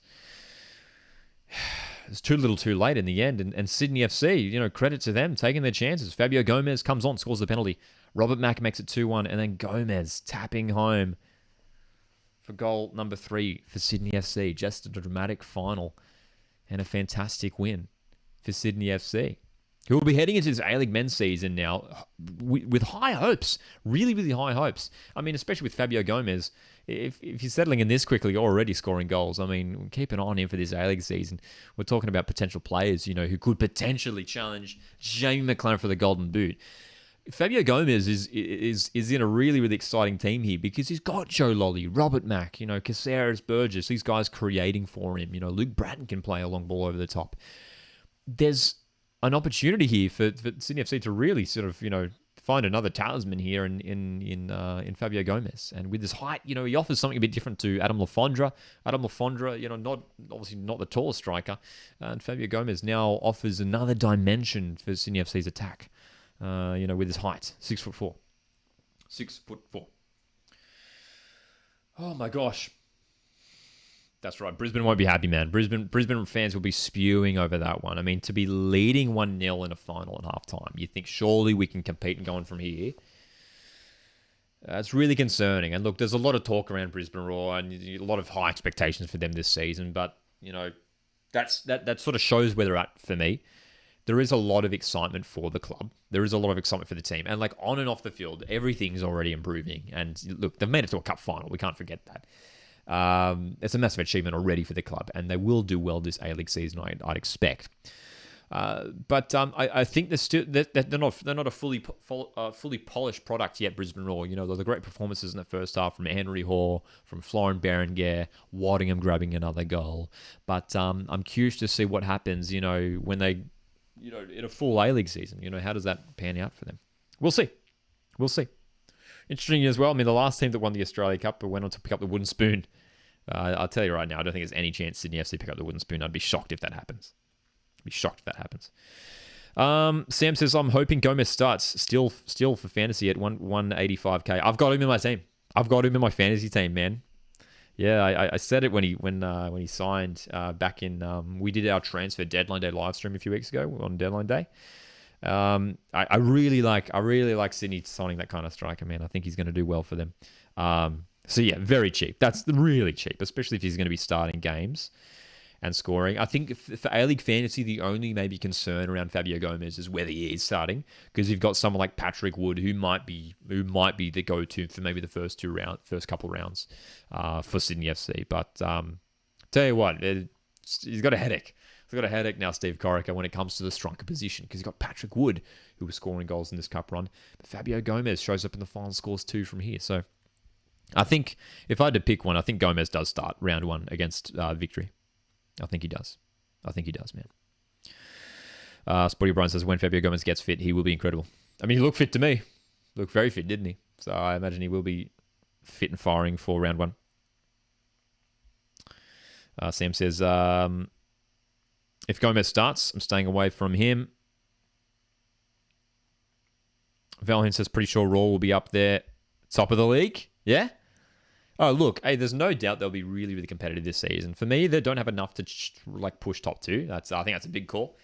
too little too late in the end. And Sydney FC, credit to them, taking their chances. Fabio Gomez comes on, scores the penalty. Robert Mack makes it 2-1, and then Gomez tapping home for goal number 3 for Sydney FC. Just a dramatic final and a fantastic win for Sydney FC, who will be heading into this A-League men's season now with high hopes. Really, really high hopes. I mean, especially with Fabio Gomez. If he's settling in this quickly, already scoring goals, I mean, keep an eye on him for this A-League season. We're talking about potential players, who could potentially challenge Jamie McLaren for the Golden Boot. Fabio Gomez is in a really, really exciting team here because he's got Joe Lolly, Robert Mack, Caceres, Burgess, these guys creating for him. Luke Bratton can play a long ball over the top. There's an opportunity here for Sydney FC to really sort of, find another talisman here in Fabio Gomez. And with his height, he offers something a bit different to Adam Lafondra. Adam Lafondra, obviously not the tallest striker. And Fabio Gomez now offers another dimension for Sydney FC's attack. With his height, 6'4". 6'4". Oh my gosh. That's right. Brisbane won't be happy, man. Brisbane fans will be spewing over that one. I mean, to be leading 1-0 in a final at halftime, you think surely we can compete and go on from here. It's really concerning. And look, there's a lot of talk around Brisbane Roar and a lot of high expectations for them this season. But that sort of shows where they're at for me. There is a lot of excitement for the club. There is a lot of excitement for the team. And on and off the field, everything's already improving. And look, they've made it to a cup final. We can't forget that. It's a massive achievement already for the club. And they will do well this A-League season, I'd expect. But I think they're not a fully polished product yet, Brisbane Roar. The great performances in the first half from Henry Hall, from Florian Berenguer, Waddingham grabbing another goal. But I'm curious to see what happens, when they... in a full A-League season, how does that pan out for them? We'll see. Interesting as well. I mean, the last team that won the Australia Cup went on to pick up the wooden spoon. I'll tell you right now, I don't think there's any chance Sydney FC pick up the wooden spoon. I'd be shocked if that happens. Sam says, I'm hoping Gomez starts still for fantasy at 185k. I've got him in my team. I've got him in my fantasy team, man. Yeah, I said it when he signed back in. We did our transfer deadline day live stream a few weeks ago on deadline day. I really like Sydney signing that kind of striker, man. I think he's going to do well for them. So yeah, very cheap. That's really cheap, especially if he's going to be starting games. and scoring. I think for A-League fantasy, the only maybe concern around Fabio Gomez is whether he is starting, because you've got someone like Patrick Wood who might be the go-to for maybe the first couple rounds for Sydney FC. But tell you what, he's got a headache. He's got a headache now, Steve Corica, when it comes to the striker position, because he's got Patrick Wood, who was scoring goals in this cup run. But Fabio Gomez shows up in the final scores too from here. So I think if I had to pick one, I think Gomez does start round one against Victory. I think he does. Man. Spotty O'Brien says, when Fabio Gomez gets fit, he will be incredible. I mean, he looked fit to me. Looked very fit, didn't he? So I imagine he will be fit and firing for round one. Sam says, if Gomez starts, I'm staying away from him. Valhin says, pretty sure Roar will be up there, top of the league. Yeah? Oh, look, hey, there's no doubt they'll be really, really competitive this season. For me, they don't have enough to push top two. I think that's a big call.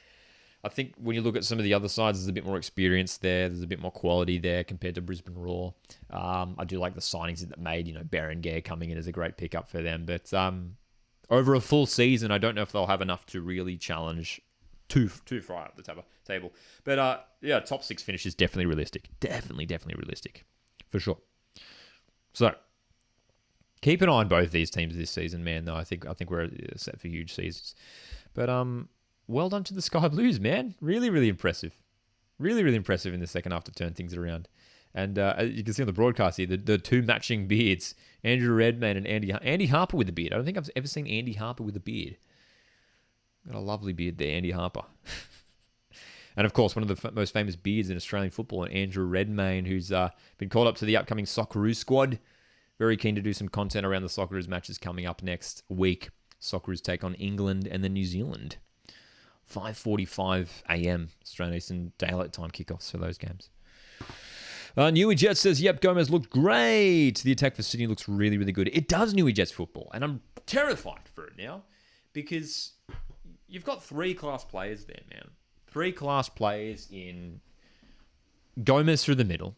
I think when you look at some of the other sides, there's a bit more experience there. There's a bit more quality there compared to Brisbane Roar. I do like the signings that made. Berenguer coming in as a great pickup for them. But over a full season, I don't know if they'll have enough to really challenge too far up the table. But top six finish is definitely realistic. Definitely realistic. For sure. So, keep an eye on both these teams this season, man. Though I think we're set for huge seasons. But well done to the Sky Blues, man. Really, really impressive. Really, really impressive in the second half to turn things around. And as you can see on the broadcast here, the two matching beards, Andrew Redmayne and Andy Harper with a beard. I don't think I've ever seen Andy Harper with a beard. Got a lovely beard there, Andy Harper. And of course, one of the most famous beards in Australian football, Andrew Redmayne, who's been called up to the upcoming Socceroos squad. Very keen to do some content around the Socceroos matches coming up next week. Socceroos take on England and then New Zealand. 5:45 a.m. Australian Eastern Daylight Time kickoffs for those games. Newy Jet says, yep, Gomez looked great. The attack for Sydney looks really, really good. It does, Newy Jets football. And I'm terrified for it now because you've got three class players there, man. Three class players in Gomez through the middle.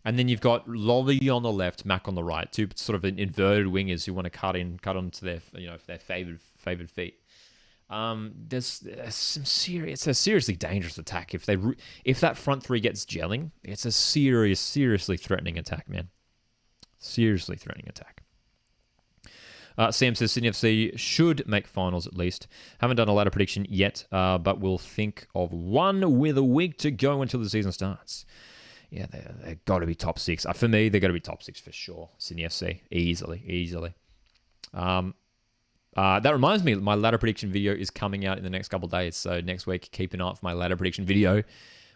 And then you've got Lolly on the left, Mac on the right. Two sort of inverted wingers who want to cut onto their, their favored feet. There's some serious. It's a seriously dangerous attack. If that front three gets gelling, it's a seriously threatening attack, man. Seriously threatening attack. Sam says Sydney FC should make finals at least. Haven't done a ladder prediction yet, but we'll think of one with a week to go until the season starts. Yeah, they've got to be top six. For me, they've got to be top six for sure. Sydney FC, easily. That reminds me, my ladder prediction video is coming out in the next couple of days. So next week, keep an eye out for my ladder prediction video,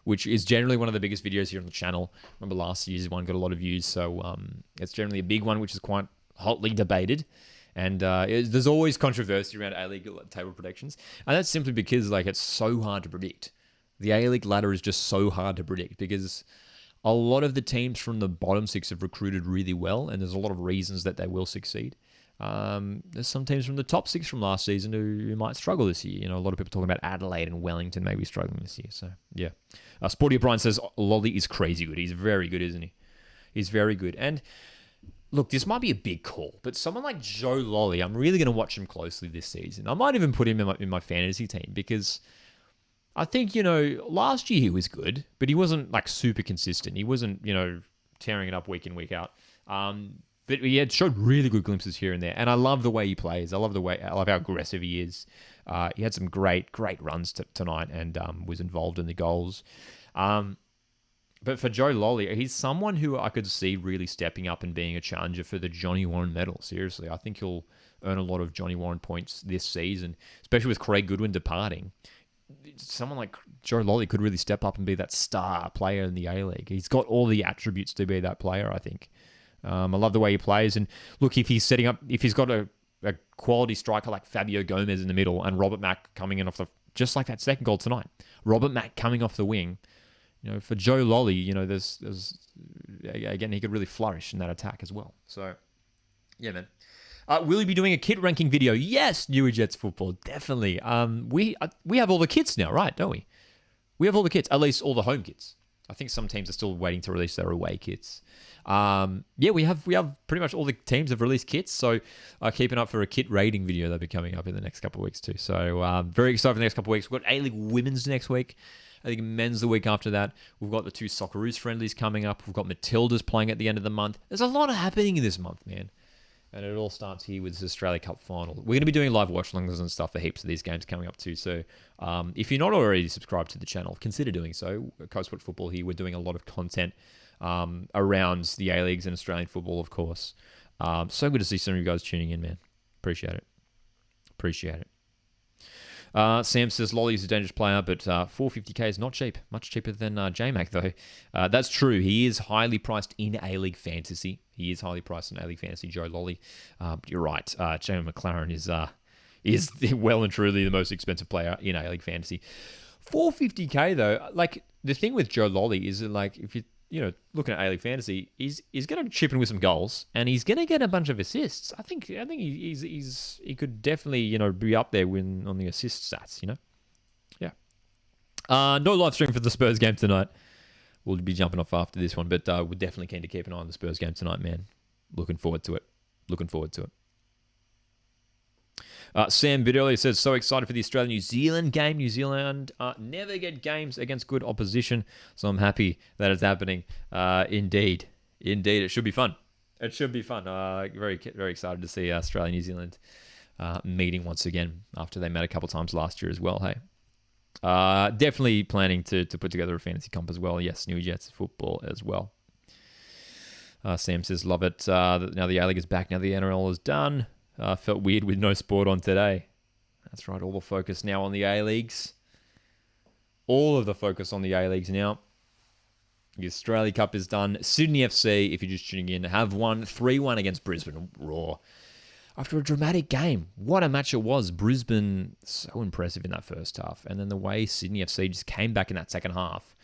which is generally one of the biggest videos here on the channel. Remember last year's one got a lot of views, so it's generally a big one, which is quite hotly debated. And there's always controversy around A-League table predictions. And that's simply because it's so hard to predict. The A-League ladder is just so hard to predict because a lot of the teams from the bottom six have recruited really well, and there's a lot of reasons that they will succeed. There's some teams from the top six from last season who might struggle this year. A lot of people talking about Adelaide and Wellington maybe struggling this year. So, yeah. Sporty O'Brien says, Lolly is crazy good. He's very good, isn't he? He's very good. And look, this might be a big call, but someone like Joe Lolly, I'm really going to watch him closely this season. I might even put him in my fantasy team because I think, last year he was good, but he wasn't super consistent. He wasn't, tearing it up week in, week out. But he had showed really good glimpses here and there. And I love the way he plays. I love how aggressive he is. He had some great runs tonight and was involved in the goals. But for Joe Lolly, he's someone who I could see really stepping up and being a challenger for the Johnny Warren medal. Seriously, I think he'll earn a lot of Johnny Warren points this season, especially with Craig Goodwin departing. Someone like Joe Lolly could really step up and be that star player in the A-League. He's got all the attributes to be that player, I think. I love the way he plays. And look, if he's got a quality striker like Fabio Gomez in the middle and Robert Mack coming in just like that second goal tonight, Robert Mack coming off the wing, for Joe Lolly, there's again, he could really flourish in that attack as well. So, yeah, man. Will you be doing a kit ranking video? Yes, Newy Jets football, definitely. We have all the kits now, right? Don't we? We have all the kits, at least all the home kits. I think some teams are still waiting to release their away kits. We have pretty much all the teams have released kits, so keep an eye for a kit rating video that'll be coming up in the next couple of weeks too. So very excited for the next couple of weeks. We've got A-League Women's next week. I think men's the week after that. We've got the 2 Socceroos friendlies coming up. We've got Matildas playing at the end of the month. There's a lot happening in this month, man. And it all starts here with this Australia Cup final. We're going to be doing live watch-alongs and stuff for heaps of these games coming up too. So if you're not already subscribed to the channel, consider doing so. Coastwood Football here, we're doing a lot of content around the A-Leagues and Australian football, of course. So good to see some of you guys tuning in, man. Appreciate it. Sam says Lolly's a dangerous player, but 450k is not cheap. Much cheaper than J-Mac, though. That's true. He is highly priced in A-League Fantasy. Joe Lolly. You're right. Jamie McLaren is well and truly the most expensive player in A-League Fantasy. 450k, though, like, the thing with Joe Lolly is that, like, if you looking at A-League Fantasy, he's going to chip in with some goals, and he's going to get a bunch of assists. I think he could definitely be up there on the assist stats. Yeah. No live stream for the Spurs game tonight. We'll be jumping off after this one, but we're definitely keen to keep an eye on the Spurs game tonight, man. Looking forward to it. Sam bit earlier says, so excited for the Australia-New Zealand game. New Zealand never get games against good opposition, so I'm happy that it's happening. Indeed, it should be fun. Very, very excited to see Australia-New Zealand meeting once again after they met a couple times last year as well. Hey, definitely planning to put together a fantasy comp as well. Yes, New Jets football as well. Sam says, love it. Now the A-League is back. Now the NRL is done. Felt weird with no sport on today. That's right. All the focus now on the A-Leagues. All of the focus on the A-Leagues now. The Australia Cup is done. Sydney FC, if you're just tuning in, have won 3-1 against Brisbane Roar. After a dramatic game. What a match it was. Brisbane, so impressive in that first half. And then the way Sydney FC just came back in that second half.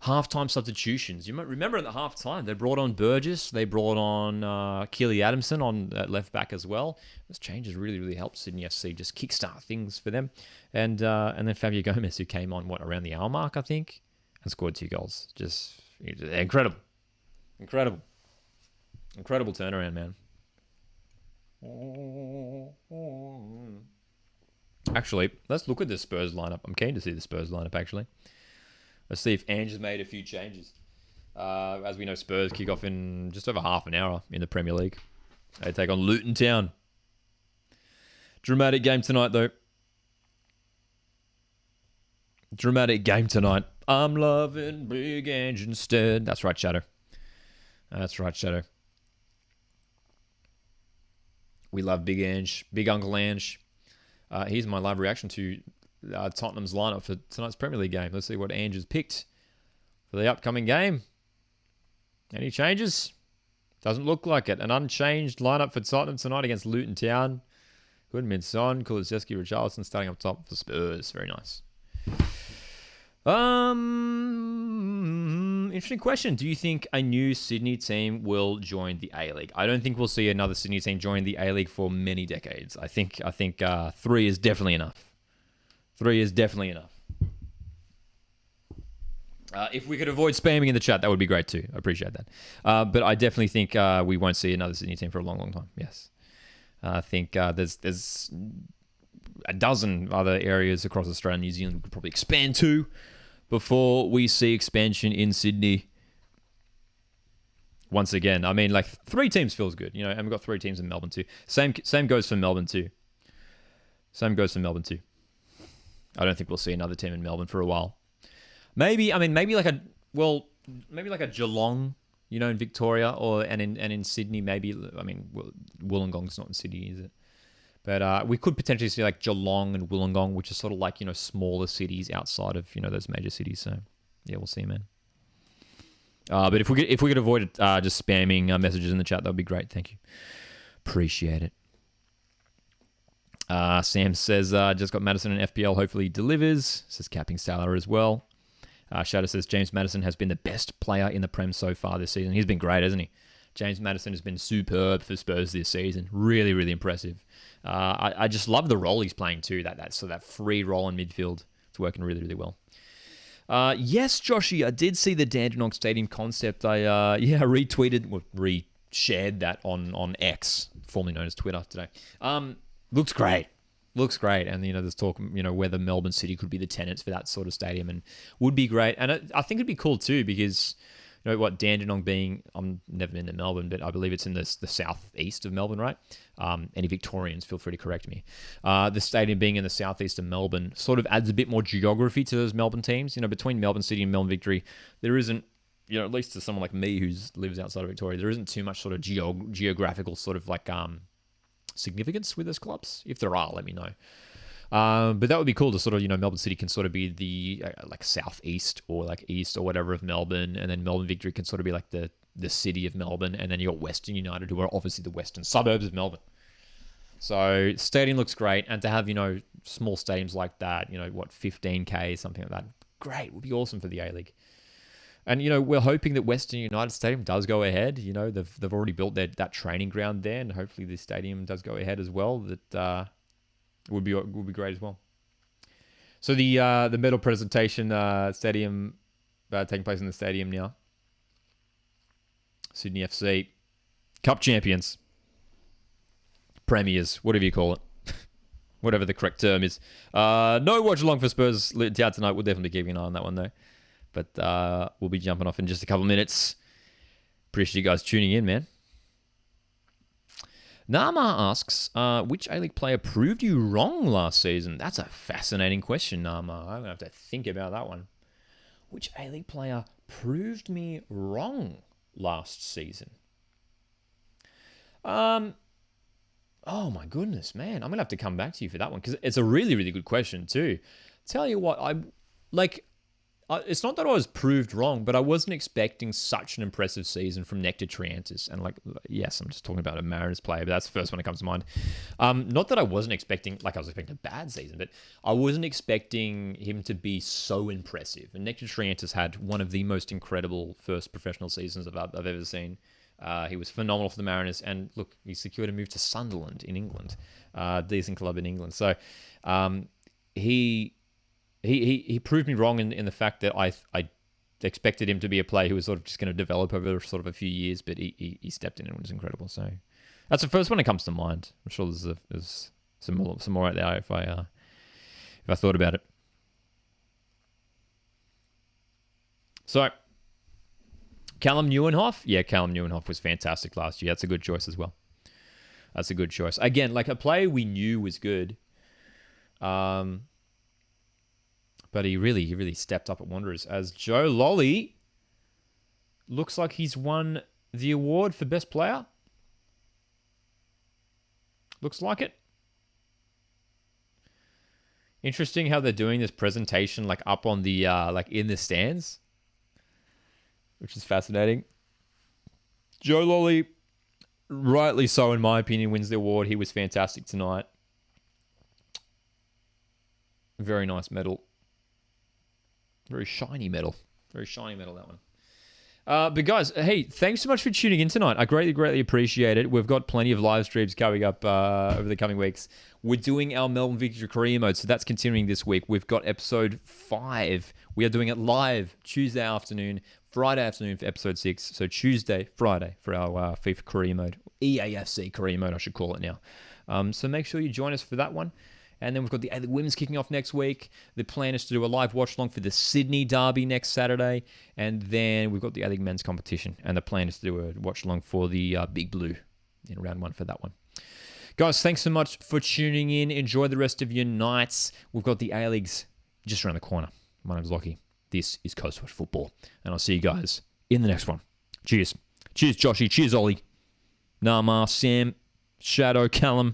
Half-time substitutions. You might remember at the half-time, they brought on Burgess. They brought on Keely Adamson on left back as well. Those changes really, really helped Sydney FC just kickstart things for them. And then Fabio Gomez, who came on, around the hour mark, I think, and scored 2 goals. Just incredible. Incredible turnaround, man. Actually, let's look at the Spurs lineup. I'm keen to see the Spurs lineup, actually. Let's see if Ange has made a few changes. As we know, Spurs kick off in just over half an hour in the Premier League. They take on Luton Town. Dramatic game tonight, though. I'm loving Big Ange instead. That's right, Shadow. We love Big Ange. Big Uncle Ange. Here's my live reaction to Tottenham's lineup for tonight's Premier League game. Let's see what Ange has picked for the upcoming game. Any changes? Doesn't look like it. An unchanged lineup for Tottenham tonight against Luton Town. Goodman, Son, Kulusevski, Richarlison starting up top for Spurs. Very nice. Interesting question. Do you think a new Sydney team will join the A-League? I don't think we'll see another Sydney team join the A-League for many decades. I think 3 is definitely enough. 3 is definitely enough. If we could avoid spamming in the chat, that would be great too. I appreciate that. But I definitely think we won't see another Sydney team for a long, long time. Yes. I think there's a dozen other areas across Australia and New Zealand we could probably expand to before we see expansion in Sydney. Once again, I mean, like 3 teams feels good, and we've got 3 teams in Melbourne too. Same goes for Melbourne too. I don't think we'll see another team in Melbourne for a while. Maybe like a Geelong, in Victoria, and in Sydney. Maybe Wollongong's not in Sydney, is it? But we could potentially see like Geelong and Wollongong, which is sort of like smaller cities outside of those major cities. So yeah, we'll see, man. But if we could avoid just spamming messages in the chat, that would be great. Thank you, appreciate it. Sam says, just got Madison in FPL. Hopefully he delivers. Says capping Salah as well. Shadow says, James Madison has been the best player in the Prem so far this season. He's been great, hasn't he? James Madison has been superb for Spurs this season. Really, really impressive. I just love the role he's playing too. That free role in midfield. It's working really, really well. Yes, Joshy, I did see the Dandenong Stadium concept. I reshared that on X, formerly known as Twitter today. Looks great. Looks great. And, there's talk, whether Melbourne City could be the tenants for that sort of stadium and would be great. And I think it'd be cool too because, Dandenong being, I'm never been to Melbourne, but I believe it's in the southeast of Melbourne, right? Any Victorians, feel free to correct me. The stadium being in the southeast of Melbourne sort of adds a bit more geography to those Melbourne teams. Between Melbourne City and Melbourne Victory, there isn't, at least to someone like me who lives outside of Victoria, there isn't too much sort of geographical sort of like significance with those clubs. If there are, let me know. But that would be cool to sort of, Melbourne City can sort of be the like southeast or like east or whatever of Melbourne, and then Melbourne Victory can sort of be like the city of Melbourne, and then you got Western United, who are obviously the western suburbs of Melbourne. So stadium looks great, and to have small stadiums like that, 15K, something like that, great, would be awesome for the A-League. And we're hoping that Western United Stadium does go ahead. They've already built that training ground there, and hopefully this stadium does go ahead as well. That would be great as well. So the medal presentation stadium taking place in the stadium now. Sydney FC, Cup champions, premiers, whatever you call it, whatever the correct term is. No Watchalong for Spurs out tonight. We'll definitely keep an eye on that one though. But we'll be jumping off in just a couple of minutes. Appreciate you guys tuning in, man. Nama asks, which A-League player proved you wrong last season? That's a fascinating question, Nama. I'm going to have to think about that one. Which A-League player proved me wrong last season? Oh my goodness, man. I'm going to have to come back to you for that one because it's a really, really good question too. Tell you what, it's not that I was proved wrong, but I wasn't expecting such an impressive season from Nectar Triantis. And yes, I'm just talking about a Mariners player, but that's the first one that comes to mind. Not that I wasn't expecting, I was expecting a bad season, but I wasn't expecting him to be so impressive. And Nectar Triantis had one of the most incredible first professional seasons I've ever seen. He was phenomenal for the Mariners, and look, he secured a move to Sunderland in England, decent club in England. So he proved me wrong in the fact that I expected him to be a player who was sort of just going to develop over sort of a few years, but he stepped in and was incredible. So that's the first one that comes to mind. I'm sure there's some more out there if I thought about it. So Callum Neuenhoff, yeah, Callum Neuenhoff was fantastic last year. That's a good choice as well. That's a good choice. Again, a player we knew was good. But he really stepped up at Wanderers as Joe Lolly looks like he's won the award for best player. Looks like it. Interesting how they're doing this presentation up on the in the stands, which is fascinating. Joe Lolly, rightly so in my opinion, wins the award. He was fantastic tonight. Very nice medal. Very shiny medal. Very shiny medal, that one. But guys, hey, thanks so much for tuning in tonight. I greatly appreciate it. We've got plenty of live streams coming up over the coming weeks. We're doing our Melbourne Victory career mode, so that's continuing this week. We've got episode 5. We are doing it live Tuesday afternoon, Friday afternoon for episode 6. So Tuesday, Friday for our FIFA career mode. EAFC career mode, I should call it now. So make sure you join us for that one. And then we've got the A-League Women's kicking off next week. The plan is to do a live watch-along for the Sydney Derby next Saturday. And then we've got the A-League Men's competition. And the plan is to do a watch-along for the Big Blue in round 1 for that one. Guys, thanks so much for tuning in. Enjoy the rest of your nights. We've got the A-Leagues just around the corner. My name's Lockie. This is Coast Watch Football. And I'll see you guys in the next one. Cheers. Cheers, Joshy. Cheers, Ollie. Nama, Sam, Shadow, Callum.